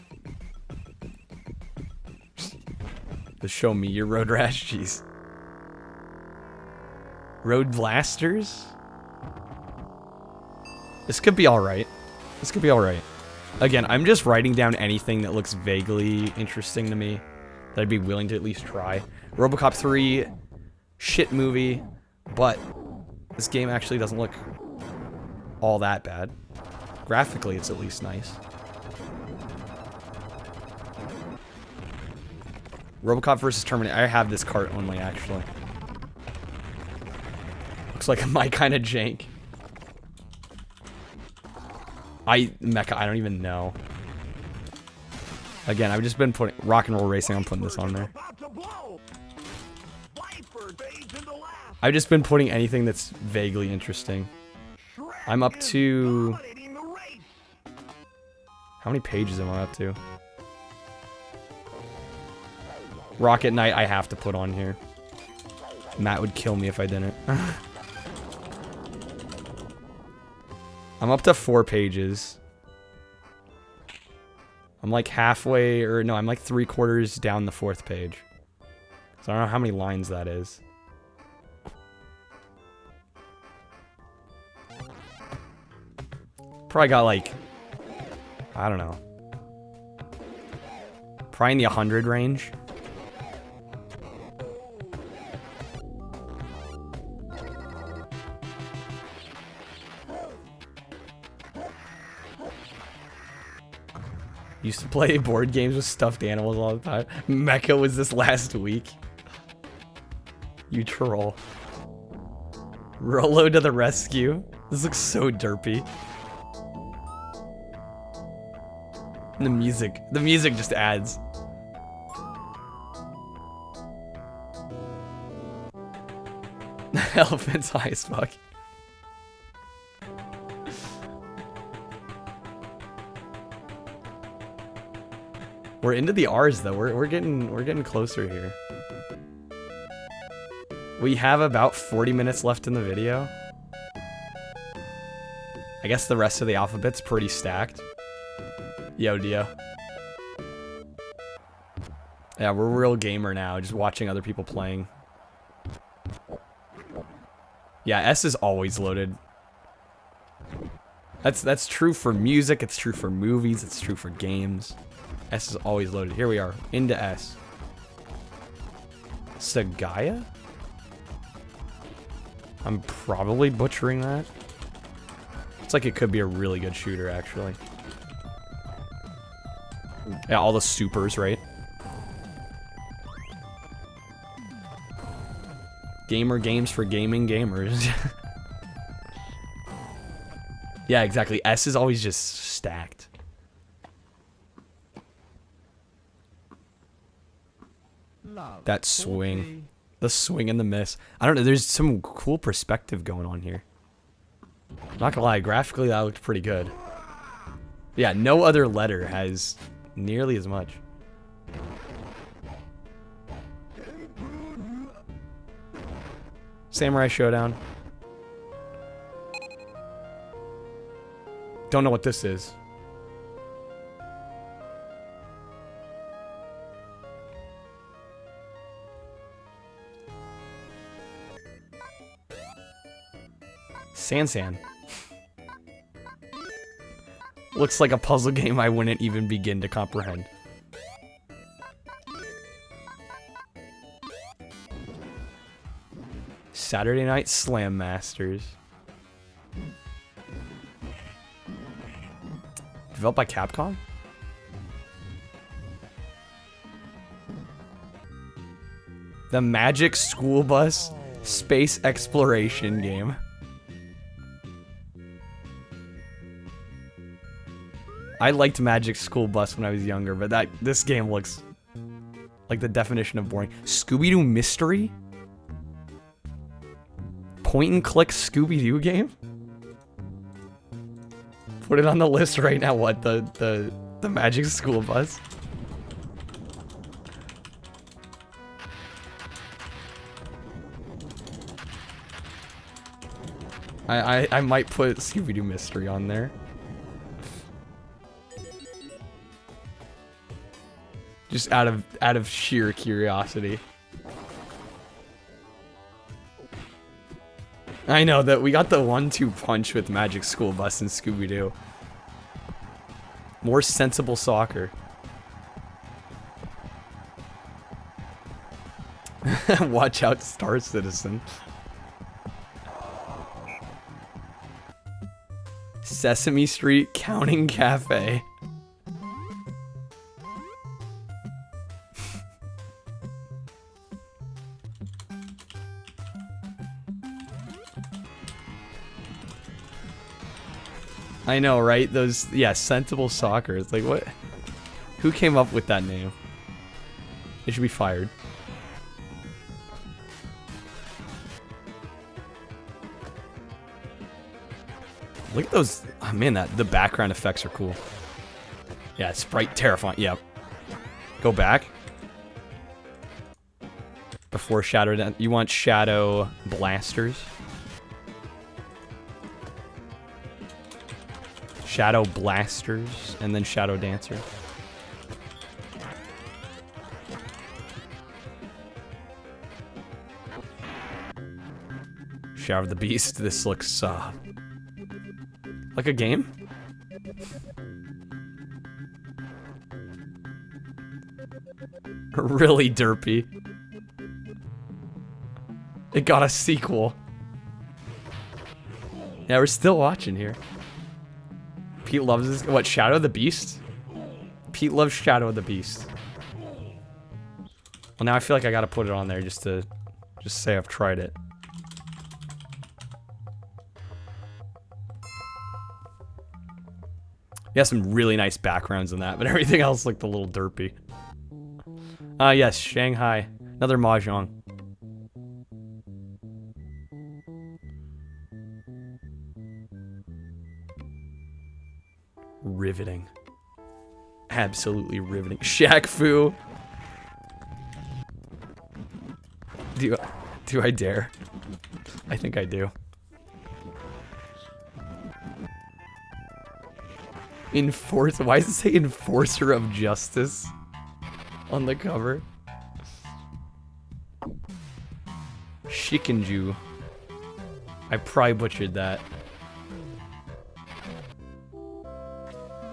Just show me your Road Rash, jeez. Road Blasters? This could be alright. This could be alright. Again, I'm just writing down anything that looks vaguely interesting to me that I'd be willing to at least try. RoboCop 3, shit movie, but This game actually doesn't look all that bad. Graphically, it's at least nice. RoboCop versus Terminator. I have this cart only, actually. Looks like my kind of jank. Mecha, I don't even know. Again, I've just been putting Rock and Roll Racing. I'm putting this on there. I've just been putting anything that's vaguely interesting. I'm up to... How many pages am I up to? Rocket Knight I have to put on here. Matt would kill me if I didn't. I'm up to 4 pages. I'm like halfway, or no, I'm like 3/4 down the 4th page. So I don't know how many lines that is. Probably got like, I don't know. Probably in the 100 range. Used to play board games with stuffed animals all the time. Mecha was this last week. You troll. Rolo to the rescue. This looks so derpy. And the music just adds. Elephant's high as fuck. We're into the R's though. We're getting closer here. We have about 40 minutes left in the video. I guess the rest of the alphabet's pretty stacked. Yo, Dio. Yeah, we're real gamer now, just watching other people playing. Yeah, S is always loaded. That's true for music, it's true for movies, it's true for games. S is always loaded. Here we are, into S. Sagaya? I'm probably butchering that. It's like it could be a really good shooter, actually. Yeah, all the supers, right? Gamer games for gaming gamers. Yeah, exactly. S is always just stacked. That swing. The swing and the miss. I don't know, there's some cool perspective going on here. Not gonna lie, graphically that looked pretty good. Yeah, no other letter has nearly as much. Samurai Showdown. Don't know what this is. San. Looks like a puzzle game I wouldn't even begin to comprehend. Saturday Night Slam Masters. Developed by Capcom? The Magic School Bus Space Exploration game. I liked Magic School Bus when I was younger, but this game looks like the definition of boring. Scooby-Doo Mystery? Point and click Scooby-Doo game? Put it on the list right now. What, the Magic School Bus? I might put Scooby-Doo Mystery on there. Just out of sheer curiosity. I know that we got the 1-2 punch with Magic School Bus and Scooby-Doo. More sensible soccer. Watch out, Star Citizen. Sesame Street Counting Cafe. I know, right? Those, yeah, Sensible Soccer. It's like, what? Who came up with that name? They should be fired. Look at those. Oh, man, the background effects are cool. Yeah, sprite terrifying. Yep. Go back. Before Shadow. You want Shadow Blasters? Shadow Blasters, and then Shadow Dancer. Shadow of the Beast. This looks, like a game? Really derpy. It got a sequel. Yeah, we're still watching here. Pete loves this. What, Shadow of the Beast? Pete loves Shadow of the Beast. Well, now I feel like I gotta put it on there just to say I've tried it. Yeah, some really nice backgrounds in that, but everything else looked a little derpy. Yes, Shanghai. Another Mahjong. Riveting. Absolutely riveting. Shaq Fu. Do I dare? I think I do. Why does it say Enforcer of Justice on the cover? Shikinju. I probably butchered that.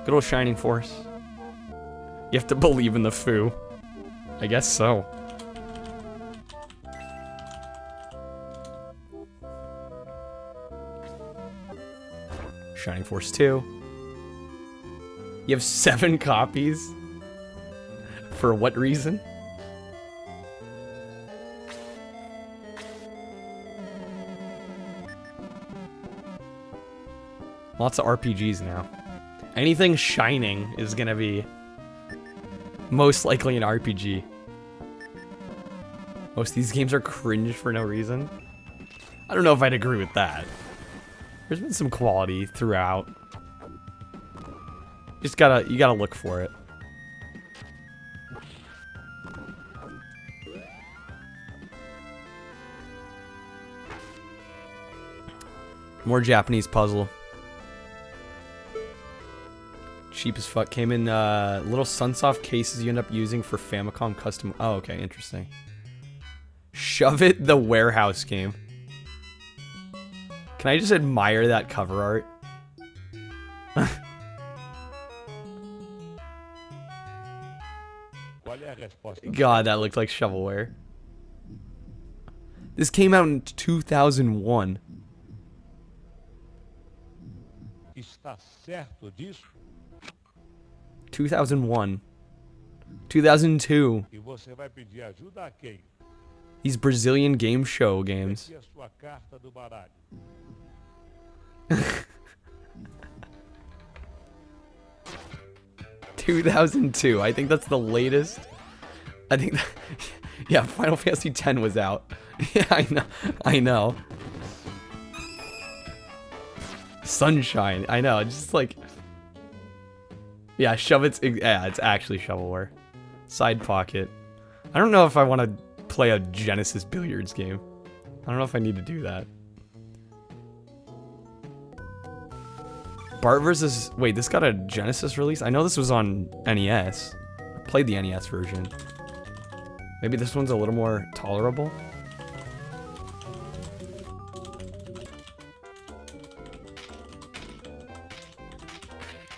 Good old Shining Force. You have to believe in the Fu. I guess so. Shining Force 2. You have 7 copies? For what reason? Lots of RPGs now. Anything Shining is gonna be most likely an RPG. Most of these games are cringe for no reason. I don't know if I'd agree with that. There's been some quality throughout. You gotta look for it. More Japanese puzzle. Cheap as fuck. Came in little Sunsoft cases you end up using for Famicom custom. Oh, okay, interesting. Shove It, the warehouse game. Can I just admire that cover art? God, that looked like shovelware. This came out in 2001. Está certo disso? 2001. 2002. E você vai pedir ajuda a quem? These Brazilian game show games. Aqui a sua carta do baralho. 2002. I think that's the latest. I think that, yeah, Final Fantasy X was out. Yeah, I know. Sunshine. I know. It's just like, yeah, it's actually shovelware. Side pocket. I don't know if I want to play a Genesis billiards game. I don't know if I need to do that. Bart versus... Wait, this got a Genesis release? I know this was on NES. I played the NES version. Maybe this one's a little more tolerable?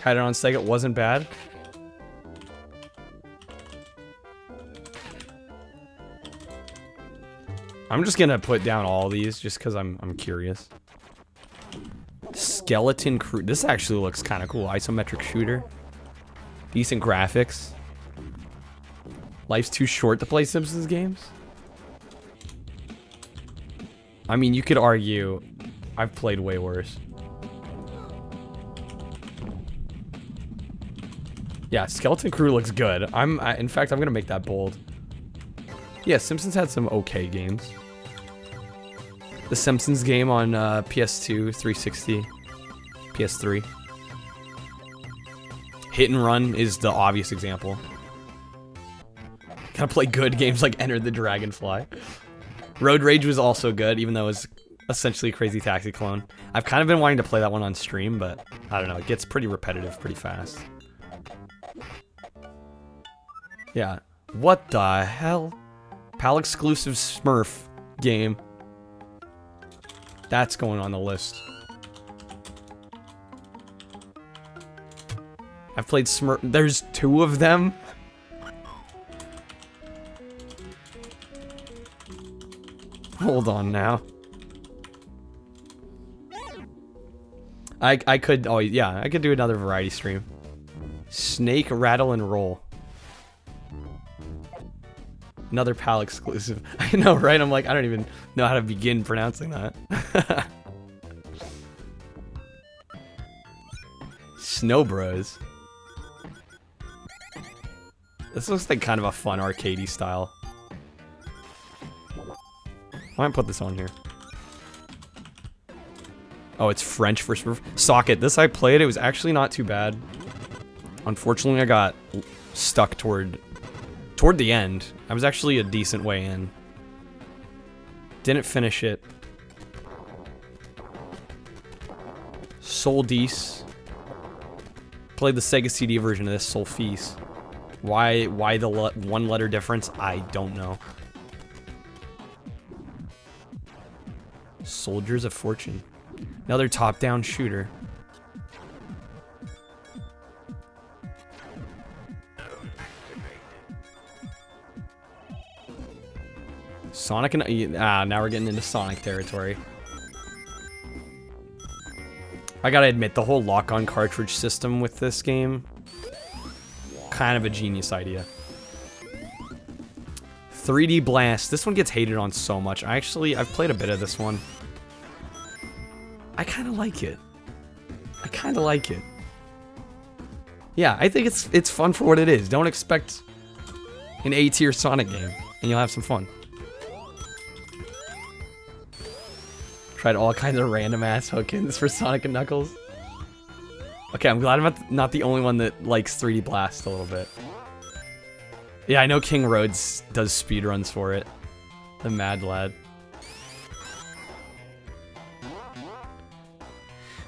Had it on Sega, it wasn't bad. I'm just gonna put down all these just because I'm curious. Skeleton Crew. This actually looks kind of cool. Isometric shooter. Decent graphics. Life's too short to play Simpsons games. I mean, you could argue I've played way worse. Yeah, Skeleton Crew looks good. In fact, I'm gonna make that bold. Yeah, Simpsons had some okay games. The Simpsons game on PS2, 360, PS3. Hit and Run is the obvious example. Gotta play good games like Enter the Dragonfly. Road Rage was also good, even though it was essentially a Crazy Taxi clone. I've kind of been wanting to play that one on stream, but I don't know, it gets pretty repetitive pretty fast. Yeah. What the hell? PAL exclusive Smurf game. That's going on the list. I've played Smurf. There's 2 of them. Hold on now. I could, oh yeah, I could do another variety stream. Snake, Rattle, and Roll. Another PAL exclusive. I know, right? I'm like, I don't even know how to begin pronouncing that. Snow Bros. This looks like kind of a fun arcadey style. Why don't I put this on here? Oh, it's French for Smurf. Socket. This I played. It was actually not too bad. Unfortunately, I got stuck toward the end. I was actually a decent way in. Didn't finish it. Soldice. Played the Sega CD version of this, Solfice. Why the one letter difference? I don't know. Soldiers of Fortune. Another top-down shooter. Sonic and... now we're getting into Sonic territory. I gotta admit, the whole lock-on cartridge system with this game, kind of a genius idea. 3D Blast. This one gets hated on so much. I've played a bit of this one. I kind of like it. I kind of like it. Yeah, I think it's fun for what it is. Don't expect an A-tier Sonic game, and you'll have some fun. Tried all kinds of random ass hook-ins for Sonic and Knuckles. Okay, I'm glad I'm not the only one that likes 3D Blast a little bit. Yeah, I know King Rhodes does speedruns for it. The Mad Lad.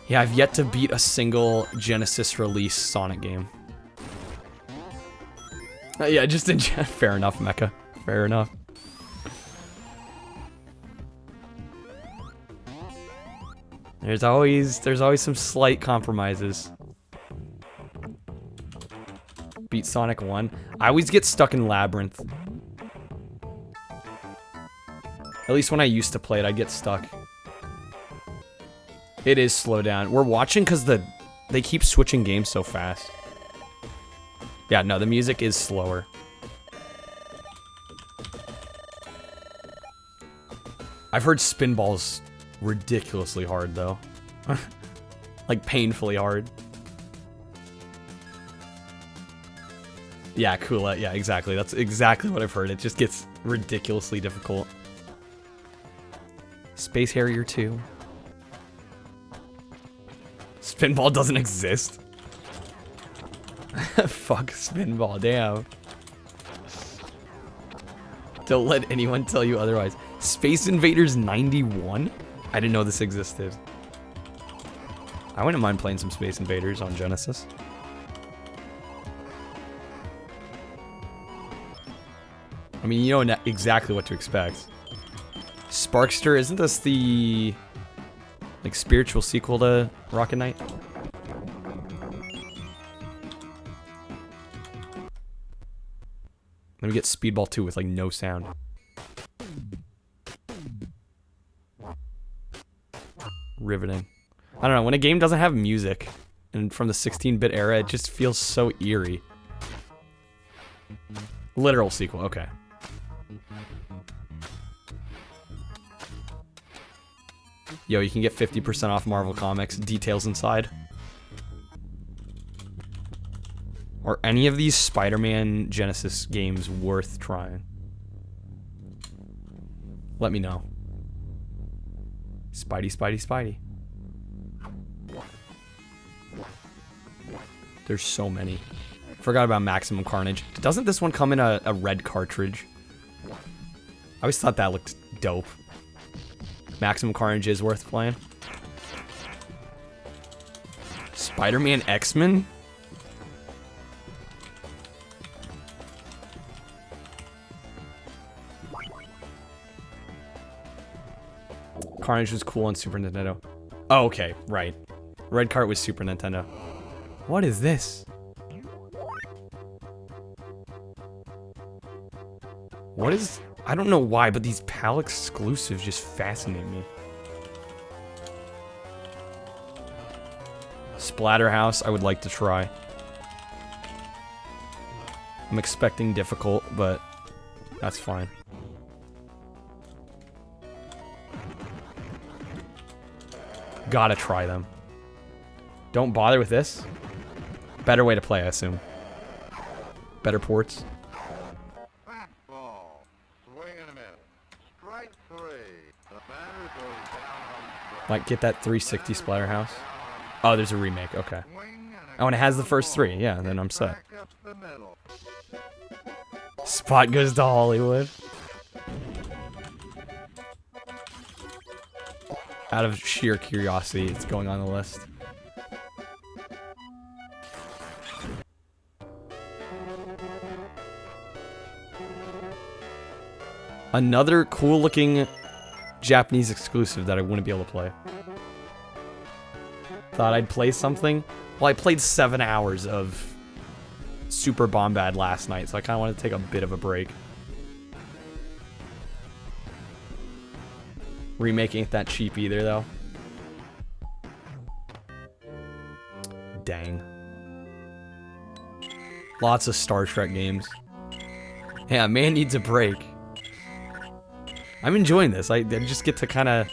Yeah, I've yet to beat a single Genesis release Sonic game. Yeah, just in fair enough, Mecha. Fair enough. There's always some slight compromises. Beat Sonic 1. I always get stuck in Labyrinth. At least when I used to play it, I'd get stuck. It is slow down. We're watching because they keep switching games so fast. Yeah, no, the music is slower. I've heard Spinball's ridiculously hard, though. Like, painfully hard. Yeah, Coolette. Yeah, exactly. That's exactly what I've heard. It just gets ridiculously difficult. Space Harrier 2. Spinball doesn't exist. Fuck Spinball, damn. Don't let anyone tell you otherwise. Space Invaders 91? I didn't know this existed. I wouldn't mind playing some Space Invaders on Genesis. I mean, you know exactly what to expect. Sparkster, isn't this the like spiritual sequel to Rocket Knight? Let me get Speedball 2 with like no sound. Riveting. I don't know, when a game doesn't have music, and from the 16-bit era, it just feels so eerie. Literal sequel, okay. Yo, you can get 50% off Marvel Comics, details inside. Are any of these Spider-Man Genesis games worth trying? Let me know. Spidey, Spidey, Spidey. There's so many. Forgot about Maximum Carnage. Doesn't this one come in a red cartridge? I always thought that looked dope. Maximum Carnage is worth playing. Spider-Man X-Men? Carnage was cool on Super Nintendo. Oh, okay, right. Red Cart was Super Nintendo. What is this? What is... I don't know why, but these PAL exclusives just fascinate me. Splatterhouse, I would like to try. I'm expecting difficult, but that's fine. Gotta try them. Don't bother with this. Better way to play, I assume. Better ports. Fastball. Swing and a miss. Strike 3. The batter goes down on Might get that 360 Splatterhouse. Oh, there's a remake. Okay. swing and Oh, and it has the first three. Yeah, then I'm set. back up the middle. Spot goes to Hollywood. Out of sheer curiosity, it's going on the list. Another cool looking Japanese exclusive that I wouldn't be able to play. Thought I'd play something. Well, I played 7 hours of Super Bombad last night, so I kind of want to take a bit of a break. Remake ain't that cheap either, though. Dang. Lots of Star Trek games. Yeah, man needs a break. I'm enjoying this. I just get to kind of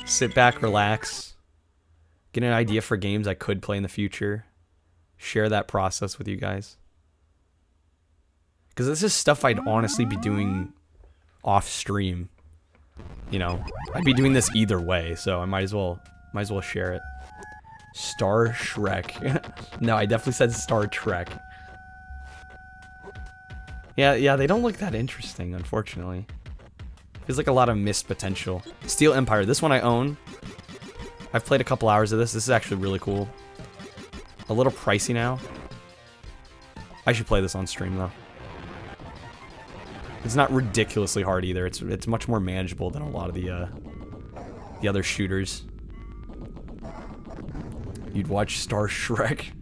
sit back, relax, get an idea for games I could play in the future, share that process with you guys. Because this is stuff I'd honestly be doing off stream. You know, I'd be doing this either way, so I might as well share it. Star Shrek. No, I definitely said Star Trek. Yeah, they don't look that interesting, unfortunately. Feels like a lot of missed potential. Steel Empire, this one I own. I've played a couple hours of this. This is actually really cool. A little pricey now. I should play this on stream though. It's not ridiculously hard either. It's much more manageable than a lot of the other shooters. You'd watch Star Shrek.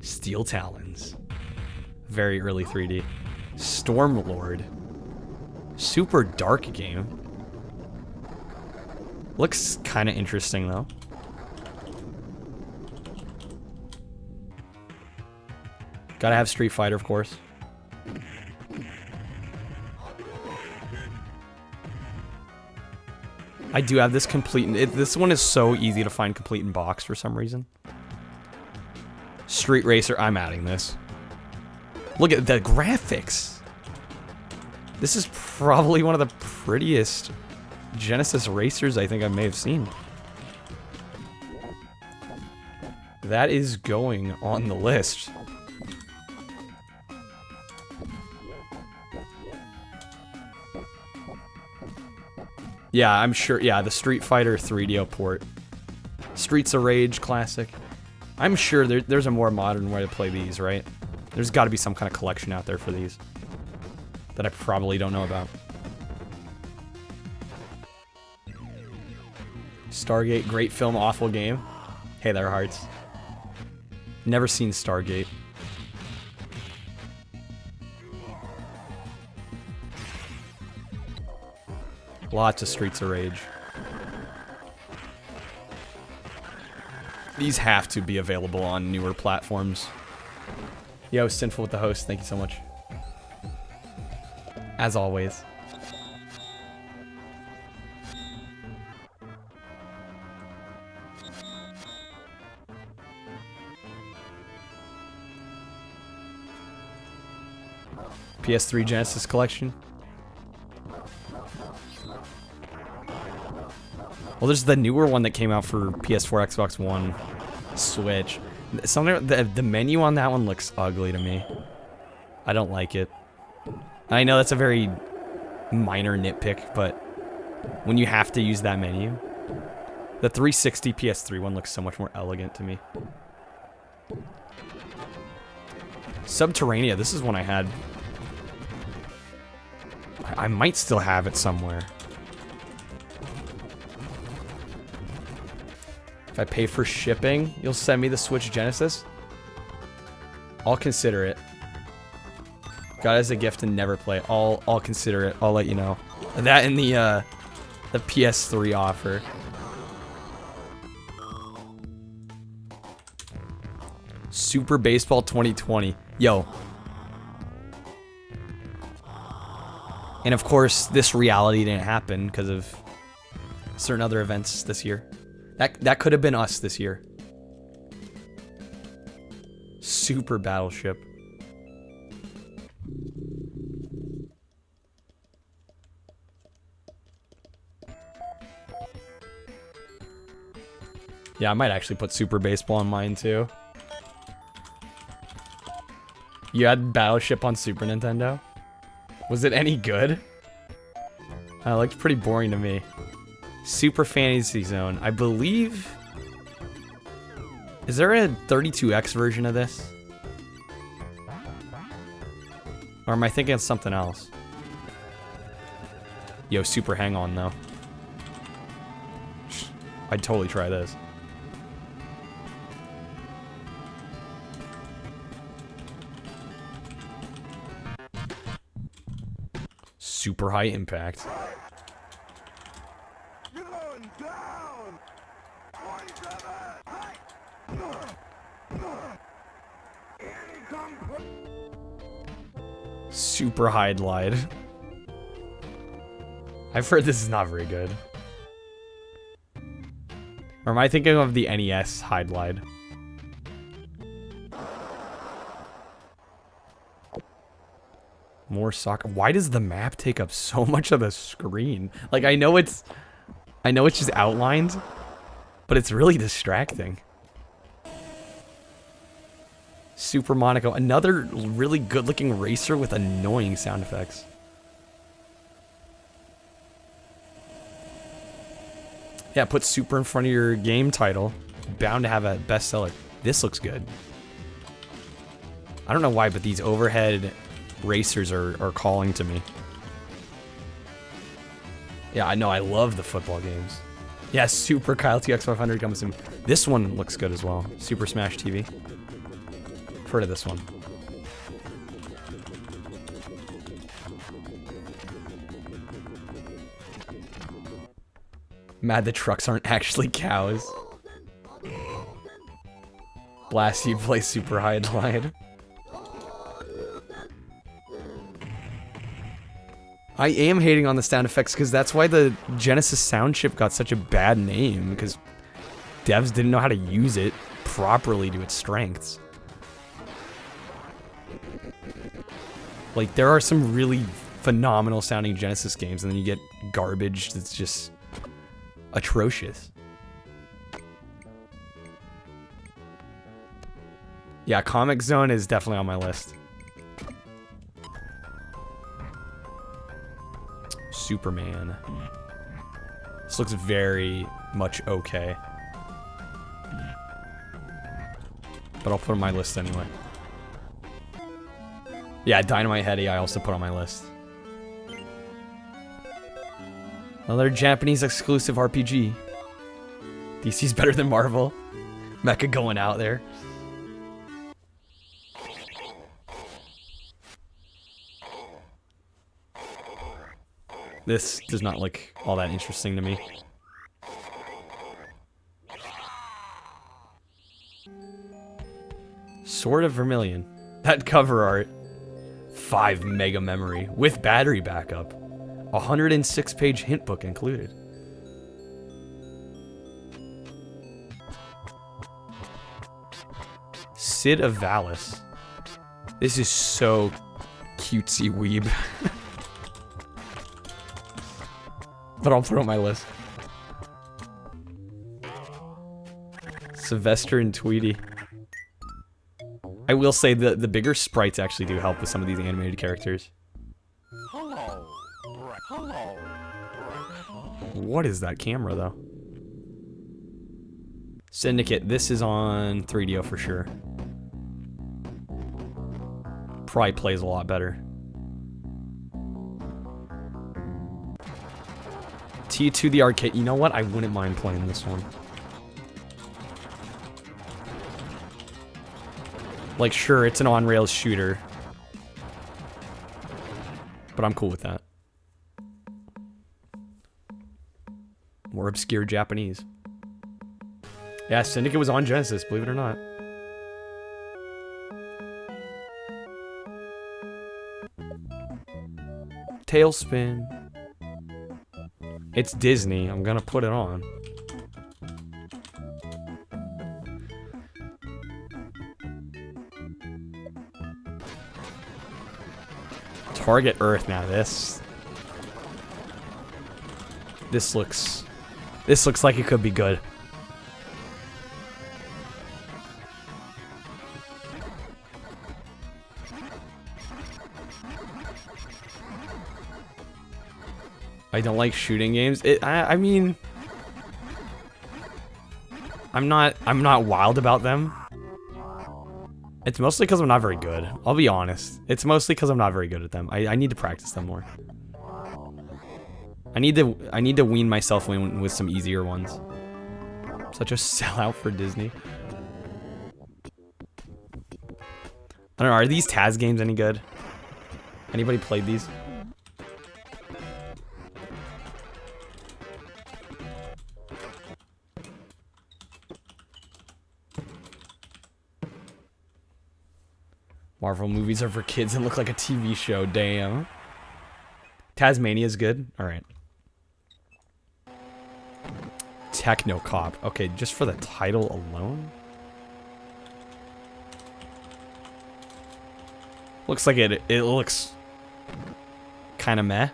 Steel Talons. Very early 3D. Stormlord. Super dark game. Looks kind of interesting though. Gotta have Street Fighter, of course. I do have this complete. This one is so easy to find complete in box for some reason. Street Racer, I'm adding this. Look at the graphics. This is probably one of the prettiest Genesis racers I think I may have seen. That is going on the list. Yeah, I'm sure. Yeah, the Street Fighter 3DO port. Streets of Rage classic. I'm sure there's a more modern way to play these, right? There's got to be some kind of collection out there for these that I probably don't know about. Stargate, great film, awful game. Hey there, hearts. Never seen Stargate. Lots of Streets of Rage. These have to be available on newer platforms. Yo, Sinful with the host, thank you so much. As always. PS3 Genesis Collection. Well, there's the newer one that came out for PS4, Xbox One, Switch. Something the menu on that one looks ugly to me. I don't like it. I know that's a very minor nitpick, but when you have to use that menu, the 360 PS3 one looks so much more elegant to me. Subterranea, this is one I had. I might still have it somewhere. If I pay for shipping, you'll send me the Switch Genesis? I'll consider it. Got it as a gift and never play. I'll consider it. I'll let you know. That and the PS3 offer. Super Baseball 2020. Yo. And of course, this reality didn't happen because of certain other events this year. That could have been us this year. Super Battleship. Yeah, I might actually put Super Baseball on mine too. You had Battleship on Super Nintendo? Was it any good? It looked pretty boring to me. Super Fantasy Zone. I believe... Is there a 32X version of this? Or am I thinking of something else? Yo, Super Hang On though. I'd totally try this. Super High Impact. You're going down! 27! Super High Glide. I've heard this is not very good. Or am I thinking of the NES High Glide? More soccer. Why does the map take up so much of the screen? Like, I know it's just outlined, but it's really distracting. Super Monaco. Another really good-looking racer with annoying sound effects. Yeah, put super in front of your game title. Bound to have a bestseller. This looks good. I don't know why, but these overhead racers are calling to me. Yeah, I know. I love the football games. Yeah, Super Kyle TX500 comes in. This one looks good as well. Super Smash TV. Heard of this one. Mad the trucks aren't actually cows. Blast you play Super High Glide. I am hating on the sound effects because that's why the Genesis sound chip got such a bad name, because devs didn't know how to use it properly to its strengths. Like, there are some really phenomenal sounding Genesis games, and then you get garbage that's just atrocious. Yeah, Comic Zone is definitely on my list. Superman. This looks very much okay. But I'll put it on my list anyway. Yeah, Dynamite Heady I also put on my list. Another Japanese exclusive RPG. DC's better than Marvel. Mecha going out there. This does not look all that interesting to me. Sword of Vermilion. That cover art. 5 mega memory with battery backup. 106-page hint book included. Cid of Valis. This is so cutesy weeb. But I'll put it on my list. Sylvester and Tweety. I will say the bigger sprites actually do help with some of these animated characters. Hello. Hello. What is that camera, though? Syndicate. This is on 3DO for sure. Probably plays a lot better. T2 the arcade. You know what? I wouldn't mind playing this one. Like, sure, it's an on-rails shooter. But I'm cool with that. More obscure Japanese. Yeah, Syndicate was on Genesis, believe it or not. Tailspin. It's Disney. I'm gonna put it on. Target Earth. Now this looks like it could be good. I don't like shooting games. I mean, I'm not wild about them. It's mostly because I'm not very good. I'll be honest. It's mostly because I'm not very good at them. I need to practice them more. I need to wean myself in with some easier ones. Such a sellout for Disney. I don't know. Are these Taz games any good? Anybody played these? Marvel movies are for kids and look like a TV show. Damn. Tasmania's good. All right. Techno Cop. Okay, just for the title alone. Looks like it looks kind of meh.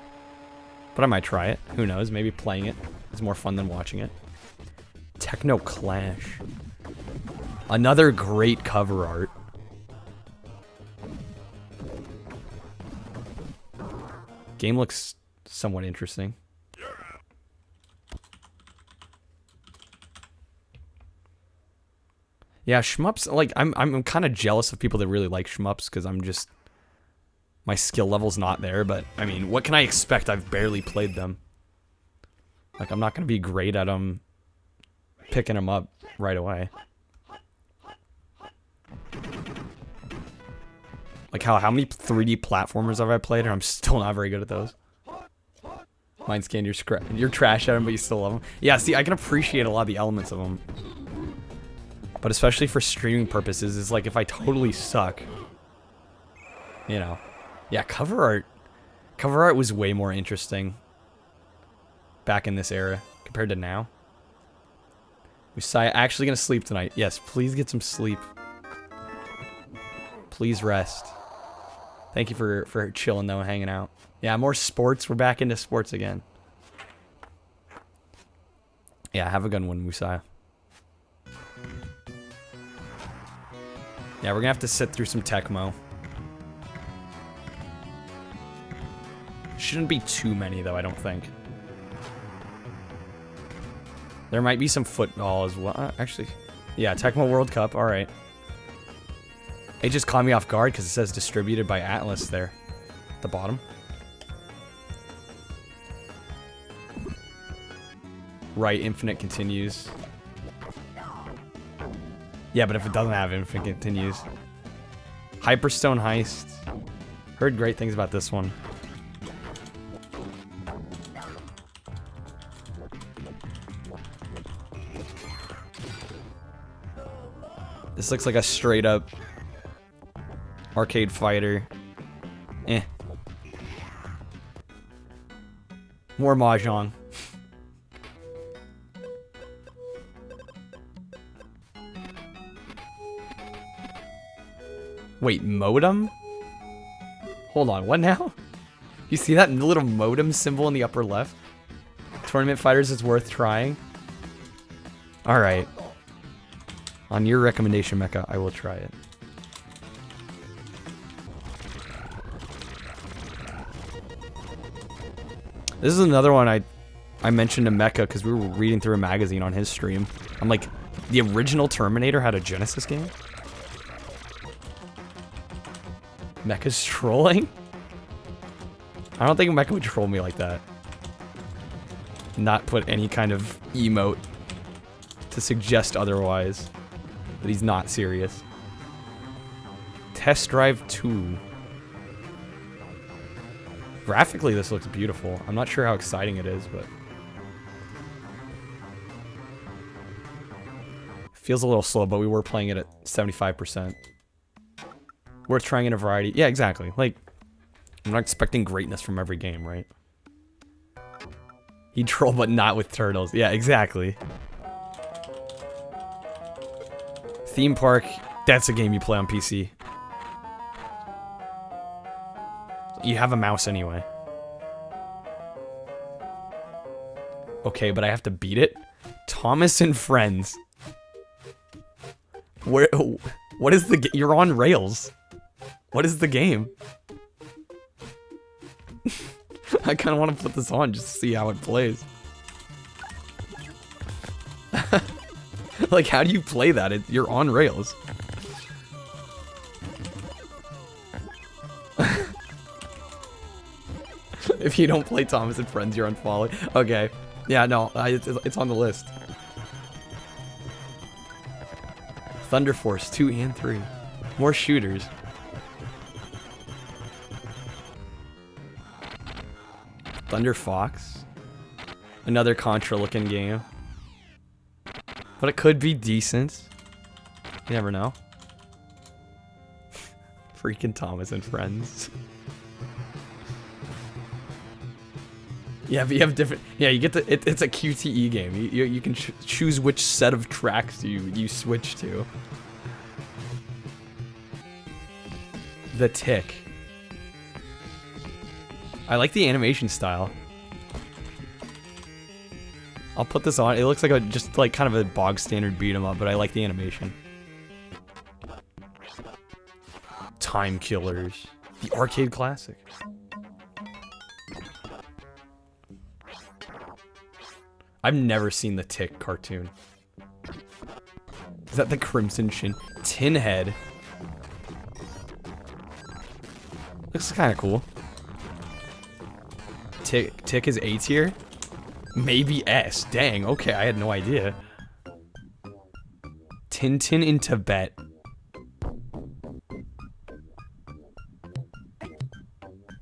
But I might try it. Who knows? Maybe playing it is more fun than watching it. Techno Clash. Another great cover art. Game looks somewhat interesting. Yeah, shmups, like, I'm kind of jealous of people that really like shmups, because I'm just, my skill level's not there, but, I mean, what can I expect? I've barely played them. Like, I'm not going to be great at them, picking them up right away. Like, how many 3D platformers have I played, and I'm still not very good at those? Mine's Can, you're trash at them, but you still love them. Yeah, see, I can appreciate a lot of the elements of them. But especially for streaming purposes, it's like if I totally suck, you know. Yeah, cover art was way more interesting back in this era compared to now. Usai actually gonna sleep tonight. Yes, please get some sleep. Please rest. Thank you for chilling though, hanging out. Yeah, more sports. We're back into sports again. Yeah, have a good one, Musaya. Yeah, we're gonna have to sit through some Tecmo. Shouldn't be too many though, I don't think. There might be some football as well. Actually, yeah, Tecmo World Cup. All right. It just caught me off guard because it says distributed by Atlas there at the bottom. Right, Infinite continues. Yeah, but if it doesn't have Infinite continues. Hyperstone Heist. Heard great things about this one. This looks like a straight up Arcade Fighter. Eh. More Mahjong. Wait, modem? Hold on, what now? You see that little modem symbol in the upper left? Tournament Fighters is worth trying. Alright. On your recommendation, Mecha, I will try it. This is another one I mentioned to Mecha because we were reading through a magazine on his stream. I'm like, the original Terminator had a Genesis game? Mecha's trolling? I don't think Mecha would troll me like that. Not put any kind of emote to suggest otherwise. But he's not serious. Test Drive 2. Graphically, this looks beautiful. I'm not sure how exciting it is, but... feels a little slow, but we were playing it at 75%. Worth trying in a variety. Yeah, exactly. Like, I'm not expecting greatness from every game, right? He'd troll, but not with turtles. Yeah, exactly. Theme Park, that's a game you play on PC. You have a mouse anyway. Okay, but I have to beat it? Thomas and Friends. Where? What is the? You're on rails. What is the game? I kind of want to put this on just to see how it plays. Like, how do you play that? You're on rails. If you don't play Thomas and Friends, you're unfollowed. Okay. Yeah, no, it's on the list. Thunder Force 2 and 3. More shooters. Thunder Fox. Another Contra-looking game. But it could be decent. You never know. Freaking Thomas and Friends. Yeah, but you have different... Yeah, you get the... It's a QTE game. You can choose which set of tracks you switch to. The Tick. I like the animation style. I'll put this on. It looks like just like kind of a bog standard beat 'em up, but I like the animation. Time Killers. The arcade classic. I've never seen the Tick cartoon. Is that the Crimson Shin? Tin Head. Looks kind of cool. Tick is A tier? Maybe S. Dang, okay, I had no idea. Tintin in Tibet.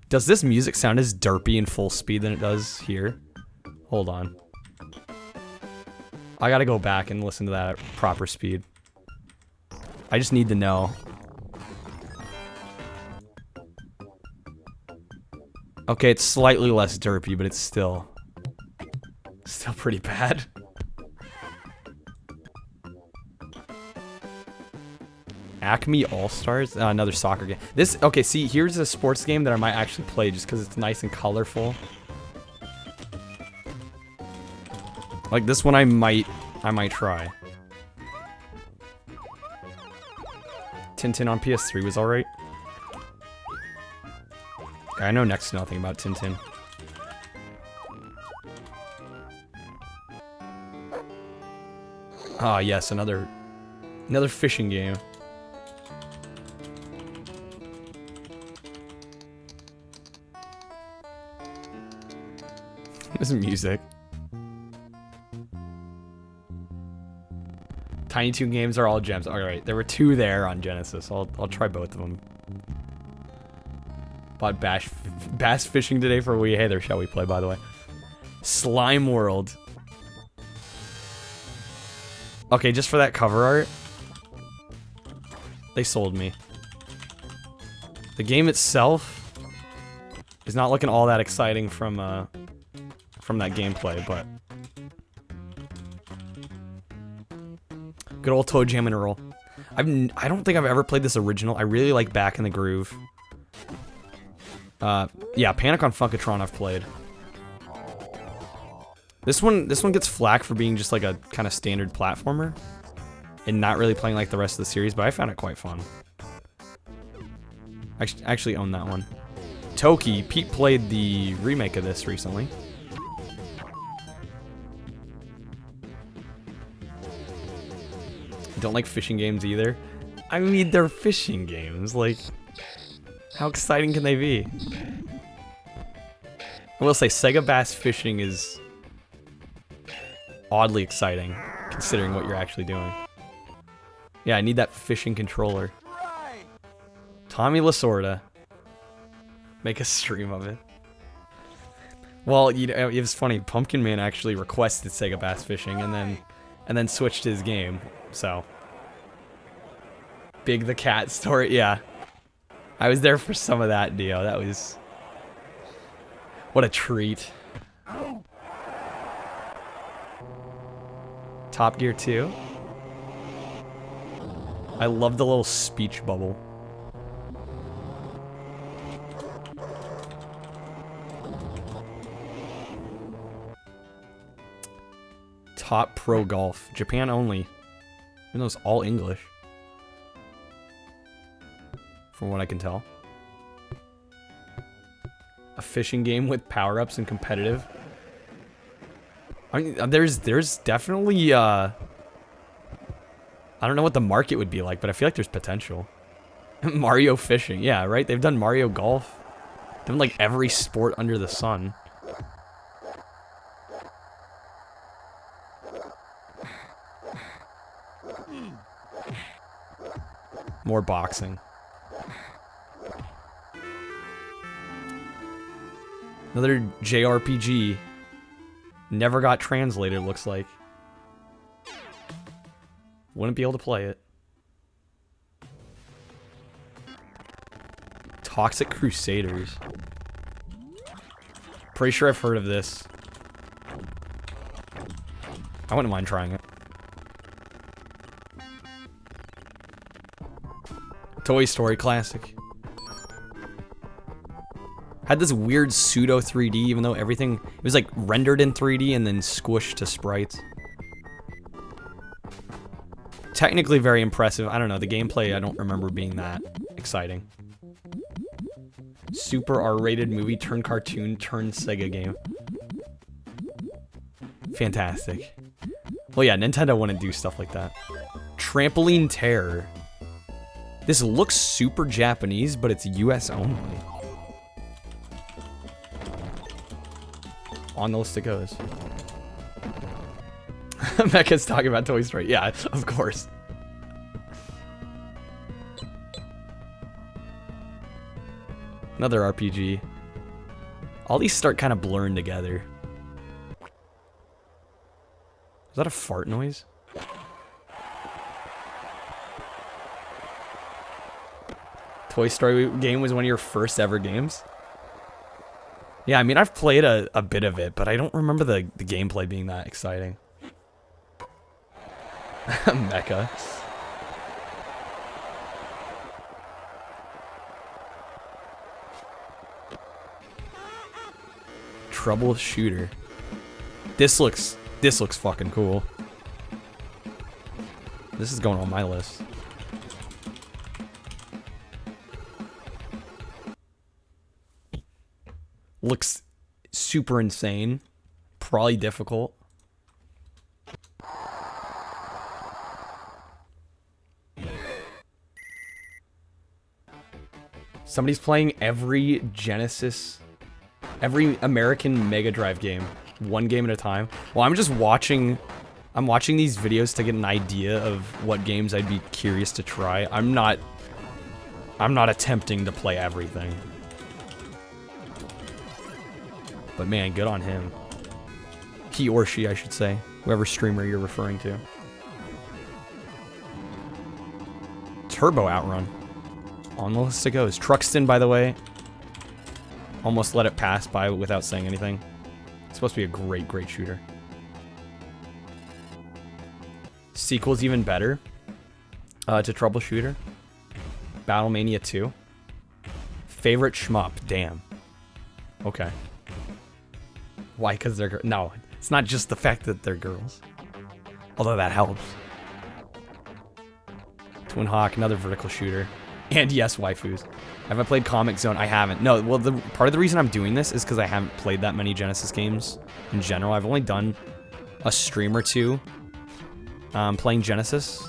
Does this music sound as derpy in full speed than it does here? Hold on. I gotta go back and listen to that at proper speed. I just need to know. Okay, it's slightly less derpy, but it's still pretty bad. Acme All-Stars? Another soccer game. Okay, see, here's a sports game that I might actually play just because it's nice and colorful. Like this one I might try. Tintin on PS3 was alright. I know next to nothing about Tintin. Ah, yes, another fishing game. This music. Tiny Toon games are all gems. Alright, there were 2 there on Genesis. I'll try both of them. Bought bass fishing today for Wii. Hey there, shall we play, by the way. Slime World. Okay, just for that cover art. They sold me. The game itself is not looking all that exciting from that gameplay, but good old Toe Jam and Earl. I don't think I've ever played this original. I really like Back in the Groove. Yeah, Panic on Funkatron I've played. This one gets flack for being just like a kind of standard platformer and not really playing like the rest of the series, but I found it quite fun. I actually own that one. Toki, Pete played the remake of this recently. Don't like fishing games either. I mean, they're fishing games. Like, how exciting can they be? I will say, Sega Bass Fishing is oddly exciting, considering what you're actually doing. Yeah, I need that fishing controller. Tommy Lasorda. Make a stream of it. Well, you know, it was funny. Pumpkin Man actually requested Sega Bass Fishing and then switched his game. So, Big the Cat story. Yeah, I was there for some of that, Dio. That was what a treat. Top Gear 2. I love the little speech bubble. Top Pro Golf. Japan only. Even though it's all English. From what I can tell. A fishing game with power-ups and competitive. I mean, there's definitely, I don't know what the market would be like, but I feel like there's potential. Mario Fishing. Yeah, right? They've done Mario Golf. They've done, like, every sport under the sun. More boxing. Another JRPG. Never got translated, looks like. Wouldn't be able to play it. Toxic Crusaders. Pretty sure I've heard of this. I wouldn't mind trying it. Toy Story classic. Had this weird pseudo 3D, even though everything, it was like rendered in 3D and then squished to sprites. Technically very impressive. I don't know, the gameplay I don't remember being that exciting. Super R-rated movie turn cartoon turn Sega game. Fantastic. Well, yeah, Nintendo wouldn't do stuff like that. Trampoline Terror. This looks super Japanese, but it's US only. On the list it goes. Mecha's talking about Toy Story. Yeah, of course. Another RPG. All these start kind of blurring together. Is that a fart noise? Toy Story game was one of your first ever games? Yeah, I mean, I've played a bit of it, but I don't remember the gameplay being that exciting. Mecha. Troubleshooter. This looks fucking cool. This is going on my list. Looks super insane. Probably difficult. Somebody's playing every Genesis, every American Mega Drive game, one game at a time. Well, I'm just watching, I'm watching these videos to get an idea of what games I'd be curious to try. I'm not attempting to play everything. But man, good on him. He or she, I should say. Whoever streamer you're referring to. Turbo Outrun. On the list it goes. Truxton, by the way. Almost let it pass by without saying anything. It's supposed to be a great, great shooter. Sequel's even better. To Troubleshooter. Battlemania 2. Favorite shmup. Damn. Okay. Why? Because they're... No, it's not just the fact that they're girls. Although that helps. Twin Hawk, another vertical shooter. And yes, waifus. Have I played Comic Zone? I haven't. No, well, part of the reason I'm doing this is because I haven't played that many Genesis games in general. I've only done a stream or two playing Genesis.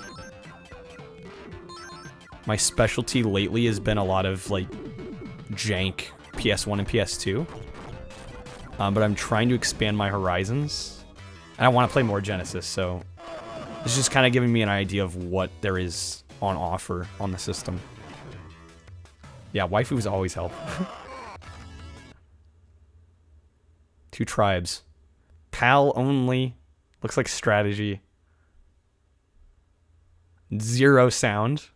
My specialty lately has been a lot of, like, jank PS1 and PS2. But I'm trying to expand my horizons. And I want to play more Genesis, so... It's just kind of giving me an idea of what there is on offer on the system. Yeah, waifus always help. 2 tribes. PAL only. Looks like strategy. 0 sound.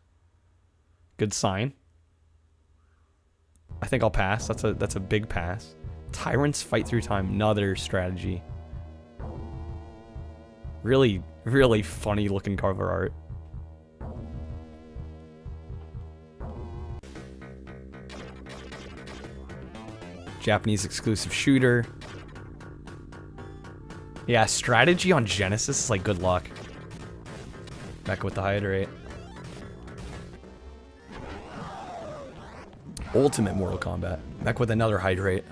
Good sign. I think I'll pass. That's a big pass. Tyrants fight through time. Another strategy. Really, really funny looking cover art. Japanese exclusive shooter. Yeah, strategy on Genesis is like good luck. Back with the hydrate. Ultimate Mortal Kombat. Back with another hydrate.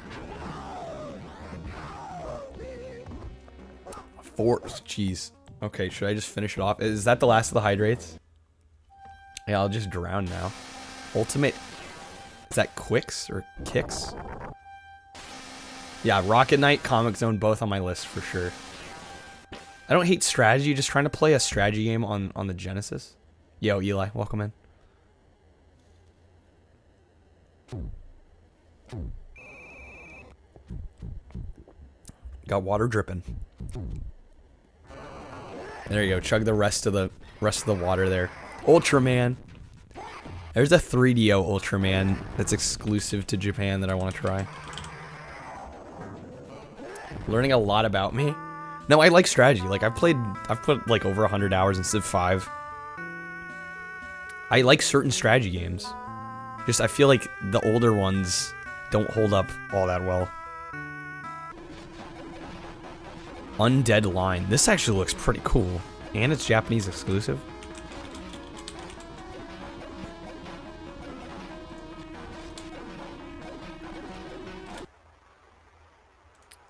Force. Jeez. Okay, should I just finish it off? Is that the last of the hydrates? Yeah, I'll just drown now. Ultimate. Is that Quicks or Kicks? Yeah, Rocket Knight, Comic Zone, both on my list for sure. I don't hate strategy, just trying to play a strategy game on the Genesis. Yo, Eli, welcome in. Got water dripping. There you go. Chug the rest of the water there. Ultraman. There's a 3DO Ultraman that's exclusive to Japan that I want to try. Learning a lot about me. No, I like strategy. Like I've put like over 100 hours in Civ 5. I like certain strategy games. Just I feel like the older ones don't hold up all that well. Undead Line. This actually looks pretty cool. And it's Japanese exclusive.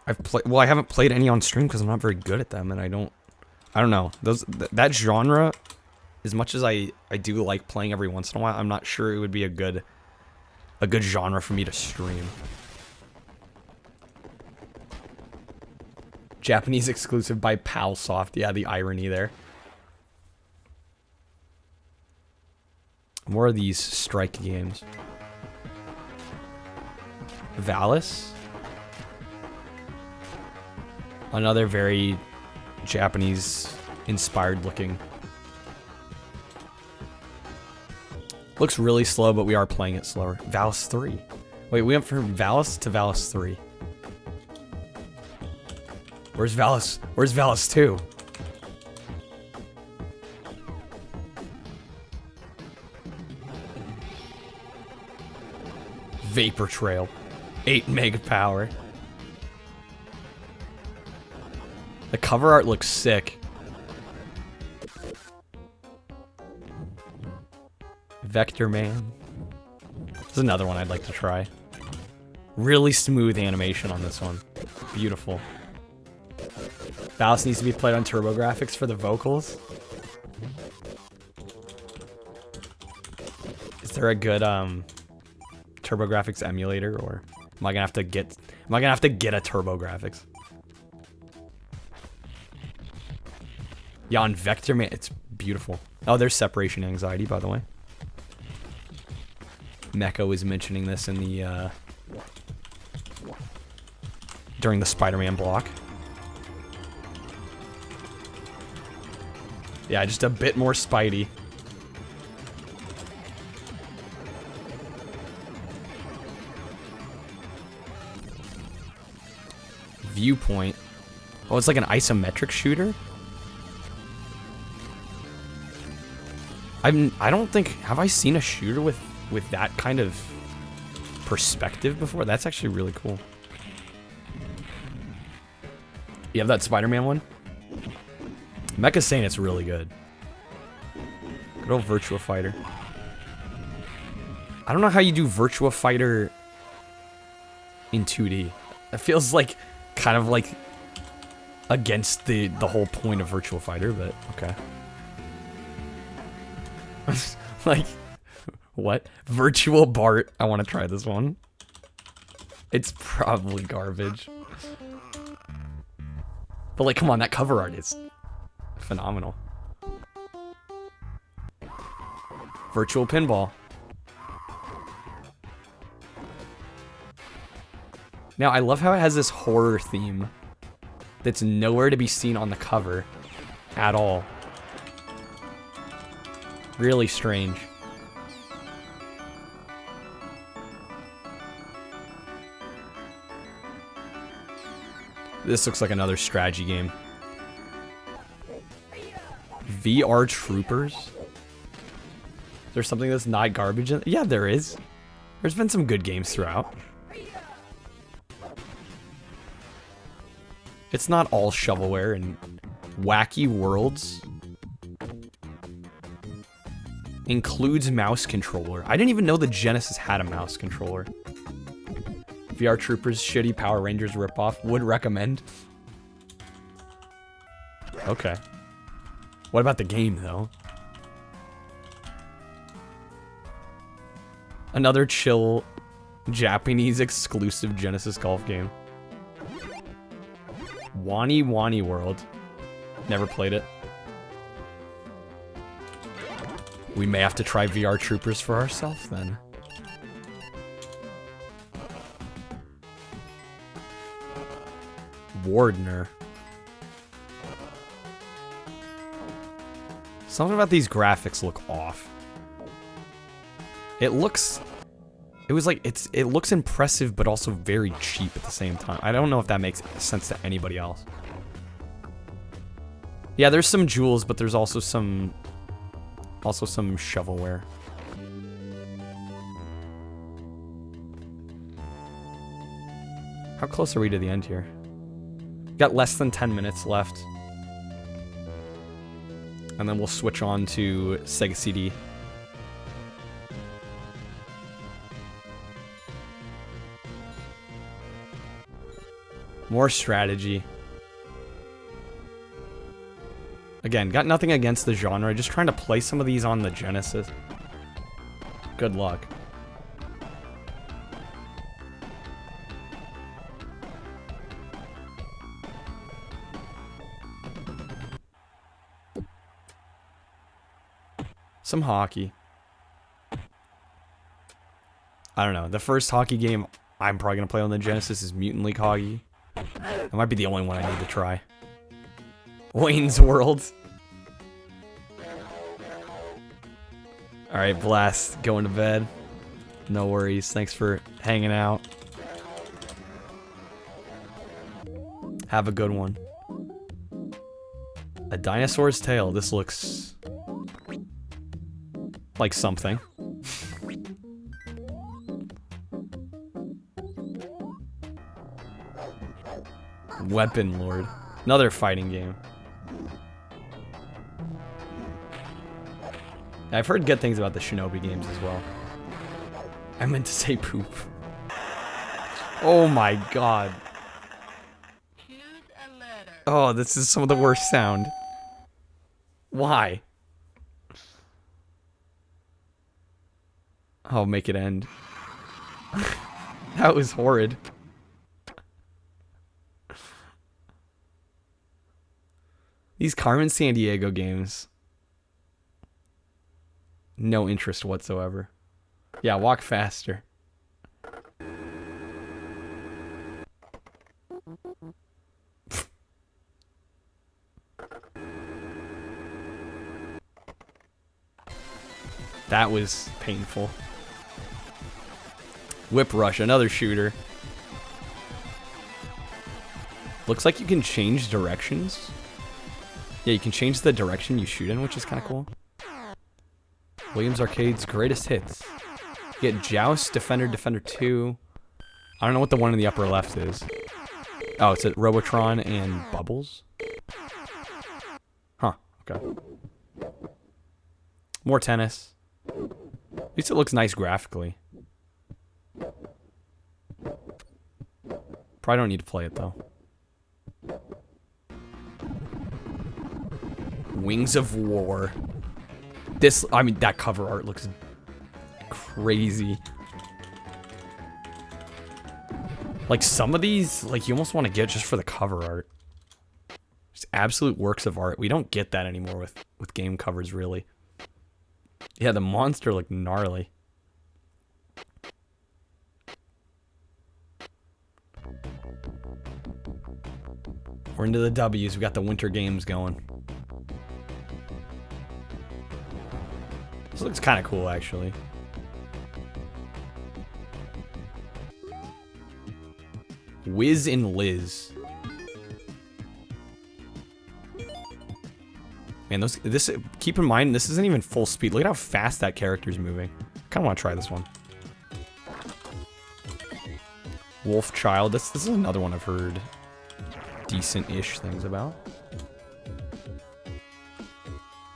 I haven't played any on stream because I'm not very good at them, and I don't know. That genre, as much as I do like playing every once in a while, I'm not sure it would be a good genre for me to stream. Japanese exclusive by PalSoft. Yeah, the irony there. More of these strike games. Valis. Another very Japanese inspired looking. Looks really slow, but we are playing it slower. Valis 3. Wait, we went from Valis to Valis 3. Where's Valis? Where's Valis 2? Vapor Trail. 8 mega power. The cover art looks sick. Vector Man. This is another one I'd like to try. Really smooth animation on this one. Beautiful. Valis needs to be played on TurboGrafx for the vocals. Is there a good TurboGrafx emulator, or am I gonna have to get a TurboGrafx? Yeah, on Vector Man, it's beautiful. Oh, there's separation anxiety, by the way. Mecha was mentioning this in the during the Spider-Man block. Yeah, just a bit more Spidey. viewpoint. Oh, it's like an isometric shooter? I don't think, have I seen a shooter with that kind of perspective before? That's actually really cool. You have that Spider-Man one? Mecha's saying it's really good. Good old Virtua Fighter. I don't know how you do Virtua Fighter in 2D. It feels like kind of like against the whole point of Virtua Fighter, but okay. Like, what? Virtual Bart. I want to try this one. It's probably garbage. But like, come on, that cover art is phenomenal. Virtual Pinball. Now, I love how it has this horror theme that's nowhere to be seen on the cover at all. Really strange. This looks like another strategy game. VR Troopers? Is there something that's not garbage in? Yeah, there is. There's been some good games throughout. It's not all shovelware and Wacky Worlds. Includes mouse controller. I didn't even know the Genesis had a mouse controller. VR Troopers, shitty Power Rangers ripoff. Would recommend. Okay. What about the game, though? Another chill, Japanese exclusive Genesis golf game. Wani Wani World. Never played it. We may have to try VR Troopers for ourselves then. Wardner. Something about these graphics look off. It looks impressive but also very cheap at the same time. I don't know if that makes sense to anybody else. Yeah, there's some jewels, but there's also some shovelware. How close are we to the end here? Got less than 10 minutes left. And then we'll switch on to Sega CD. More strategy. Again, got nothing against the genre, just trying to play some of these on the Genesis. Good luck. Some hockey. I don't know. The first hockey game I'm probably going to play on the Genesis is Mutant League Hockey. That might be the only one I need to try. Wayne's World. Alright, Blast. Going to bed. No worries. Thanks for hanging out. Have a good one. A Dinosaur's Tale. This looks like something. Weapon Lord. Another fighting game. I've heard good things about the Shinobi games as well. I meant to say poop. Oh my god. Oh, this is some of the worst sound. Why? Oh, make it end. That was horrid. These Carmen Sandiego games. No interest whatsoever. Yeah, walk faster. That was painful. Whip Rush, another shooter. Looks like you can change directions. Yeah, you can change the direction you shoot in, which is kind of cool. Williams Arcade's greatest hits. You get Joust, Defender, Defender 2. I don't know what the one in the upper left is. Oh, it's at Robotron and Bubbles? Huh, okay. More tennis. At least it looks nice graphically. Probably don't need to play it though. Wings of War. This, I mean, that cover art looks crazy. Like some of these, like you almost want to get just for the cover art. Just absolute works of art. We don't get that anymore with game covers, really. Yeah, the monster looked gnarly. We're into the W's. We got the winter games going. This looks kind of cool, actually. Wiz and Liz. Man, this keep in mind this isn't even full speed. Look at how fast that character's moving. Kind of want to try this one. Wolf Child. This is another one I've heard decent-ish things about.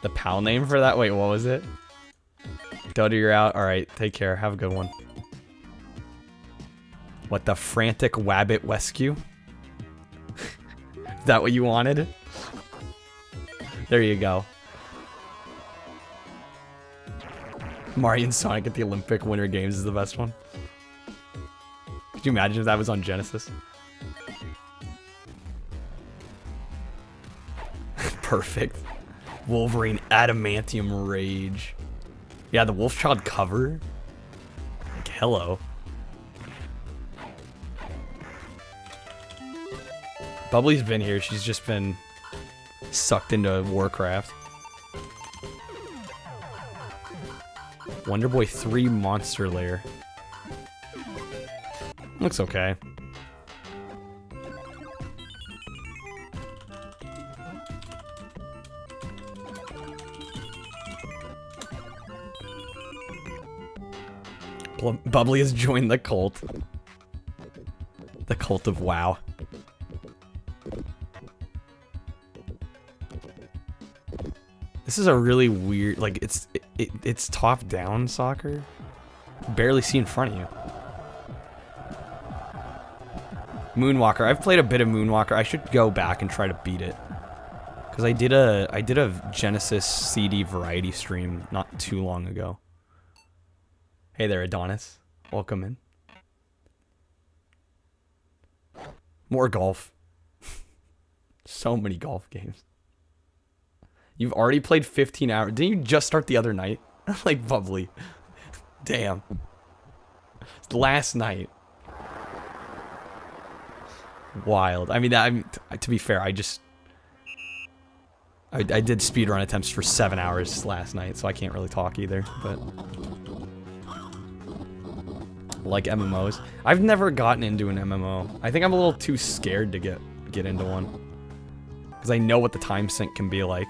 The PAL name for that? Wait, what was it? Dodo, you're out. All right, take care. Have a good one. What, the Frantic Wabbit Wescue? Is that what you wanted? There you go. Mario and Sonic at the Olympic Winter Games is the best one. Could you imagine if that was on Genesis? Perfect. Wolverine Adamantium Rage. Yeah, the Wolfchild cover. Like, hello. Bubbly's been here. She's just been sucked into Warcraft. Wonder Boy 3 Monster Lair. Looks okay. Bubbly has joined the cult. The cult of WoW. This is a really weird, like, it's top-down soccer. Barely see in front of you. Moonwalker. I've played a bit of Moonwalker. I should go back and try to beat it. Because I did a Genesis CD variety stream not too long ago. Hey there, Adonis. Welcome in. More golf. So many golf games. You've already played 15 hours. Didn't you just start the other night? Like, Bubbly. Damn. Last night. Wild. I mean, to be fair, I did speedrun attempts for 7 hours last night, so I can't really talk either, but... Like MMOs. I've never gotten into an MMO. I think I'm a little too scared to get into one. Because I know what the time sink can be like.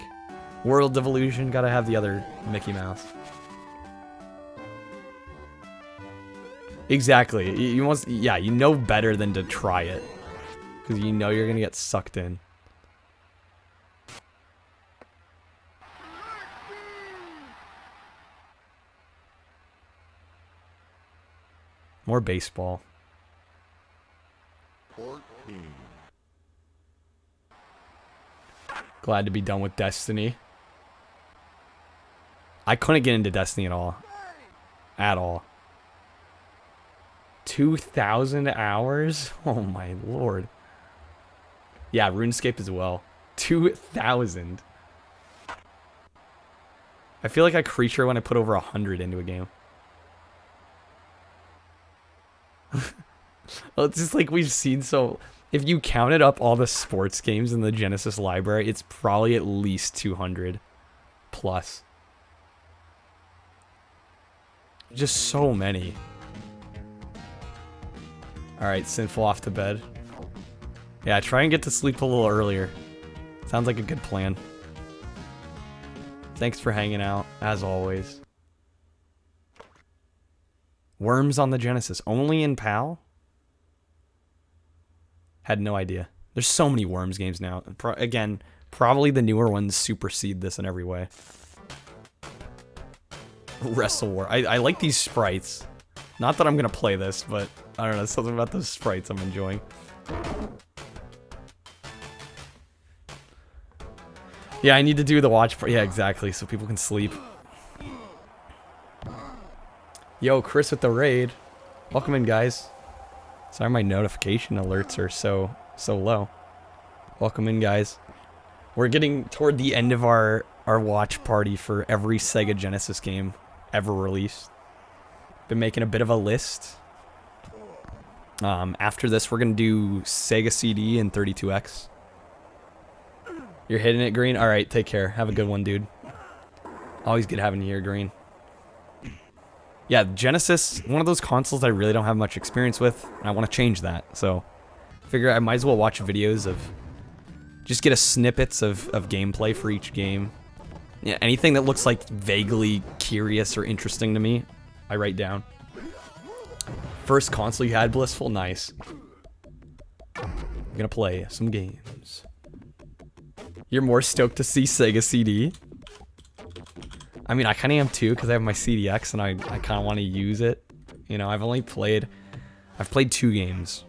World of Illusion, gotta have the other Mickey Mouse. Exactly. Yeah, you know better than to try it. Because you know you're gonna get sucked in. More baseball. 14. Glad to be done with Destiny. I couldn't get into Destiny at all. At all. 2,000 hours? Oh my lord. Yeah, RuneScape as well. 2,000. I feel like a creature when I put over 100 into a game. Well, it's just like we've seen so... If you counted up all the sports games in the Genesis library, it's probably at least 200 plus. Just so many. Alright, Sinful off to bed. Yeah, try and get to sleep a little earlier. Sounds like a good plan. Thanks for hanging out, as always. Worms on the Genesis. Only in PAL? Had no idea. There's so many Worms games now. Again, probably the newer ones supersede this in every way. Wrestle War. I like these sprites. Not that I'm going to play this, but I don't know. Something about those sprites I'm enjoying. Yeah, I need to do the watch party. Yeah, exactly. So people can sleep. Yo, Chris with the raid. Welcome in, guys. Sorry my notification alerts are so low. Welcome in, guys. We're getting toward the end of our watch party for every Sega Genesis game ever released. Been making a bit of a list. After this, we're going to do Sega CD and 32X. You're hitting it, Green? Alright, take care. Have a good one, dude. Always good having you here, Green. Yeah, Genesis, one of those consoles I really don't have much experience with, and I want to change that. So, I figure I might as well watch videos of... Just get a snippets of gameplay for each game. Yeah, anything that looks like vaguely curious or interesting to me, I write down. First console you had, Blissful? Nice. I'm gonna play some games. You're more stoked to see Sega CD? I mean, I kind of am too, because I have my CDX and I kind of want to use it. You know, I've played 2 games.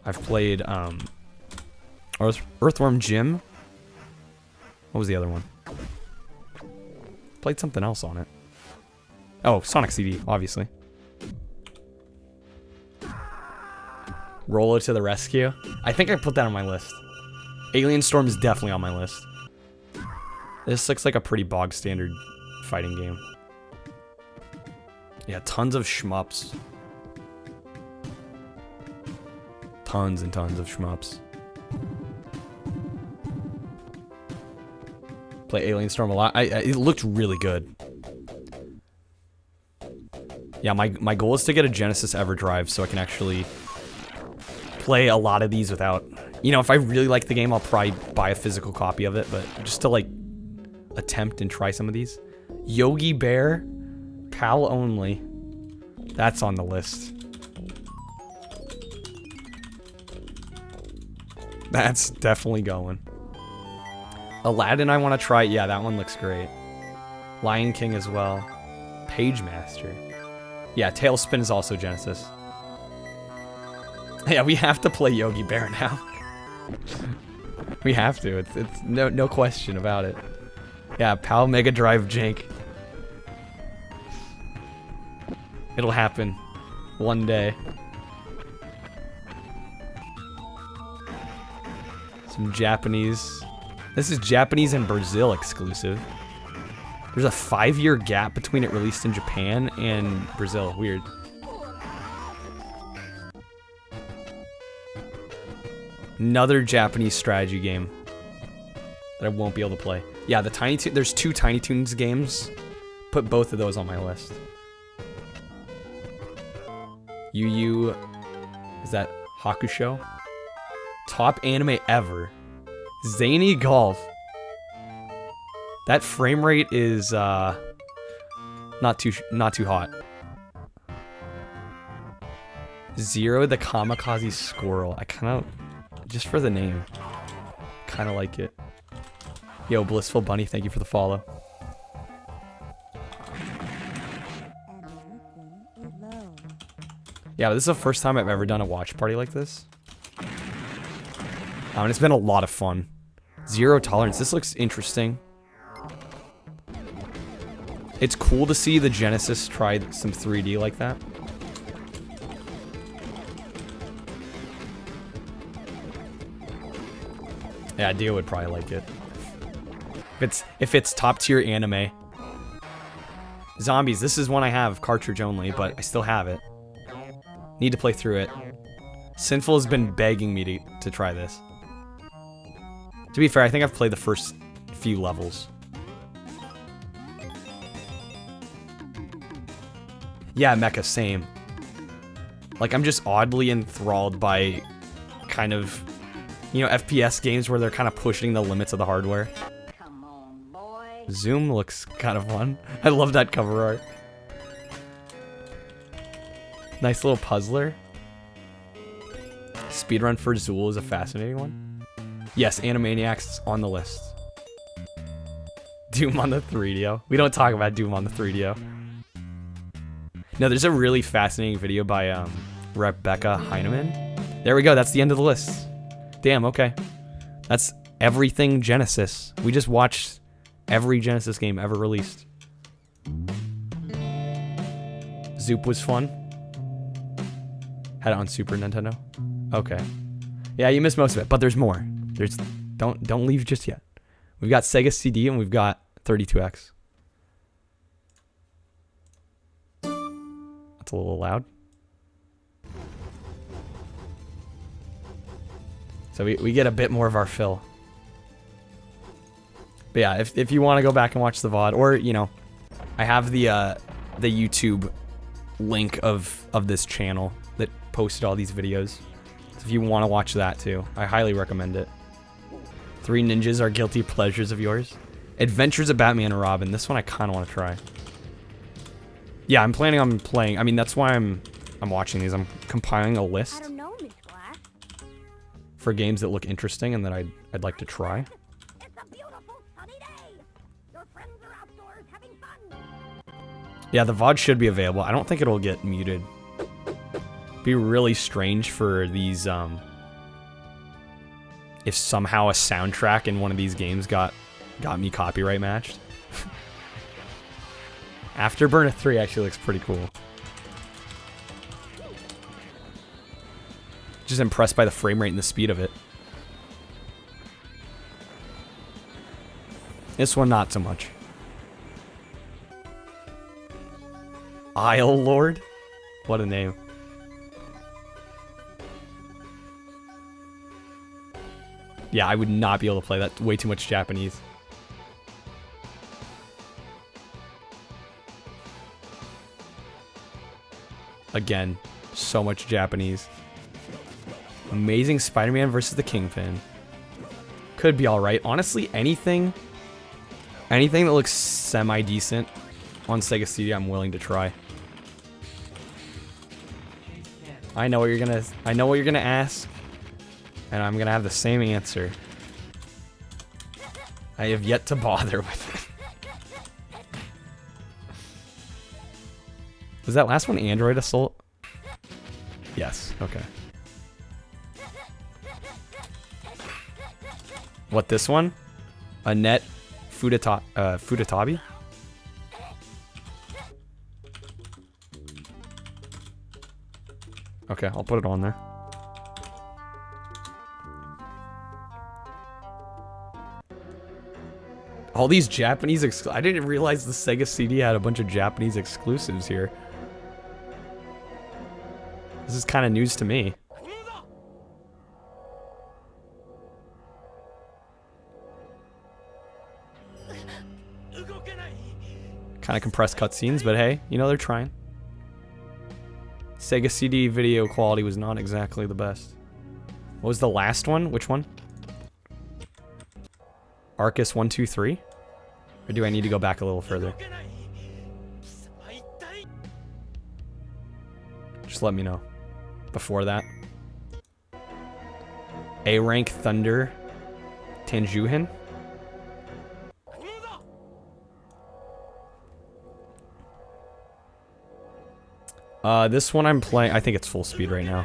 I've played, Earthworm Jim. What was the other one? Played something else on it. Oh, Sonic CD, obviously. Roller to the Rescue. I think I put that on my list. Alien Storm is definitely on my list. This looks like a pretty bog standard fighting game. Yeah, tons of shmups. Tons and tons of shmups. Play Alien Storm a lot. It looked really good. Yeah, my goal is to get a Genesis EverDrive so I can actually play a lot of these without... You know, if I really like the game, I'll probably buy a physical copy of it, but just to, like, attempt and try some of these. Yogi Bear, PAL only. That's on the list. That's definitely going. Aladdin I want to try. Yeah, that one looks great. Lion King as well. Page Master. Yeah, Tailspin is also Genesis. Yeah, we have to play Yogi Bear now. We have to. It's no question about it. Yeah, PAL Mega Drive jank. It'll happen one day. Some Japanese. This is Japanese and Brazil exclusive. There's a 5-year gap between it released in Japan and Brazil. Weird. Another Japanese strategy game that I won't be able to play. Yeah, the Tiny Toon. There's 2 Tiny Toons games. Put both of those on my list. Yu Yu. Is that Hakusho? Top anime ever. Zany Golf. That frame rate is not too hot. Zero the Kamikaze Squirrel. I kind of, just for the name, kind of like it. Yo, Blissful Bunny, thank you for the follow. Yeah, this is the first time I've ever done a watch party like this. And it's been a lot of fun. Zero Tolerance. This looks interesting. It's cool to see the Genesis try some 3D like that. Yeah, Dio would probably like it. If it's top tier anime. Zombies, this is one I have, cartridge only, but I still have it. Need to play through it. Sinful has been begging me to try this. To be fair, I think I've played the first few levels. Yeah, Mecha, same. Like, I'm just oddly enthralled by kind of You know, FPS games where they're kind of pushing the limits of the hardware. Come on, boy. Zoom looks kind of fun. I love that cover art. Nice little puzzler. Speedrun for Zool is a fascinating one. Yes, Animaniacs on the list. Doom on the 3DO. We don't talk about Doom on the 3DO. No, there's a really fascinating video by Rebecca Heineman. There we go. That's the end of the list. Damn, okay. That's everything Genesis. We just watched every Genesis game ever released. Zoop was fun. Had it on Super Nintendo. Okay. Yeah, you missed most of it, but there's more. There's don't leave just yet. We've got Sega CD and we've got 32X. That's a little loud. So we get a bit more of our fill. But yeah, if you want to go back and watch the VOD, or, you know, I have the YouTube link of this channel that posted all these videos. So if you want to watch that too, I highly recommend it. Three Ninjas are guilty pleasures of yours. Adventures of Batman and Robin. This one I kind of want to try. Yeah, I'm planning on playing. I mean, that's why I'm watching these. I'm compiling a list I don't know, Miss Black. for games that look interesting and that I'd like to try. It's a beautiful sunny day. Your friends are outdoors having fun. Yeah, the VOD should be available. I don't think it'll get muted. Be really strange for these, if somehow a soundtrack in one of these games got me copyright matched. Afterburner 3 actually looks pretty cool. Just impressed by the frame rate and the speed of it. This one, not so much. Isle Lord? What a name. Yeah, I would not be able to play that. Way too much Japanese. Again, so much Japanese. Amazing Spider-Man versus the Kingpin. Could be alright. Honestly, anything that looks semi-decent on Sega CD, I'm willing to try. I know what you're gonna ask, and I'm gonna have the same answer. I have yet to bother with it. Was that last one Android Assault? Yes, okay. What, this one? Annette Futatabi? Okay, I'll put it on there. All these Japanese I didn't realize the Sega CD had a bunch of Japanese exclusives here. This is kind of news to me. Kind of compressed cutscenes, but hey, you know, they're trying. Sega CD video quality was not exactly the best. What was the last one? Which one? Arcus 123? Or do I need to go back a little further? Just let me know. Before that. A-Rank Thunder Tanjuhin? This one I'm playing, I think it's full speed right now.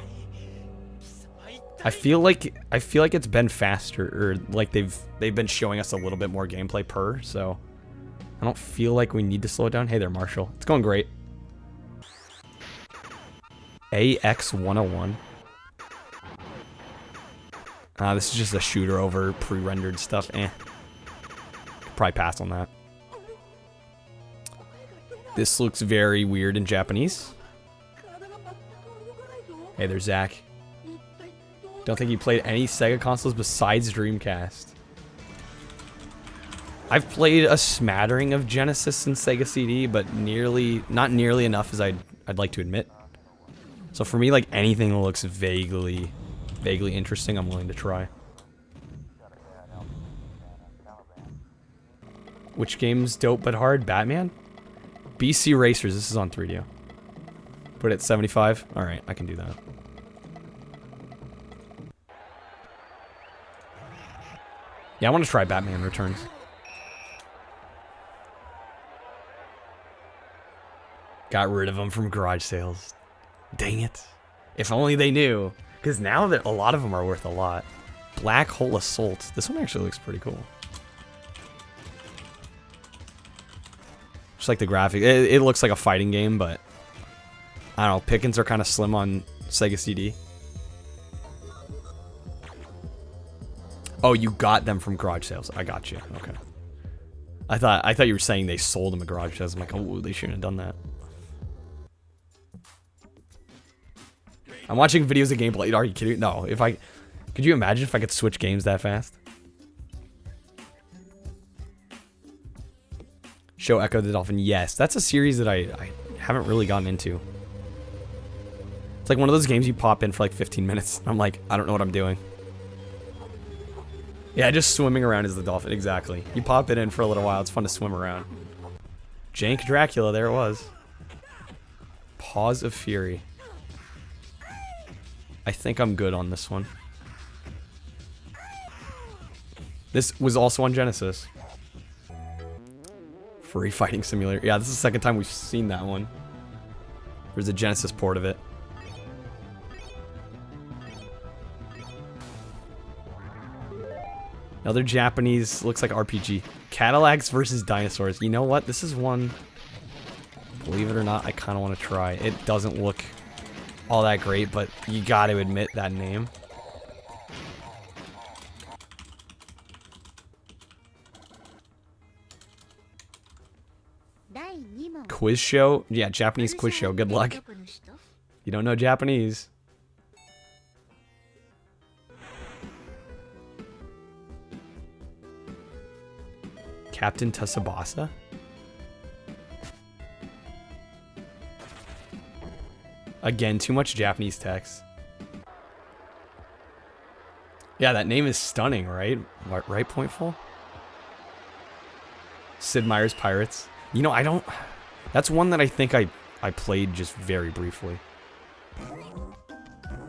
I feel like it's been faster, or like they've been showing us a little bit more gameplay per, so I don't feel like we need to slow it down. Hey there, Marshall. It's going great. AX101. This is just a shooter over pre-rendered stuff. Probably pass on that. This looks very weird in Japanese. Hey there, Zach. Don't think you played any Sega consoles besides Dreamcast. I've played a smattering of Genesis and Sega CD, but not nearly enough as I'd like to admit. So for me, like anything that looks vaguely interesting, I'm willing to try. Which game's dope but hard? Batman? BC Racers. This is on 3DO. Put it at 75. All right, I can do that. Yeah, I want to try Batman Returns. Got rid of them from garage sales. Dang it. If only they knew. Because now that a lot of them are worth a lot. Black Hole Assault. This one actually looks pretty cool. Just like the graphic. It looks like a fighting game, but I don't know. Pickings are kind of slim on Sega CD. Oh, you got them from garage sales. I got you. Okay. I thought you were saying they sold them at garage sales. I'm like, oh, they shouldn't have done that. I'm watching videos of gameplay. Are you kidding? No. Could you imagine if I could switch games that fast? Show Echo the Dolphin. Yes, that's a series that I haven't really gotten into. It's like one of those games you pop in for like 15 minutes. I'm like, I don't know what I'm doing. Yeah, just swimming around as the dolphin. Exactly. You pop it in for a little while. It's fun to swim around. Jank Dracula. There it was. Paws of Fury. I think I'm good on this one. This was also on Genesis. Free Fighting Simulator. Yeah, this is the second time we've seen that one. There's a Genesis port of it. Another Japanese, looks like RPG. Cadillacs versus dinosaurs. You know what? This is one, believe it or not, I kind of want to try. It doesn't look all that great, but you got to admit that name. Quiz show? Yeah, Japanese quiz show. Good luck. You don't know Japanese. Captain Tsubasa? Again, too much Japanese text. Yeah, that name is stunning, right? Right, Pointful? Sid Meier's Pirates. You know, I don't... That's one that I think I played just very briefly.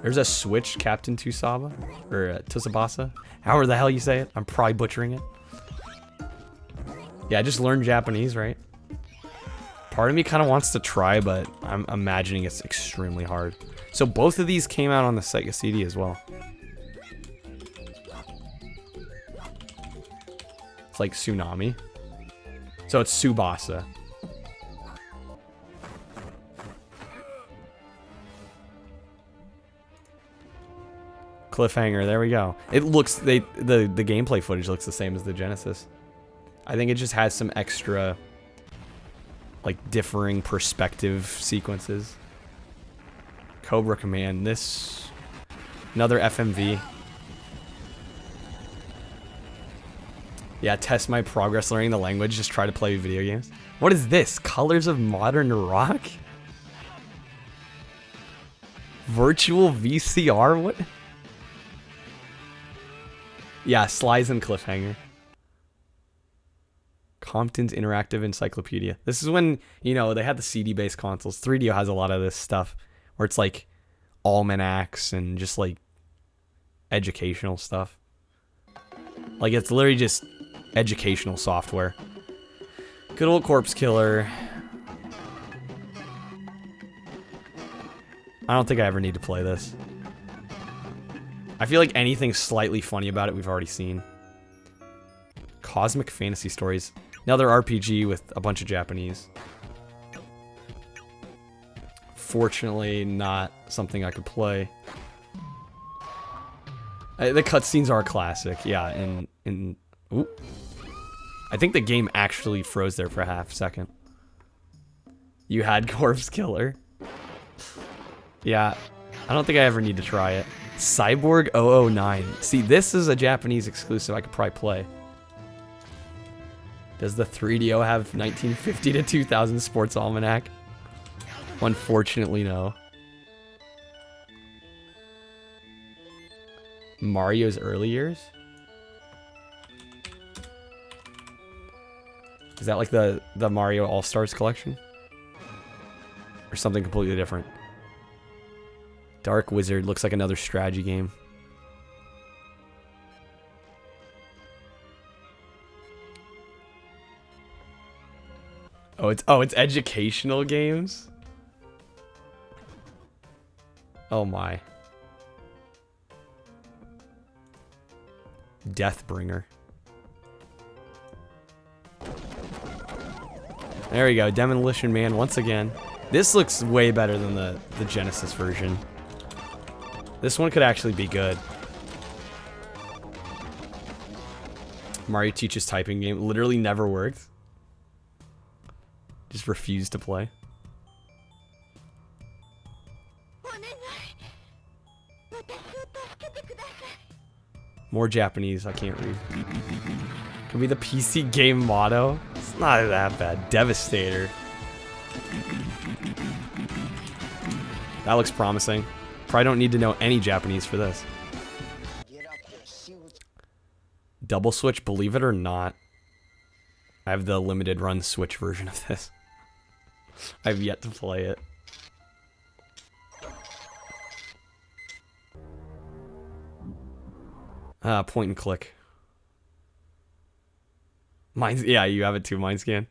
There's a Switch Captain Tsubasa? Or Tsubasa? However the hell you say it. I'm probably butchering it. Yeah, just learn Japanese, right? Part of me kind of wants to try, but I'm imagining it's extremely hard. So both of these came out on the Sega CD as well. It's like Tsunami. So it's Tsubasa. Cliffhanger, there we go. It looks, the gameplay footage looks the same as the Genesis. I think it just has some extra, like, differing perspective sequences. Cobra Command, this, another FMV. Yeah, test my progress learning the language, just try to play video games. What is this? Colors of Modern Rock? Virtual VCR? What? Yeah, Slice and Cliffhanger. Compton's Interactive Encyclopedia. This is when, you know, they had the CD-based consoles. 3DO has a lot of this stuff where it's like almanacs and just like educational stuff. Like it's literally just educational software. Good old Corpse Killer. I don't think I ever need to play this. I feel like anything slightly funny about it we've already seen. Cosmic Fantasy Stories. Another RPG with a bunch of Japanese. Fortunately, not something I could play. The cutscenes are a classic, yeah. Ooh. I think the game actually froze there for a half second. You had Corpse Killer. Yeah, I don't think I ever need to try it. Cyborg 009. See, this is a Japanese exclusive I could probably play. Does the 3DO have 1950 to 2000 Sports Almanac? Unfortunately, no. Mario's early years? Is that like the Mario All-Stars collection? Or something completely different? Dark Wizard looks like another strategy game. Oh, it's educational games? Oh my. Deathbringer. There we go, Demolition Man once again. This looks way better than the Genesis version. This one could actually be good. Mario Teaches typing game literally never worked. Just refused to play. More Japanese, I can't read. Can be the PC game motto. It's not that bad. Devastator. That looks promising. Probably don't need to know any Japanese for this. Double Switch, believe it or not. I have the limited run Switch version of this. I've yet to play it. Point and click. Mine's, yeah, you have it too, Mind Scan.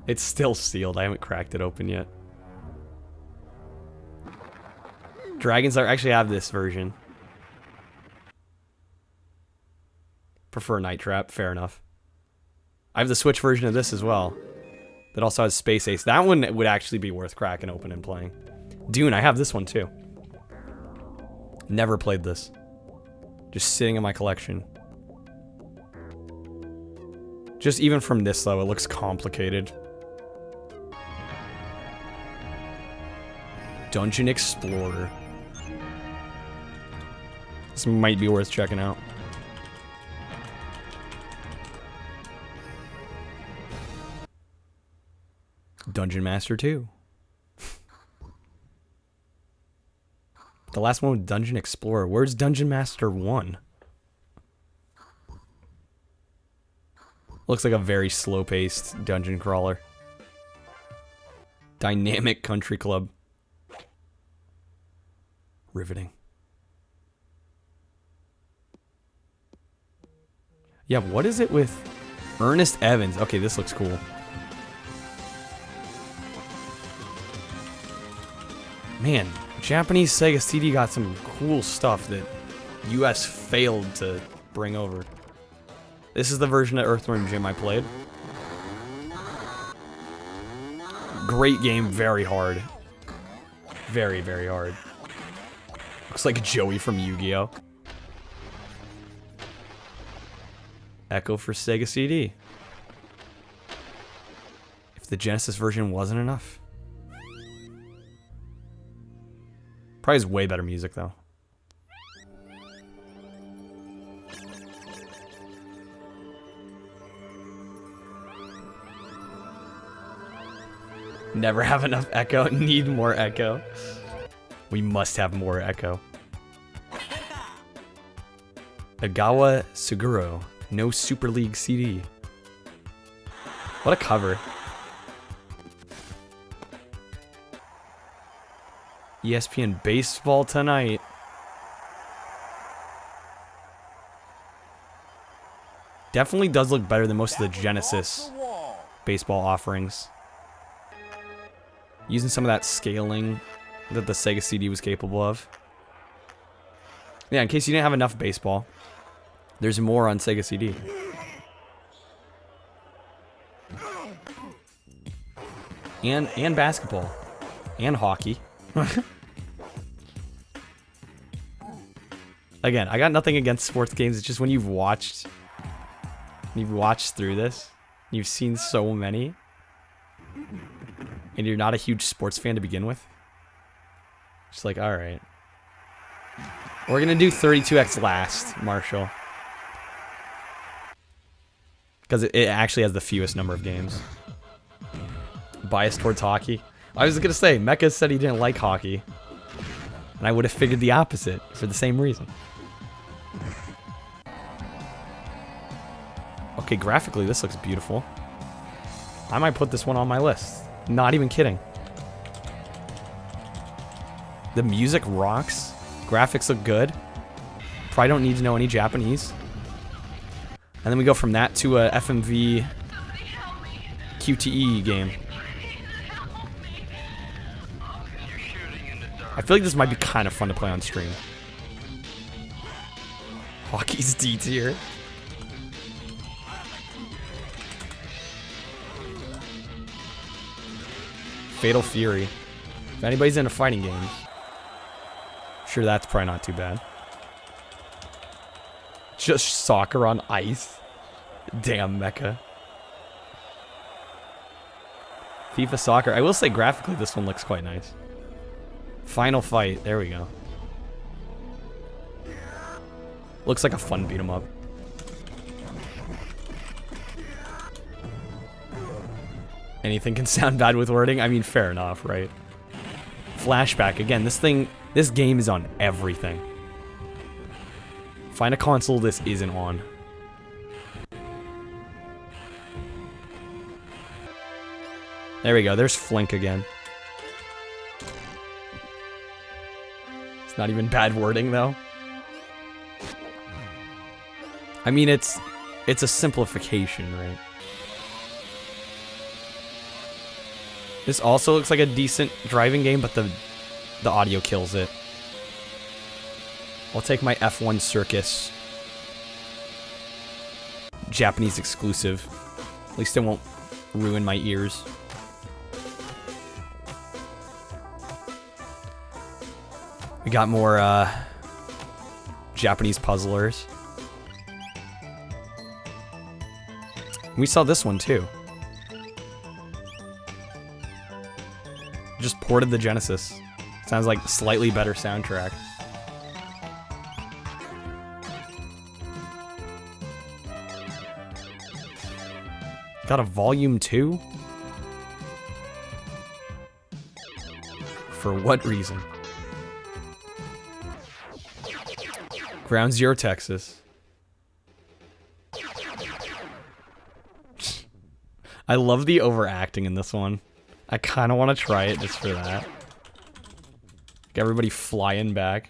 It's still sealed. I haven't cracked it open yet. Dragons actually have this version. Prefer Night Trap, fair enough. I have the Switch version of this as well. That also has Space Ace. That one would actually be worth cracking open and playing. Dune, I have this one too. Never played this. Just sitting in my collection. Just even from this though, it looks complicated. Dungeon Explorer. This might be worth checking out. Dungeon Master 2. The last one was Dungeon Explorer. Where's Dungeon Master 1? Looks like a very slow-paced dungeon crawler. Dynamic Country Club. Riveting. Yeah, what is it with Ernest Evans? Okay, this looks cool. Man, Japanese Sega CD got some cool stuff that US failed to bring over. This is the version of Earthworm Jim I played. Great game, very hard. Very, very hard. Looks like Joey from Yu-Gi-Oh! Echo for Sega CD. If the Genesis version wasn't enough. Probably has way better music though. Never have enough Echo. Need more Echo. We must have more Echo. Agawa Suguro. No Super League CD. What a cover. ESPN Baseball Tonight. Definitely does look better than most of the Genesis baseball offerings. Using some of that scaling that the Sega CD was capable of. Yeah, in case you didn't have enough baseball, there's more on Sega CD. And basketball. And hockey. Again, I got nothing against sports games. It's just when you've watched through this, you've seen so many, and you're not a huge sports fan to begin with. Just like, all right, we're gonna do 32X last, Marshall, because it actually has the fewest number of games. Biased towards hockey. I was gonna say, Mecha said he didn't like hockey, and I would have figured the opposite for the same reason. Okay, graphically, this looks beautiful. I might put this one on my list. Not even kidding. The music rocks. Graphics look good. Probably don't need to know any Japanese. And then we go from that to a FMV QTE game. I feel like this might be kind of fun to play on stream. Hockey's D tier. Fatal Fury. If anybody's into fighting games, sure, that's probably not too bad. Just soccer on ice. Damn, mecha. FIFA Soccer. I will say graphically this one looks quite nice. Final Fight. There we go. Looks like a fun beat 'em up. Anything can sound bad with wording. I mean, fair enough, right? Flashback. Again, this game is on everything. Find a console this isn't on. There we go. There's Flink again. It's not even bad wording, though. I mean, it's a simplification, right? This also looks like a decent driving game, but the audio kills it. I'll take my F1 Circus Japanese exclusive. At least it won't ruin my ears. We got more Japanese puzzlers. We saw this one too. Just ported the Genesis. Sounds like slightly better soundtrack. Got a volume 2? For what reason? Ground Zero, Texas. I love the overacting in this one. I kind of want to try it just for that. Get everybody flying back.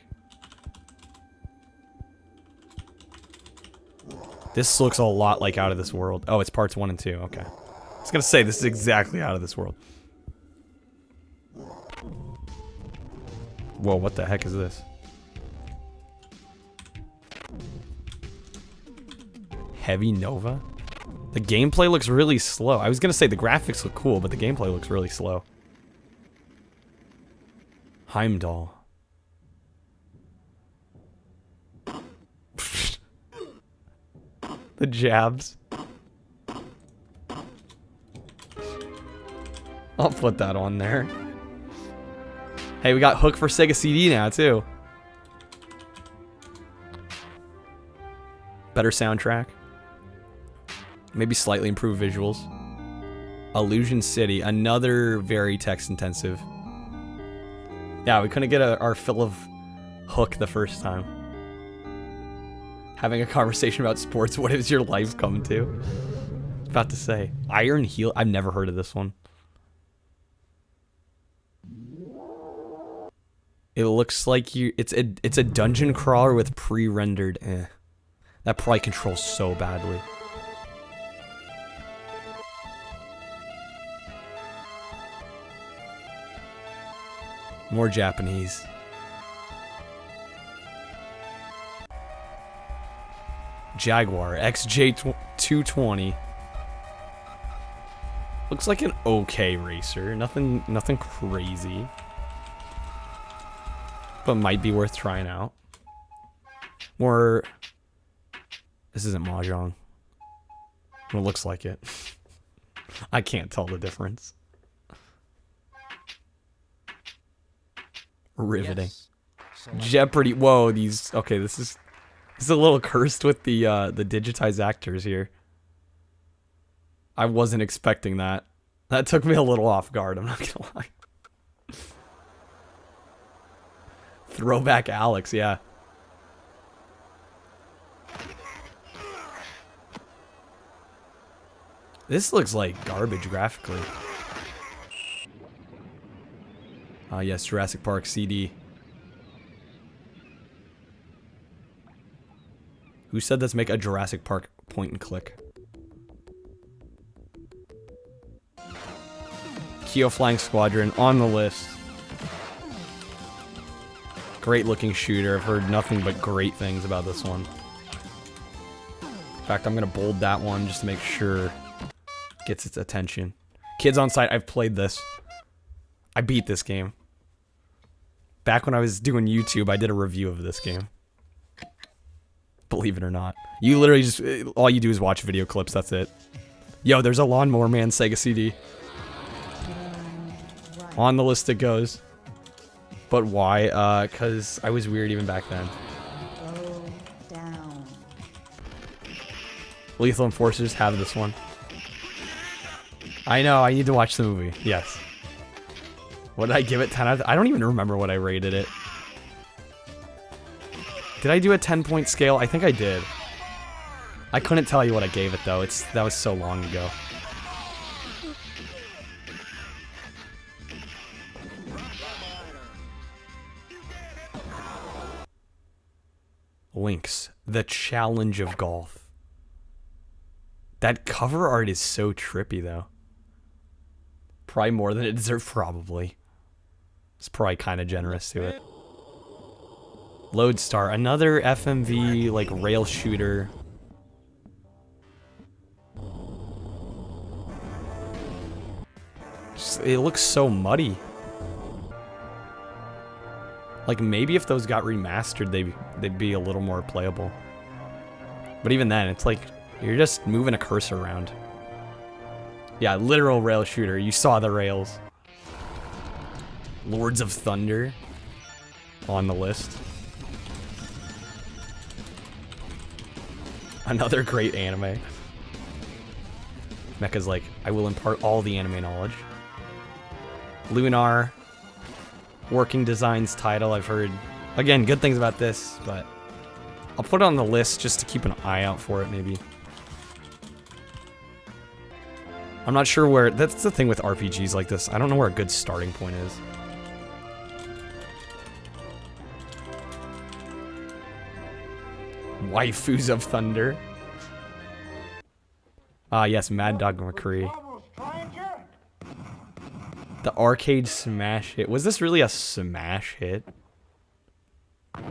This looks a lot like Out of This World. Oh, it's parts 1 and 2. Okay. I was going to say, this is exactly Out of This World. Whoa, what the heck is this? Heavy Nova? The gameplay looks really slow. I was going to say the graphics look cool, but the gameplay looks really slow. Heimdall. The jabs. I'll put that on there. Hey, we got Hook for Sega CD now, too. Better soundtrack. Maybe slightly improved visuals. Illusion City, another very text-intensive. Yeah, we couldn't get our fill of Hook the first time. Having a conversation about sports, what is your life come to? About to say. Iron Heel, I've never heard of this one. It looks like it's a dungeon crawler with pre-rendered That probably controls so badly. More Japanese. Jaguar XJ220. Looks like an okay racer. Nothing crazy. But might be worth trying out. More. This isn't Mahjong. Well, it looks like it. I can't tell the difference. Riveting. Yes. Jeopardy. Whoa, these. Okay, this is a little cursed with the digitized actors here. I wasn't expecting that. That took me a little off guard, I'm not gonna lie. Throwback Alex, yeah. This looks like garbage graphically. Yes, Jurassic Park CD. Who said let's make a Jurassic Park point and click? Keo Flying Squadron on the list. Great looking shooter. I've heard nothing but great things about this one. In fact, I'm gonna bold that one just to make sure it gets its attention. Kids on Site, I've played this. I beat this game. Back when I was doing YouTube, I did a review of this game. Believe it or not. You literally just, all you do is watch video clips, that's it. Yo, there's a Lawnmower Man Sega CD. On the list it goes. But why? Cause I was weird even back then. Lethal Enforcers have this one. I know, I need to watch the movie. Yes. What did I give it? 10 out of, I don't even remember what I rated it. Did I do a 10-point scale? I think I did. I couldn't tell you what I gave it though. That was so long ago. Lynx, the challenge of golf. That cover art is so trippy though. Probably more than it deserved, probably. It's probably kind of generous to it. Lodestar, another FMV, like, rail shooter. Just, it looks so muddy. Like, maybe if those got remastered, they'd be a little more playable. But even then, it's like, you're just moving a cursor around. Yeah, literal rail shooter. You saw the rails. Lords of Thunder on the list. Another great anime. Mecha's like, I will impart all the anime knowledge. Lunar. Working Designs title, I've heard, again, good things about this, but I'll put it on the list just to keep an eye out for it, maybe. I'm not sure where, that's the thing with RPGs like this, I don't know where a good starting point is. Waifus of Thunder. Ah, yes, Mad Dog McCree. The arcade smash hit. Was this really a smash hit? I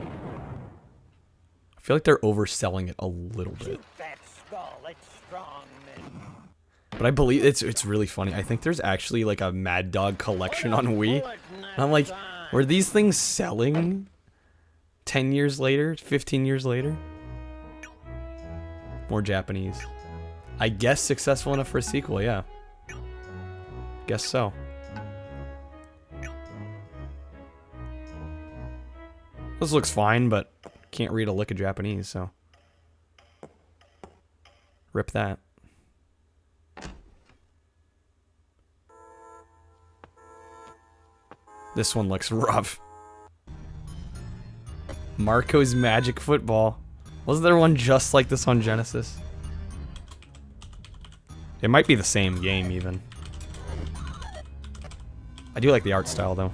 feel like they're overselling it a little bit. But I believe it's really funny. I think there's actually like a Mad Dog collection on Wii. And I'm like, were these things selling 10 years later? 15 years later? More Japanese. I guess successful enough for a sequel, yeah. Guess so. This looks fine, but can't read a lick of Japanese, so. Rip that. This one looks rough. Marco's Magic Football. Wasn't there one just like this on Genesis? It might be the same game, even. I do like the art style, though.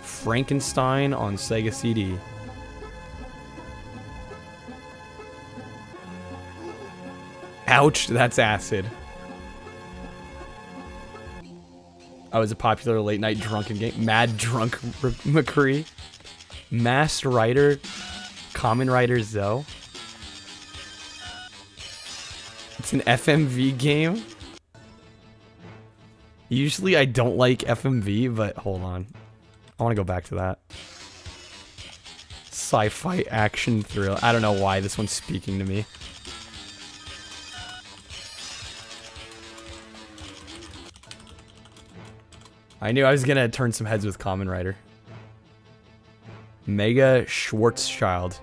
Frankenstein on Sega CD. Ouch, that's acid. Oh, it was a popular late night drunken game. Mad Drunk McCree. Masked Rider. Common Rider Zoe. It's an FMV game. Usually I don't like FMV, but hold on. I want to go back to that. Sci-fi action thrill. I don't know why this one's speaking to me. I knew I was gonna turn some heads with Kamen Rider. Mega Schwarzschild.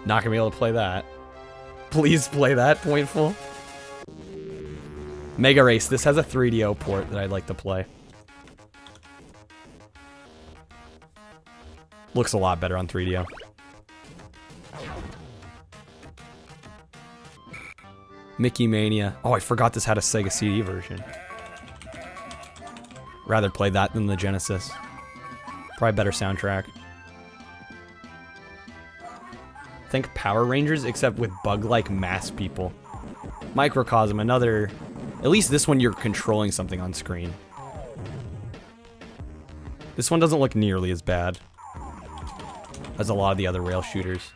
Not gonna be able to play that. Please play that, Pointful. Mega Race. This has a 3DO port that I'd like to play. Looks a lot better on 3DO. Mickey Mania. Oh, I forgot this had a Sega CD version. Rather play that than the Genesis. Probably better soundtrack. Think Power Rangers, except with bug-like mass people. Microcosm, another... At least this one you're controlling something on screen. This one doesn't look nearly as bad as a lot of the other rail shooters.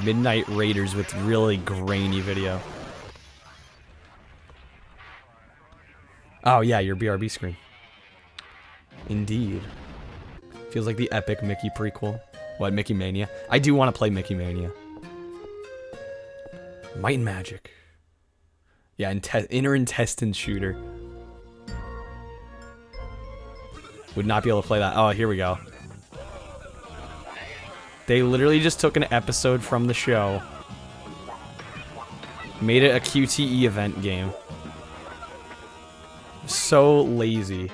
Midnight Raiders with really grainy video. Oh yeah, your BRB screen. Indeed. Feels like the epic Mickey prequel. What, Mickey Mania? I do want to play Mickey Mania. Might and Magic. Yeah, inner intestine shooter. Would not be able to play that. Oh, here we go. They literally just took an episode from the show, made it a QTE event game. So lazy.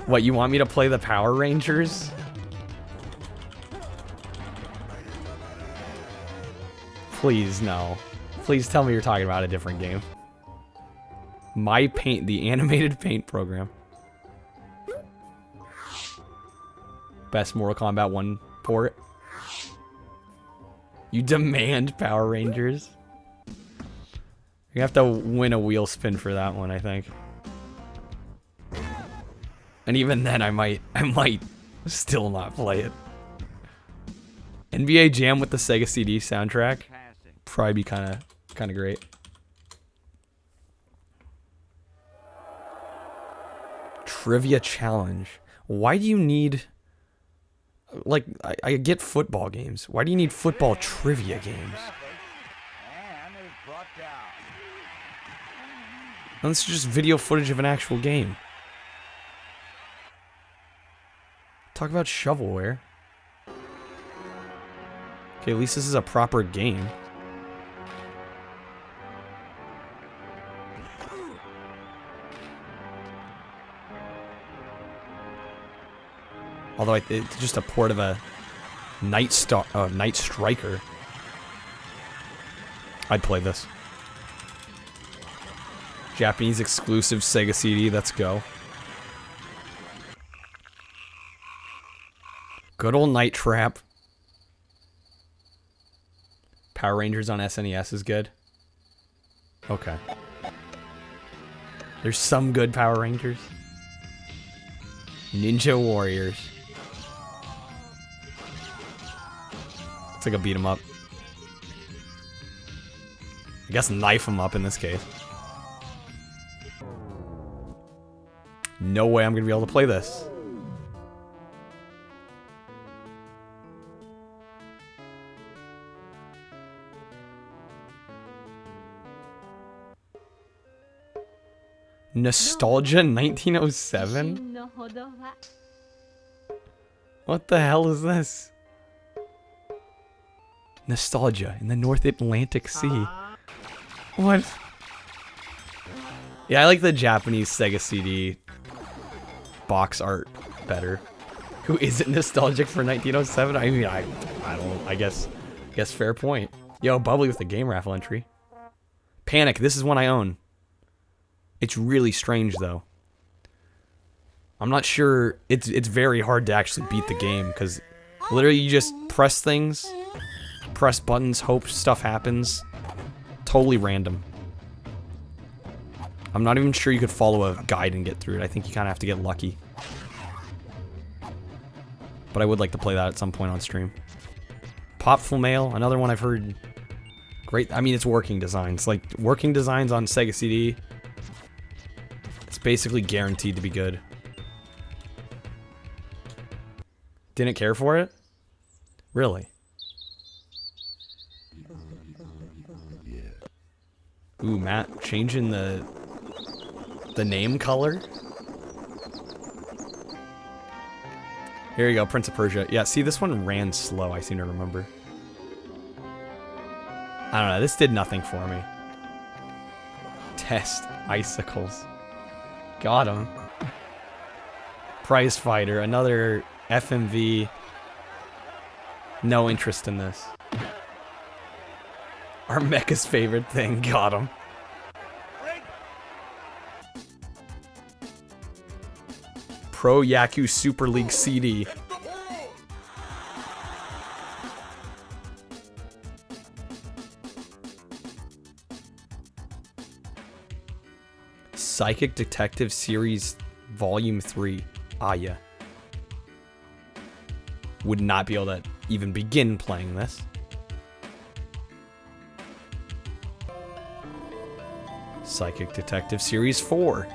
What, you want me to play the Power Rangers? Please, no. Please tell me you're talking about a different game. My Paint, the animated Paint program. Best Mortal Kombat 1 port. You demand Power Rangers. You have to win a wheel spin for that one, I think. And even then, I might still not play it. NBA Jam with the Sega CD soundtrack. Probably be kind of great. Trivia challenge. Why do you need... Like, I get football games. Why do you need football trivia games? And this is just video footage of an actual game. Talk about shovelware. Okay, at least this is a proper game. Although it's just a port of a Night Striker. I'd play this. Japanese exclusive Sega CD, let's go. Good old Night Trap. Power Rangers on SNES is good. Okay. There's some good Power Rangers. Ninja Warriors. It's like a beat 'em up. I guess knife 'em up in this case. No way I'm gonna be able to play this. Nostalgia 1907? What the hell is this? Nostalgia in the North Atlantic Sea. What? Yeah, I like the Japanese Sega CD box art better. Who isn't nostalgic for 1907? I mean, I don't. I guess fair point. Yo, Bubbly with the game raffle entry. Panic. This is one I own. It's really strange though. I'm not sure. It's very hard to actually beat the game because literally you just press things, press buttons, hope stuff happens. Totally random. I'm not even sure you could follow a guide and get through it. I think you kind of have to get lucky. But I would like to play that at some point on stream. Popful Mail, another one I've heard. Great. I mean, it's working designs. Like, working designs on Sega CD. It's basically guaranteed to be good. Didn't care for it? Really? Ooh, Matt, changing the name color? Here you go, Prince of Persia. Yeah, see, this one ran slow, I seem to remember. I don't know, this did nothing for me. Test Icicles. Got him. Prize Fighter, another FMV. No interest in this. Our mecha's favorite thing. Got him. Pro Yaku Super League CD. Psychic Detective Series Volume 3. Ah, yeah. Would not be able to even begin playing this. Psychic Detective Series 4.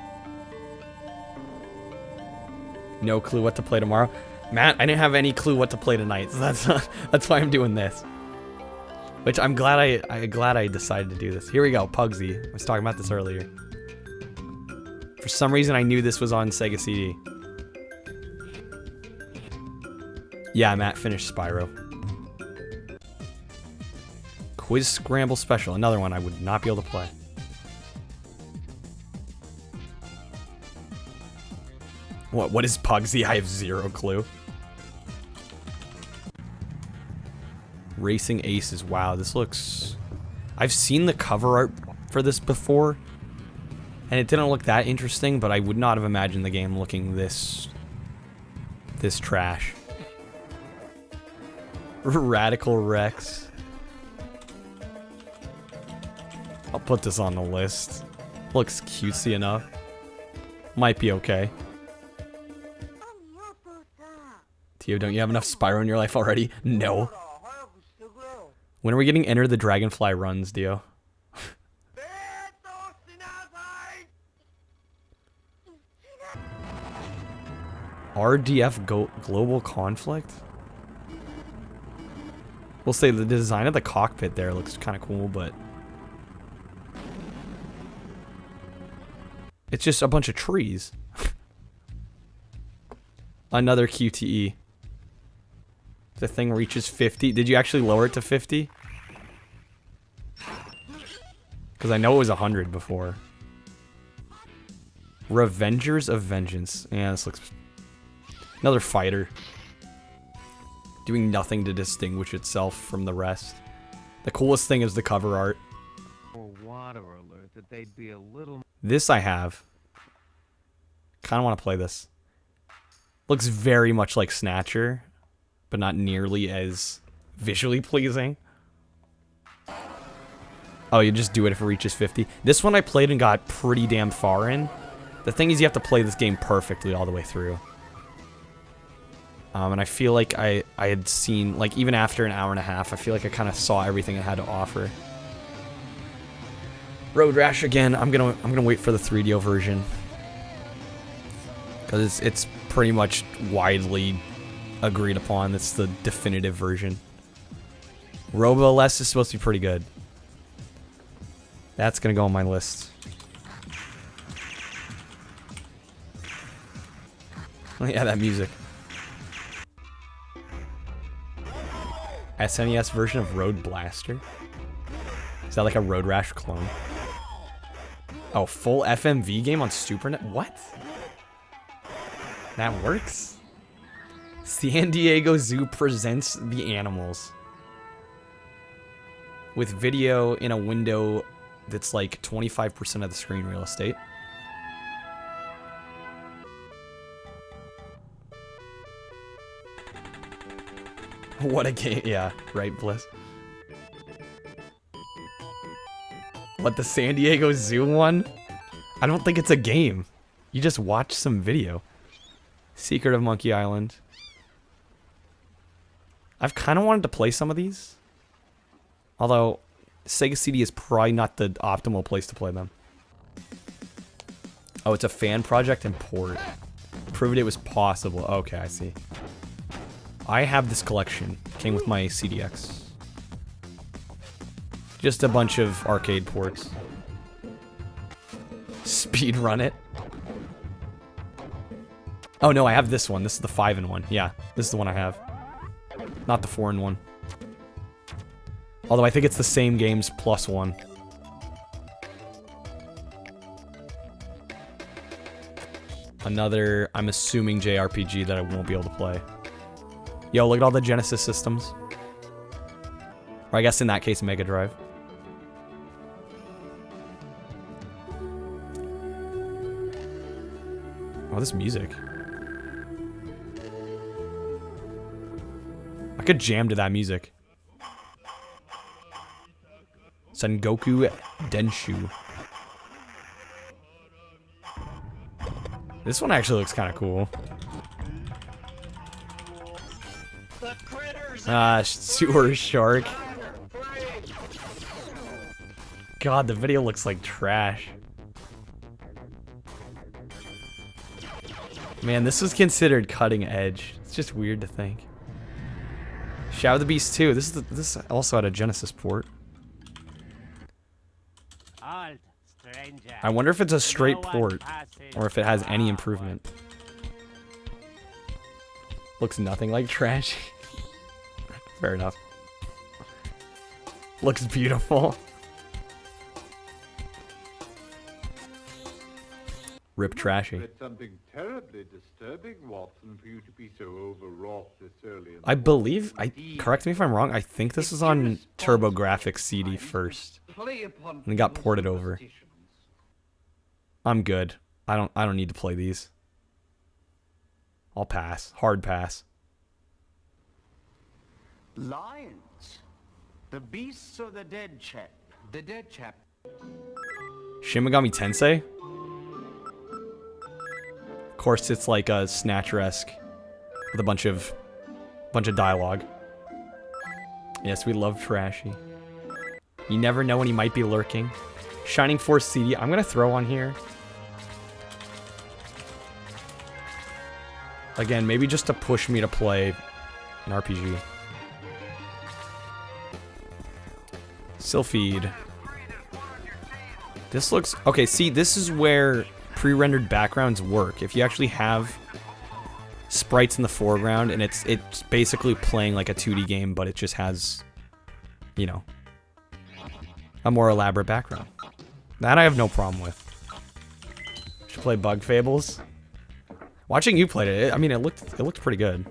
No clue what to play tomorrow. Matt, I didn't have any clue what to play tonight, so that's why I'm doing this. Which I'm glad I decided to do this. Here we go, Pugsy. I was talking about this earlier. For some reason, I knew this was on Sega CD. Yeah, Matt finished Spyro. Quiz Scramble Special, another one I would not be able to play. What is Pugsy? I have zero clue. Racing Aces. Wow, this looks... I've seen the cover art for this before, and it didn't look that interesting, but I would not have imagined the game looking this trash. Radical Rex. I'll put this on the list. Looks cutesy enough. Might be okay. Tio, don't you have enough Spyro in your life already? No. When are we getting Enter the Dragonfly runs, Dio? RDF Global Conflict? We'll say the design of the cockpit there looks kind of cool, but... it's just a bunch of trees. Another QTE. The thing reaches 50. Did you actually lower it to 50? Because I know it was 100 before. Revengers of Vengeance. Yeah, this looks... another fighter. Doing nothing to distinguish itself from the rest. The coolest thing is the cover art. Water alert that they'd be a little... This I have. Kind of want to play this. Looks very much like Snatcher, but not nearly as visually pleasing. Oh, you just do it if it reaches 50. This one I played and got pretty damn far in. The thing is you have to play this game perfectly all the way through. And I feel like I had seen, like, even after an hour and a half, I feel like I kind of saw everything it had to offer. Road Rash again. I'm gonna wait for the 3DO version, because it's pretty much widely agreed upon. It's the definitive version. Robo Les is supposed to be pretty good. That's gonna go on my list. Oh, yeah, that music. SNES version of Road Blaster? Is that like a Road Rash clone? Oh, full FMV game on SuperNet? What? That works? San Diego Zoo presents the animals. With video in a window that's like 25% of the screen real estate. What a game. Yeah, right, Bliss. What, the San Diego Zoo one? I don't think it's a game. You just watch some video. Secret of Monkey Island. I've kind of wanted to play some of these. Although, Sega CD is probably not the optimal place to play them. Oh, it's a fan project and port. Proved it was possible. Okay, I see. I have this collection. Came with my CDX. Just a bunch of arcade ports. Speed run it. Oh no, I have this one. This is the 5-in-1. Yeah, this is the one I have. Not the 4-in-1. Although I think it's the same games plus one. Another, I'm assuming, JRPG that I won't be able to play. Yo, look at all the Genesis systems. Or I guess in that case, Mega Drive. Oh, this music. I could jam to that music. Sengoku Denshu. This one actually looks kind of cool. Ah, sewer shark. God, the video looks like trash. Man, this was considered cutting edge. It's just weird to think. Shadow of the Beast 2. This also had a Genesis port. I wonder if it's a straight port or if it has any improvement. Looks nothing like trash. Fair enough. Looks beautiful. Rip Trashy. It's something terribly disturbing, Watson, for you to be so overwrought this early in I believe, correct me if I'm wrong, I think this is on TurboGrafx CD first. And it got ported over. I'm good. I don't need to play these. I'll pass. Hard pass. Lions. The beasts or the dead chap? The dead chap. Shin Megami Tensei? Of course, it's like a Snatcher-esque with a bunch of dialogue. Yes, we love Trashy. You never know when he might be lurking. Shining Force CD. I'm gonna throw on here. Again, maybe just to push me to play an RPG. Sylphid. This looks... Okay, see, this is where pre-rendered backgrounds work. If you actually have sprites in the foreground and it's basically playing like a 2D game, but it just has, you know, a more elaborate background. That I have no problem with. Should play Bug Fables. Watching you play it, I mean, it looked pretty good.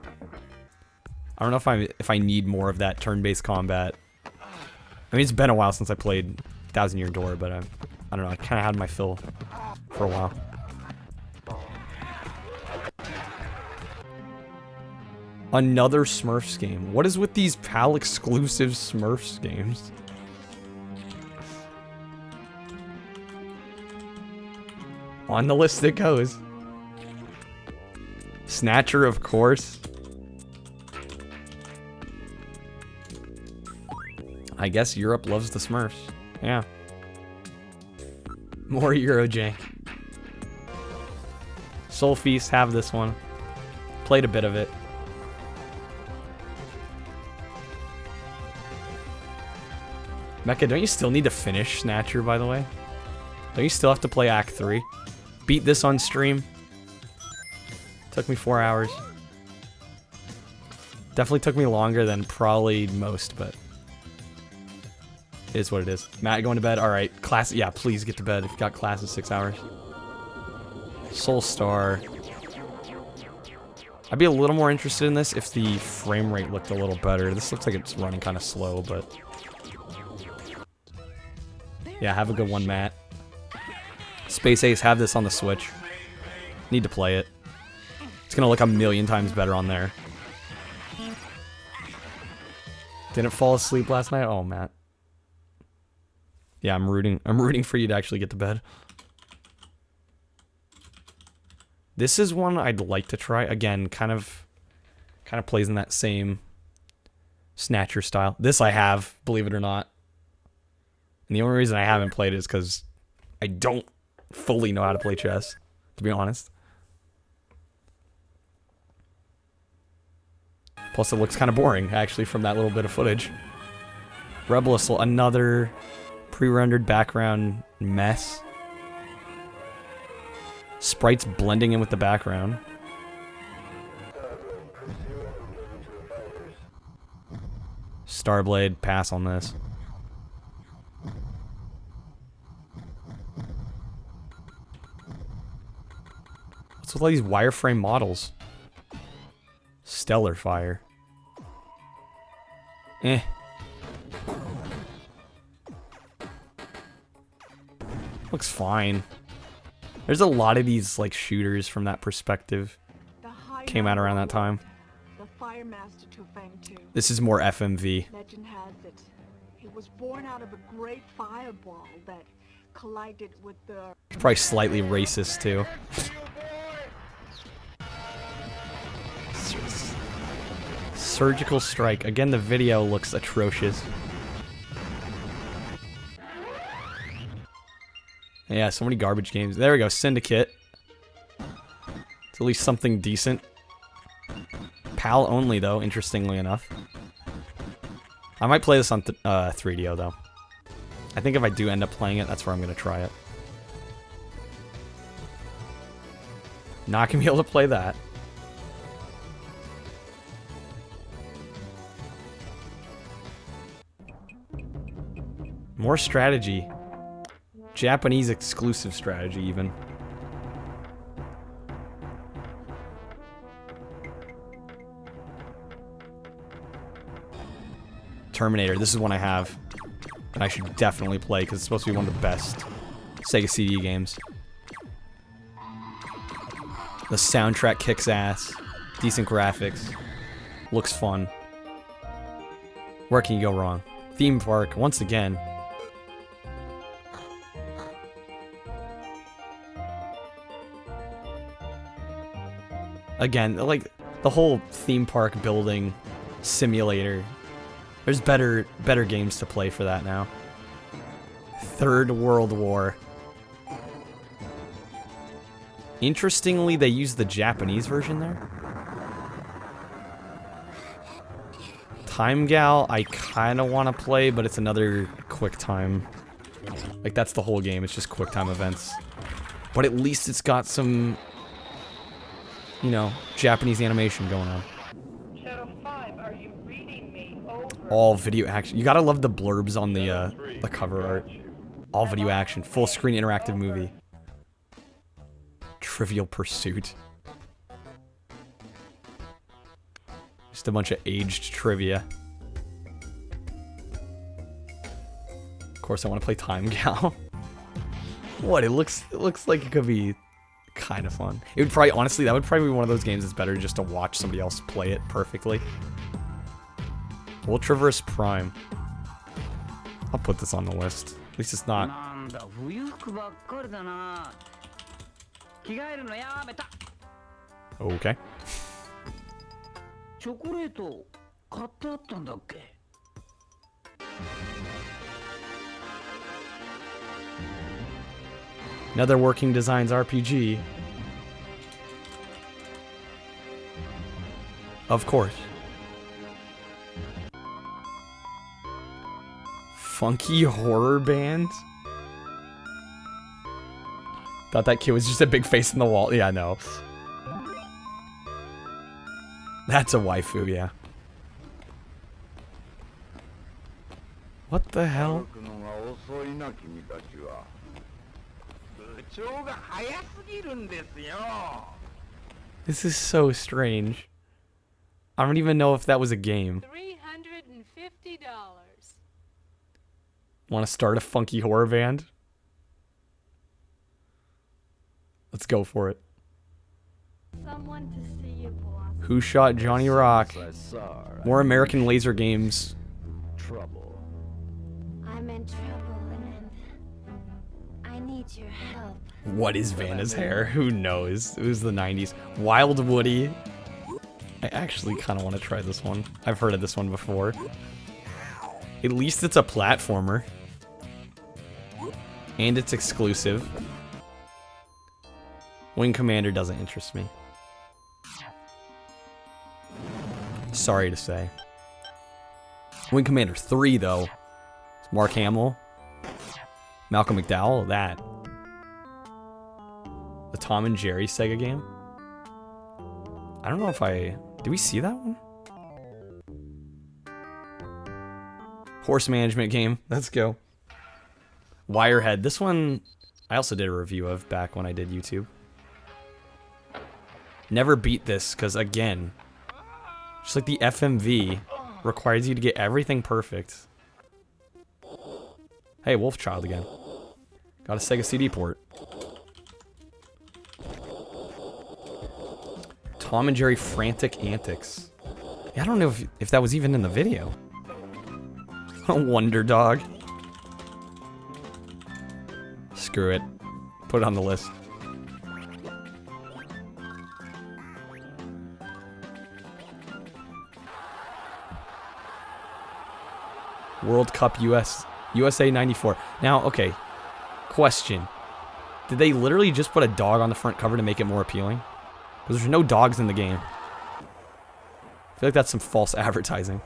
I don't know if I need more of that turn-based combat. I mean, it's been a while since I played Thousand Year Door, but I don't know. I kind of had my fill for a while. Another Smurfs game. What is with these PAL exclusive Smurfs games? On the list it goes. Snatcher, of course. I guess Europe loves the Smurfs. Yeah. More Eurojank. Soul Feast, have this one. Played a bit of it. Mecha, don't you still need to finish Snatcher, by the way? Don't you still have to play Act 3? Beat this on stream. Took me 4 hours. Definitely took me longer than probably most, but... it is what it is. Matt, going to bed? Alright. Class... yeah, please get to bed if you got class in 6 hours. Soul Star. I'd be a little more interested in this if the frame rate looked a little better. This looks like it's running kind of slow, but... yeah, have a good one, Matt. Space Ace, have this on the Switch. Need to play it. It's gonna look a million times better on there. Didn't fall asleep last night? Oh, Matt. Yeah, I'm rooting for you to actually get to bed. This is one I'd like to try. Again, kind of plays in that same Snatcher style. This I have, believe it or not. And the only reason I haven't played it is because I don't fully know how to play chess, to be honest. Plus, it looks kind of boring, actually, from that little bit of footage. Rebel Assault, another pre-rendered background mess. Sprites blending in with the background. Starblade, pass on this. What's with all these wireframe models? Stellar Fire. Eh. Looks fine. There's a lot of these like shooters from that perspective. Came out around that time. The Fire Master Tufeng too. This is more FMV. Legend has it, he was born out of a great fireball that collided with the... Probably slightly racist too. Surgical Strike. Again, the video looks atrocious. Yeah, so many garbage games. There we go, Syndicate. It's at least something decent. PAL only, though, interestingly enough. I might play this on 3DO, though. I think if I do end up playing it, that's where I'm going to try it. Not going to be able to play that. More strategy. Japanese exclusive strategy, even. Terminator. This is one I have. And I should definitely play because it's supposed to be one of the best Sega CD games. The soundtrack kicks ass. Decent graphics. Looks fun. Where can you go wrong? Theme park, once again. Again, like, the whole theme park building simulator. There's better games to play for that now. Third World War. Interestingly, they used the Japanese version there. Time Gal, I kind of want to play, but it's another quick time. Like, that's the whole game. It's just quick time events. But at least it's got some, you know, Japanese animation going on. Shadow 5, are you reading me? Over. All video action. You gotta love the blurbs on the cover art. All video action. Full screen interactive movie. Trivial Pursuit. Just a bunch of aged trivia. Of course, I want to play Time Gal. What? It looks like it could be kind of fun. It would probably, honestly, that would probably be one of those games that's better just to watch somebody else play it perfectly. Ultraverse Prime. I'll put this on the list. At least it's not. Okay. チョコレート買ってあったんだっけ Another Working Designs RPG. Of course. Funky horror band? Thought that kid was just a big face in the wall. Yeah, no. That's a waifu, yeah. What the hell? This is so strange. I don't even know if that was a game. $350. Want to start a funky horror band? Let's go for it. Someone to see you, boss. Who Shot Johnny Rock? More American laser games. I'm in trouble, and I need your help. What is Vanna's hair? Who knows? It was the 90s. Wild Woody. I actually kind of want to try this one. I've heard of this one before. At least it's a platformer. And it's exclusive. Wing Commander doesn't interest me. Sorry to say. Wing Commander 3, though. It's Mark Hamill. Malcolm McDowell, that. The Tom and Jerry Sega game. I don't know if I... Did we see that one? Horse management game. Let's go. Wirehead. This one I also did a review of back when I did YouTube. Never beat this because, again, just like the FMV requires you to get everything perfect. Hey, Wolfchild again. Got a Sega CD port. Tom and Jerry Frantic Antics. Yeah, I don't know if that was even in the video. Wonder Dog. Screw it. Put it on the list. World Cup USA 94. Now, okay. Question. Did they literally just put a dog on the front cover to make it more appealing? Because there's no dogs in the game. I feel like that's some false advertising.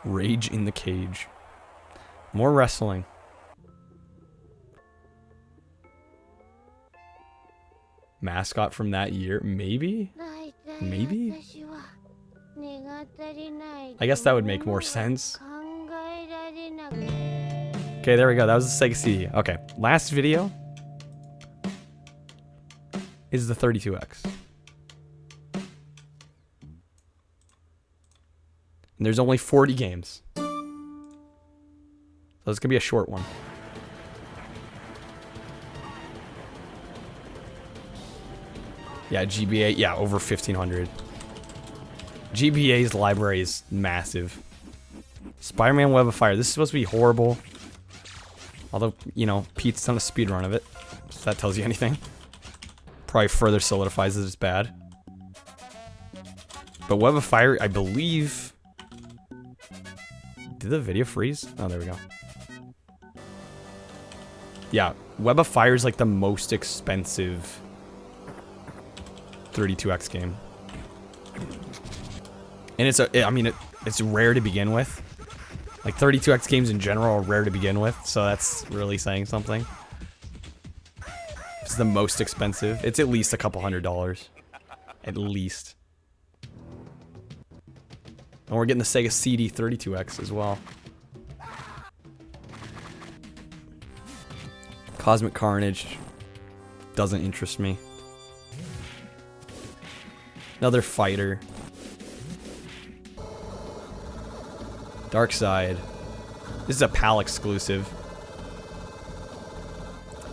Rage in the Cage. More wrestling. Mascot from that year? Maybe? Maybe? I guess that would make more sense. Okay, there we go. That was the Sega CD. Okay, last video is the 32X. And there's only 40 games. So it's gonna be a short one. Yeah, GBA, yeah, over 1,500. GBA's library is massive. Spider-Man Web of Fire. This is supposed to be horrible. Although, you know, Pete's done a speedrun of it. If that tells you anything. Probably further solidifies that it's bad. But Web of Fire, I believe... Did the video freeze? Oh, there we go. Yeah, Web of Fire is like the most expensive 32X game. And it's it's rare to begin with. Like 32X games in general are rare to begin with, so that's really saying something. It's the most expensive. It's at least a couple $100. At least. And we're getting the Sega CD 32X as well. Cosmic Carnage doesn't interest me. Another fighter. Dark Side. This is a PAL exclusive.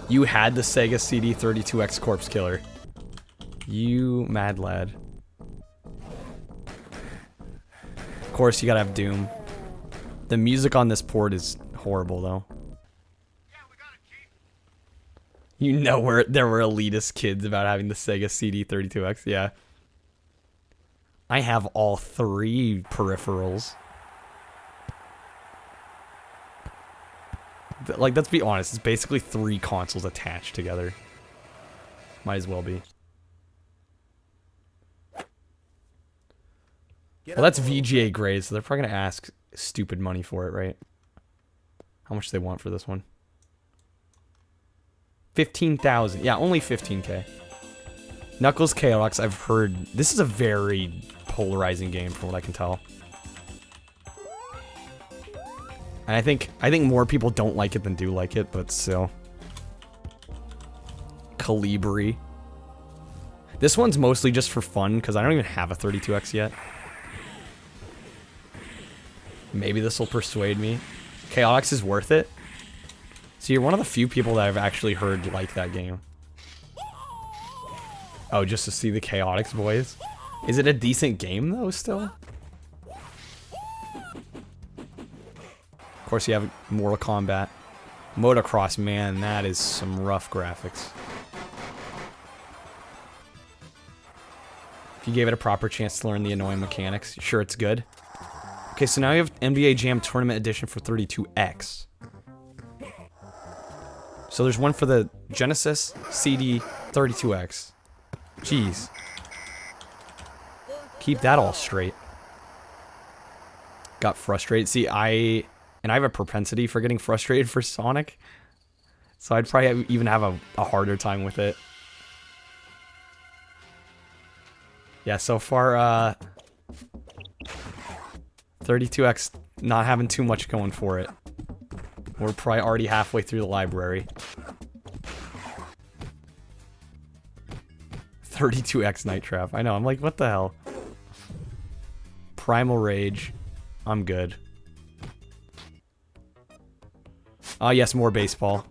You had the Sega CD 32X Corpse Killer. You mad lad. Of course, you gotta have Doom. The music on this port is horrible, though. You know where there were elitist kids about having the Sega CD 32X, yeah. I have all 3 peripherals. Like, let's be honest, it's basically 3 consoles attached together. Might as well be. Well, that's VGA grade, so they're probably gonna ask stupid money for it, right? How much do they want for this one? 15,000. Yeah, only 15K. Knuckles Chaotix, I've heard... This is a very polarizing game from what I can tell. And I think more people don't like it than do like it, but still. Calibri. This one's mostly just for fun, because I don't even have a 32X yet. Maybe this will persuade me. Chaotix is worth it. So you're one of the few people that I've actually heard like that game. Oh, just to see the Chaotix boys? Is it a decent game, though, still? Of course, you have Mortal Kombat. Motocross, man, that is some rough graphics. If you gave it a proper chance to learn the annoying mechanics, sure, it's good. Okay, so now you have NBA Jam Tournament Edition for 32X. So there's one for the Genesis CD 32X. Jeez. Keep that all straight. Got frustrated. See, I have a propensity for getting frustrated for Sonic. So I'd probably even have a harder time with it. Yeah, so far, 32X not having too much going for it. We're probably already halfway through the library. 32X Night Trap. I know, I'm like, what the hell? Primal Rage. I'm good. Oh, yes, more baseball.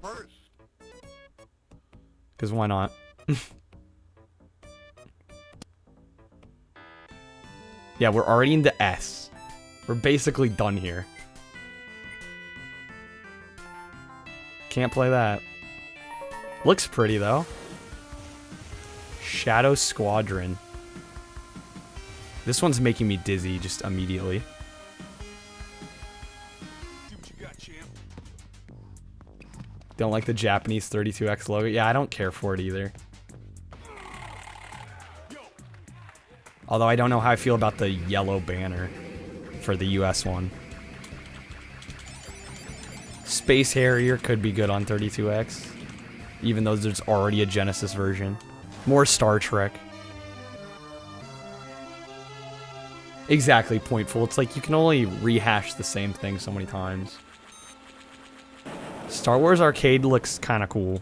Because why not? Yeah, we're already into S. We're basically done here. Can't play that. Looks pretty, though. Shadow Squadron. This one's making me dizzy just immediately. Don't like the Japanese 32X logo. Yeah, I don't care for it either. Although I don't know how I feel about the yellow banner for the US one. Space Harrier could be good on 32X, even though there's already a Genesis version. More Star Trek. Exactly, Pointful. It's like you can only rehash the same thing so many times. Star Wars Arcade looks kind of cool.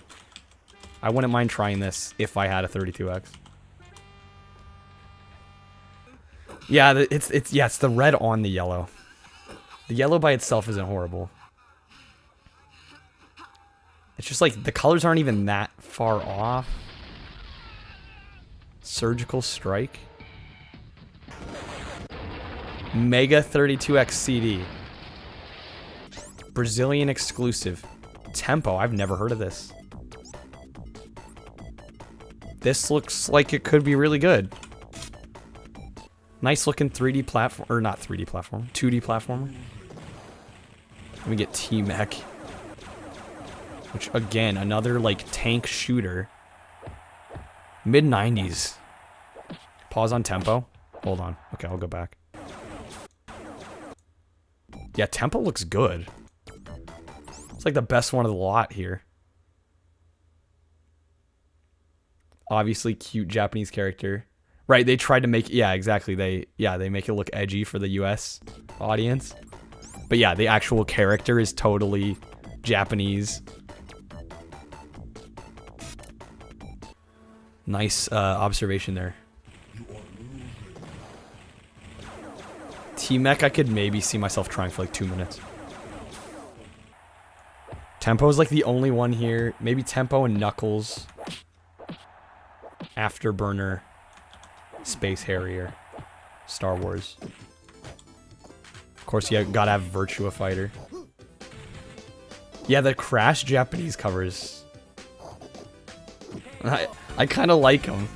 I wouldn't mind trying this if I had a 32X. Yeah, it's the red on the yellow. The yellow by itself isn't horrible. It's just like the colors aren't even that far off. Surgical Strike. Mega 32X CD. Brazilian exclusive. Tempo, I've never heard of this. This looks like it could be really good. Nice looking 3D platform, or not 3D platform, 2D platformer. Let me get T-Mech. Which, again, another, like, tank shooter. Mid-90s. Pause on tempo. Hold on. Okay, I'll go back. Yeah, tempo looks good. It's like the best one of the lot here. Obviously, cute Japanese character. Right, they tried to make... Yeah, exactly. They make it look edgy for the US audience. But yeah, the actual character is totally Japanese. Nice observation there. T-Mech, I could maybe see myself trying for like 2 minutes. Tempo is like the only one here. Maybe Tempo and Knuckles. Afterburner. Space Harrier. Star Wars. Of course, you gotta have Virtua Fighter. Yeah, the Crash Japanese covers. I kind of like them.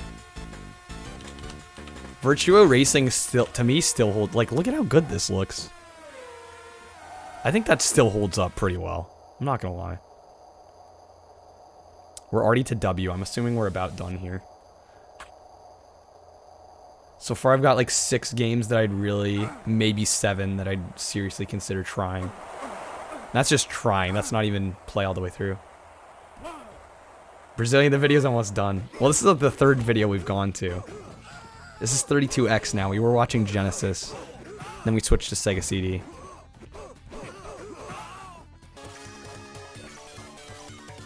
Virtua Racing still, to me, still holds. Like, look at how good this looks. I think that still holds up pretty well. I'm not gonna lie. We're already to W. I'm assuming we're about done here. So far, I've got like 6 games that I'd really, maybe 7 that I'd seriously consider trying. That's just trying. That's not even play all the way through. Brazilian, the video's almost done. Well, this is the 3rd video we've gone to. This is 32X now. We were watching Genesis. Then we switched to Sega CD.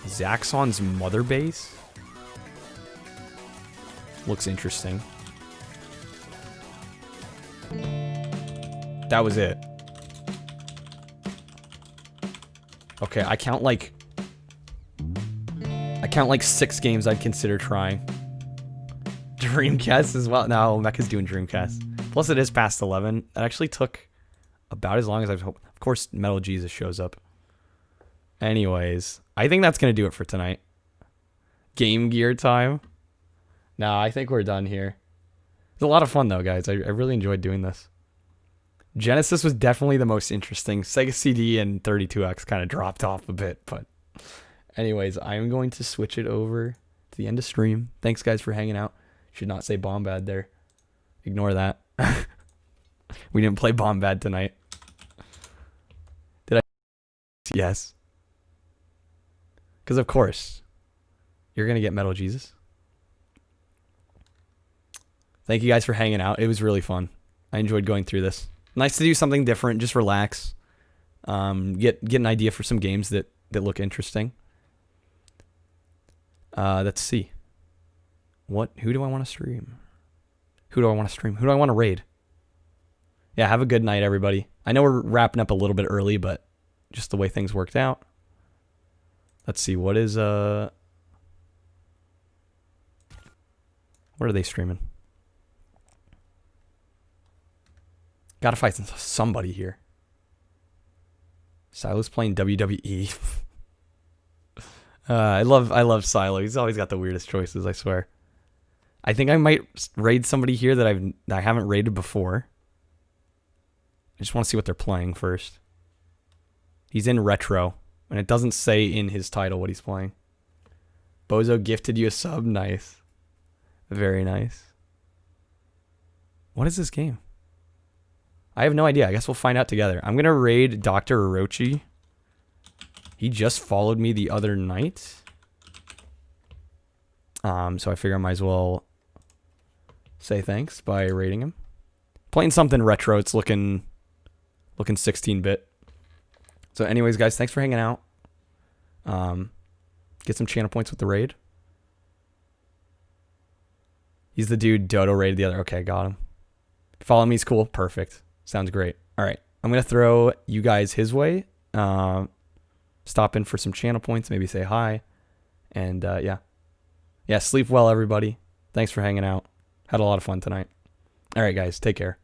Zaxxon's Mother Base? Looks interesting. That was it. Okay, I count like 6 games I'd consider trying. Dreamcast as well. No, Mecha's doing Dreamcast. Plus it is past 11. It actually took about as long as I was hoping. Of course, Metal Jesus shows up. Anyways, I think that's going to do it for tonight. Game Gear time. No, I think we're done here. It's a lot of fun though, guys. I really enjoyed doing this. Genesis was definitely the most interesting. Sega CD and 32X kind of dropped off a bit, but anyways, I'm going to switch it over to the end of stream. Thanks guys for hanging out. Should not say Bombad there. Ignore that. We didn't play Bombad tonight. Did I? Yes. Because of course, you're going to get Metal Jesus. Thank you guys for hanging out. It was really fun. I enjoyed going through this. Nice to do something different. Just relax. Get an idea for some games that look interesting. Let's see. Who do I want to stream? Who do I want to stream? Who do I want to raid? Yeah, have a good night, everybody. I know we're wrapping up a little bit early, but just the way things worked out. Let's see. What is What are they streaming? Gotta fight somebody here. Silo's playing WWE. I love Silo. He's always got the weirdest choices, I swear. I think I might raid somebody here that I haven't raided before. I just want to see what they're playing first. He's in retro, and it doesn't say in his title what he's playing. Bozo gifted you a sub. Nice. Very nice. What is this game? I have no idea. I guess we'll find out together. I'm going to raid Dr. Orochi. He just followed me the other night. So I figure I might as well say thanks by raiding him. Playing something retro. It's looking 16-bit. So anyways, guys, thanks for hanging out. Get some channel points with the raid. He's the dude Dodo raided the other. Okay, got him. Follow me is cool. Perfect. Sounds great. All right. I'm going to throw you guys his way. Stop in for some channel points. Maybe say hi. And yeah. Yeah, sleep well, everybody. Thanks for hanging out. Had a lot of fun tonight. All right, guys. Take care.